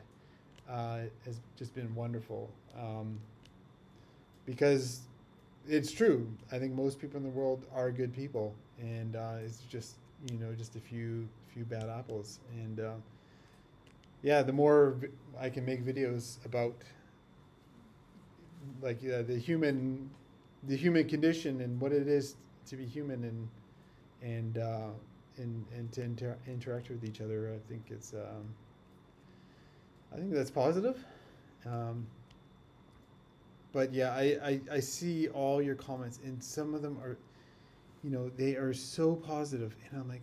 has just been wonderful. Because it's true. I think most people in the world are good people, and it's just just a few bad apples. And yeah, the more I can make videos about like the human condition and what it is to be human, and to interact with each other, I think that's positive. Um, but yeah, I see all your comments, and some of them are, they are so positive, and I'm like,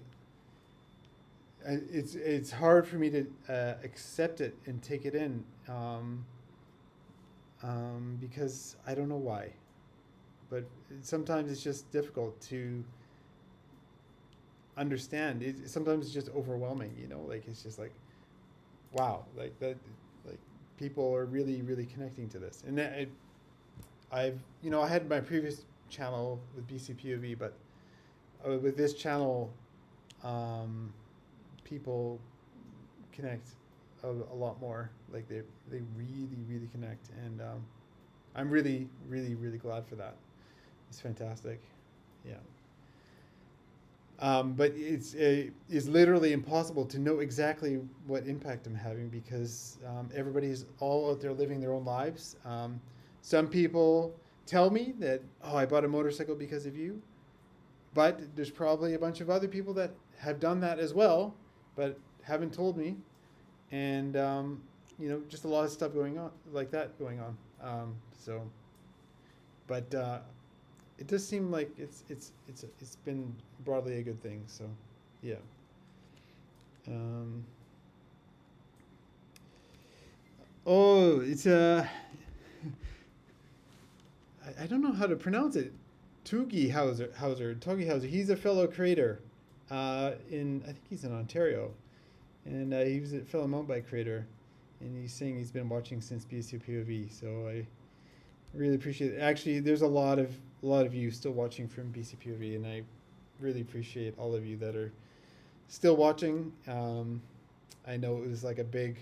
it's hard for me to accept it and take it in, because I don't know why, but sometimes it's just difficult to understand. Sometimes it's just overwhelming, like it's just like, wow, like that, like people are really, really connecting to this, and I had my previous channel with BCPOV, but with this channel, people connect a lot more. Like they really, really connect, and I'm really, really, really glad for that. It's fantastic. Yeah. But it's literally impossible to know exactly what impact I'm having because everybody's all out there living their own lives. Some people tell me that, oh, I bought a motorcycle because of you, but there's probably a bunch of other people that have done that as well, but haven't told me, and just a lot of stuff going on like that going on. So, but it does seem like it's been broadly a good thing. So, yeah. Oh, it's I don't know how to pronounce it. Tugi Hauser. He's a fellow creator. I think he's in Ontario, and he was a fellow mountain bike creator, and he's saying he's been watching since BCPOV. So I really appreciate it. Actually, there's a lot of you still watching from BCPOV, and I really appreciate all of you that are still watching. I know it was like a big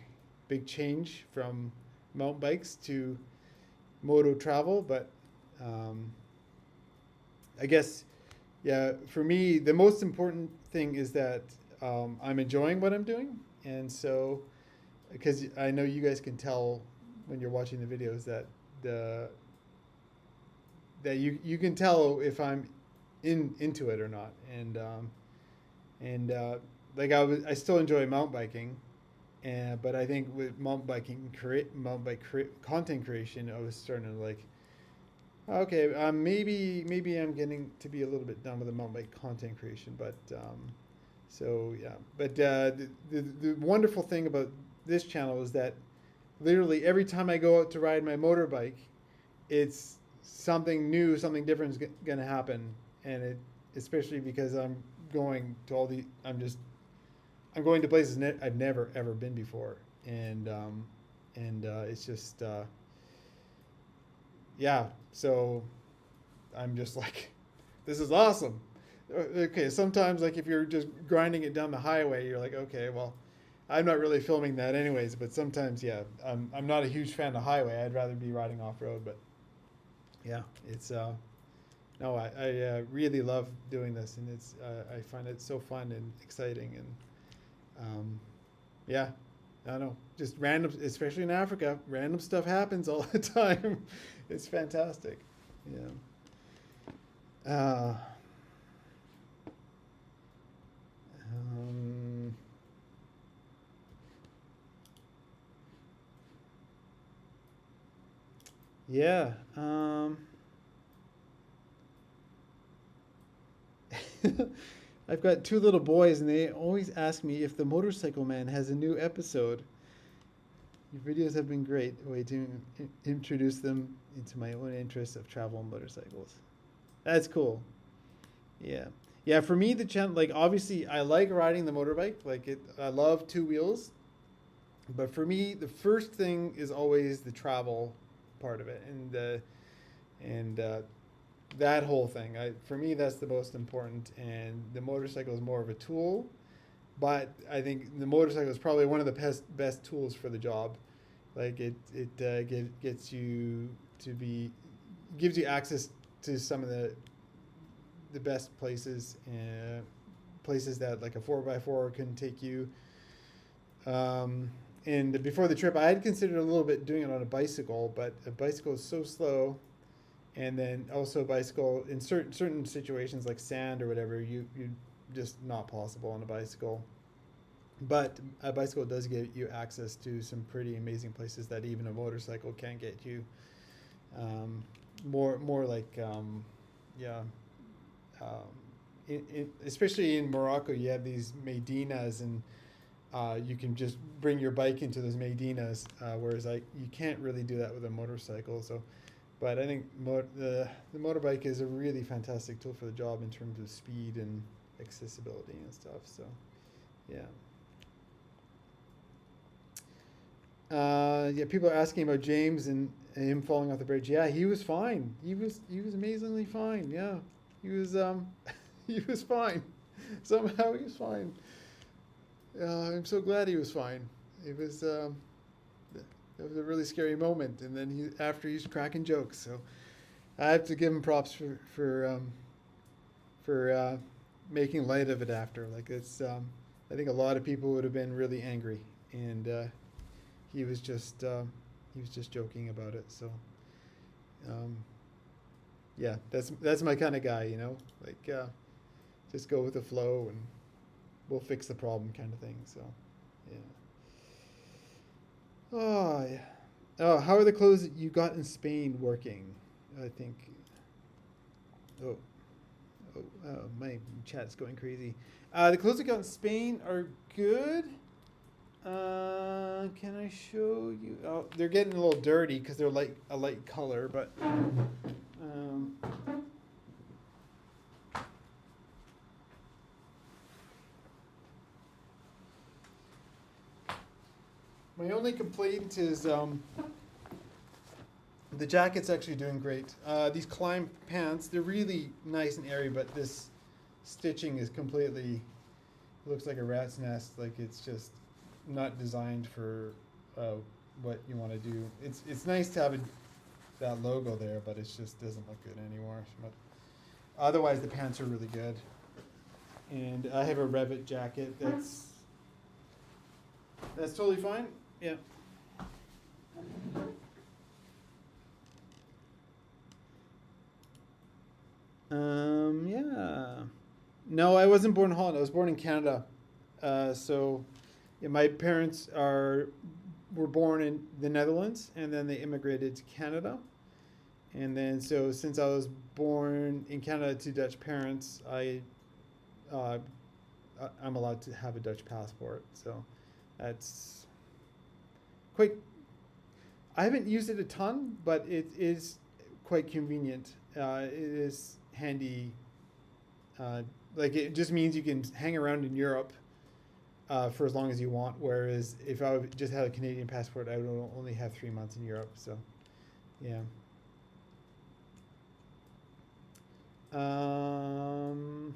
change from mountain bikes to moto travel, but I guess, yeah, for me, the most important thing is that I'm enjoying what I'm doing. And so, because I know you guys can tell when you're watching the videos that you can tell if I'm into it or not. And And like I still enjoy mountain biking, and but I think with mountain biking, content creation, I was starting to like, okay, maybe I'm getting to be a little bit done with the mountain bike content creation, but so yeah. But the wonderful thing about this channel is that literally every time I go out to ride my motorbike, it's something new, something different is going to happen, and it especially because I'm going to places I've never ever been before, and it's just yeah. So I'm just like, this is awesome. Okay, sometimes like if you're just grinding it down the highway, you're like, okay, well, I'm not really filming that anyways. But sometimes, yeah, I'm not a huge fan of highway. I'd rather be riding off road. But yeah, it's no, I really love doing this, and it's I find it so fun and exciting, and yeah, I don't know, just random, especially in Africa, random stuff happens all the time. It's fantastic. Yeah. Uh, um, yeah. I've got two little boys, and they always ask me if the Motorcycle Man has a new episode. Your videos have been great. A way to introduce them into my own interest of travel and motorcycles. That's cool. Yeah. Yeah, for me, the channel, like, obviously, I like riding the motorbike. I love two wheels. But for me, the first thing is always the travel part of it. And that whole thing. For me, that's the most important. And the motorcycle is more of a tool. But I think the motorcycle is probably one of the best tools for the job. Like gets you to be, gives you access to some of the best places, places that like a 4x4 can take you. And before the trip, I had considered a little bit doing it on a bicycle, but a bicycle is so slow. And then also a bicycle in certain situations like sand or whatever, you just not possible on a bicycle. But a bicycle does give you access to some pretty amazing places that even a motorcycle can't get you. More like yeah. Especially in Morocco, you have these medinas, and you can just bring your bike into those medinas, whereas you can't really do that with a motorcycle. So, but I think the motorbike is a really fantastic tool for the job in terms of speed and accessibility and stuff. So, yeah. Yeah, people are asking about James and him falling off the bridge. Yeah, he was fine. He was amazingly fine. Yeah, he was he was fine. Somehow he was fine. I'm so glad he was fine. It was it was a really scary moment, and then after he's cracking jokes. So I have to give him props for making light of it after. Like it's I think a lot of people would have been really angry, and he was just joking about it. So yeah, that's my kind of guy, like just go with the flow and we'll fix the problem kind of thing. So yeah. Oh yeah. Oh, how are the clothes that you got in Spain working? I think. Oh, my chat's going crazy. The clothes I got in Spain are good. Can I show you? Oh, they're getting a little dirty because they're a light color, but my only complaint is the jacket's actually doing great. These climb pants, they're really nice and airy, but this stitching is completely, looks like a rat's nest. Like it's just not designed for what you want to do. It's nice to have that logo there, but it just doesn't look good anymore. But otherwise, the pants are really good. And I have a Revit jacket that's totally fine. Yeah. Yeah. No, I wasn't born in Holland. I was born in Canada. So, yeah, my parents were born in the Netherlands, and then they immigrated to Canada. And then, so since I was born in Canada to Dutch parents, uh, I'm allowed to have a Dutch passport. So, that's quite. I haven't used it a ton, but it is quite convenient. It is handy. Uh, like it just means you can hang around in Europe for as long as you want. Whereas if I just had a Canadian passport, I would only have 3 months in Europe. So, yeah. Um,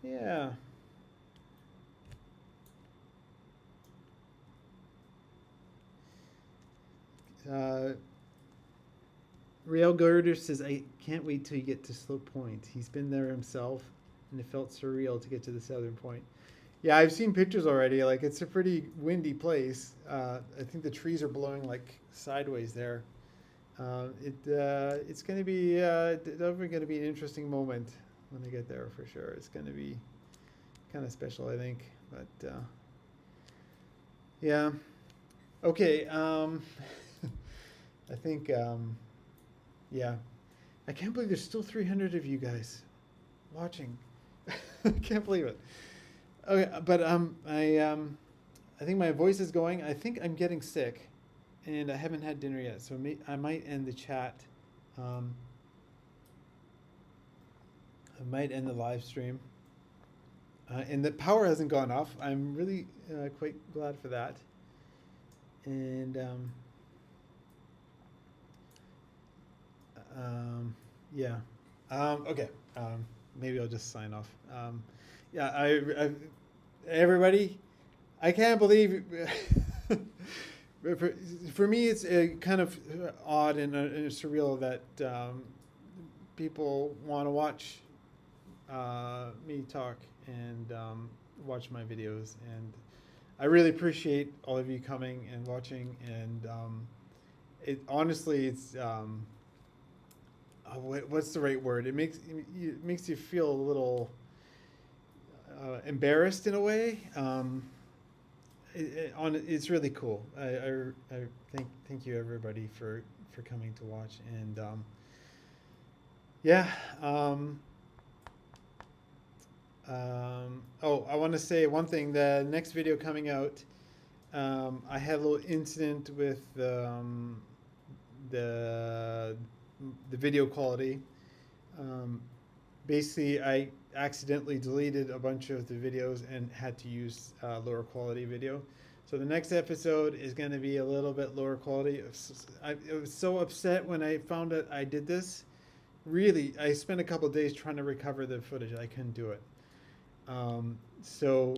yeah. Uh, Real Girder says, I can't wait till you get to Slope Point. He's been there himself, and it felt surreal to get to the southern point. Yeah, I've seen pictures already. Like, it's a pretty windy place. I think the trees are blowing, like, sideways there. It's going to be definitely going to be an interesting moment when I get there for sure. It's going to be kind of special, I think. But, yeah. Okay. I think, yeah. I can't believe there's still 300 of you guys watching. I can't believe it. Okay, but I think my voice is going. I think I'm getting sick, and I haven't had dinner yet, so I might end the chat. I might end the live stream. And the power hasn't gone off. I'm really quite glad for that. And yeah. Okay. Maybe I'll just sign off. Yeah. Everybody, I can't believe. For me, it's kind of odd and surreal that people want to watch me talk and watch my videos, and I really appreciate all of you coming and watching. And it honestly, it's what's the right word? It makes you feel a little embarrassed in a way. It's really cool. I thank you everybody for coming to watch. And yeah. Oh, I want to say one thing. The next video coming out, I had a little incident with the video quality. Basically, I accidentally deleted a bunch of the videos and had to use lower quality video. So the next episode is going to be a little bit lower quality. I was so upset when I found out I did this. Really, I spent a couple of days trying to recover the footage. I couldn't do it. So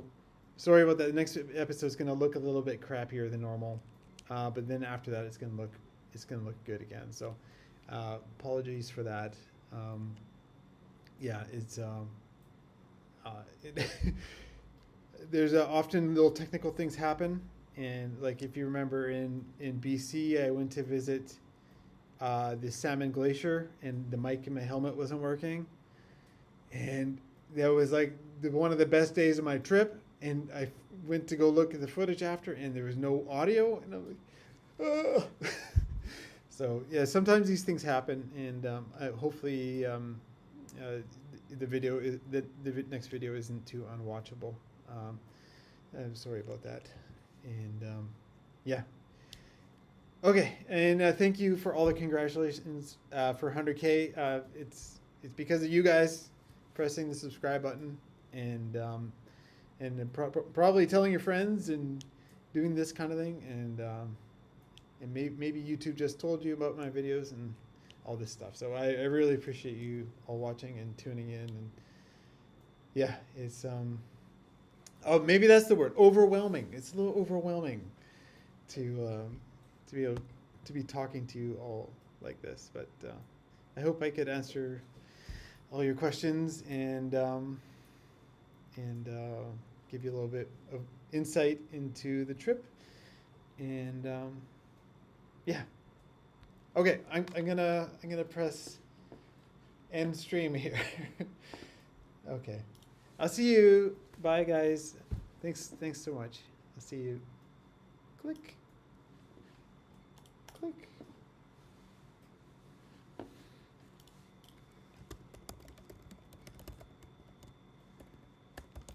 sorry about that. The next episode is going to look a little bit crappier than normal, but then after that, it's going to look good again. So apologies for that. Yeah, it's there's often little technical things happen, and like if you remember in BC, I went to visit the Salmon Glacier, and the mic in my helmet wasn't working, and that was like one of the best days of my trip. And I went to go look at the footage after, and there was no audio, and I'm like, oh. So yeah, sometimes these things happen, and hopefully the next video isn't too unwatchable. I'm sorry about that, and yeah. Okay, and thank you for all the congratulations for 100K. It's because of you guys pressing the subscribe button and probably telling your friends and doing this kind of thing, and maybe YouTube just told you about my videos and all this stuff. So I really appreciate you all watching and tuning in. And yeah, it's oh, maybe that's the word, overwhelming. It's a little overwhelming to be able to be talking to you all like this, but I hope I could answer all your questions and give you a little bit of insight into the trip. And yeah. Okay, I'm gonna press end stream here. Okay. I'll see you. Bye, guys. Thanks so much. I'll see you. Click. Click.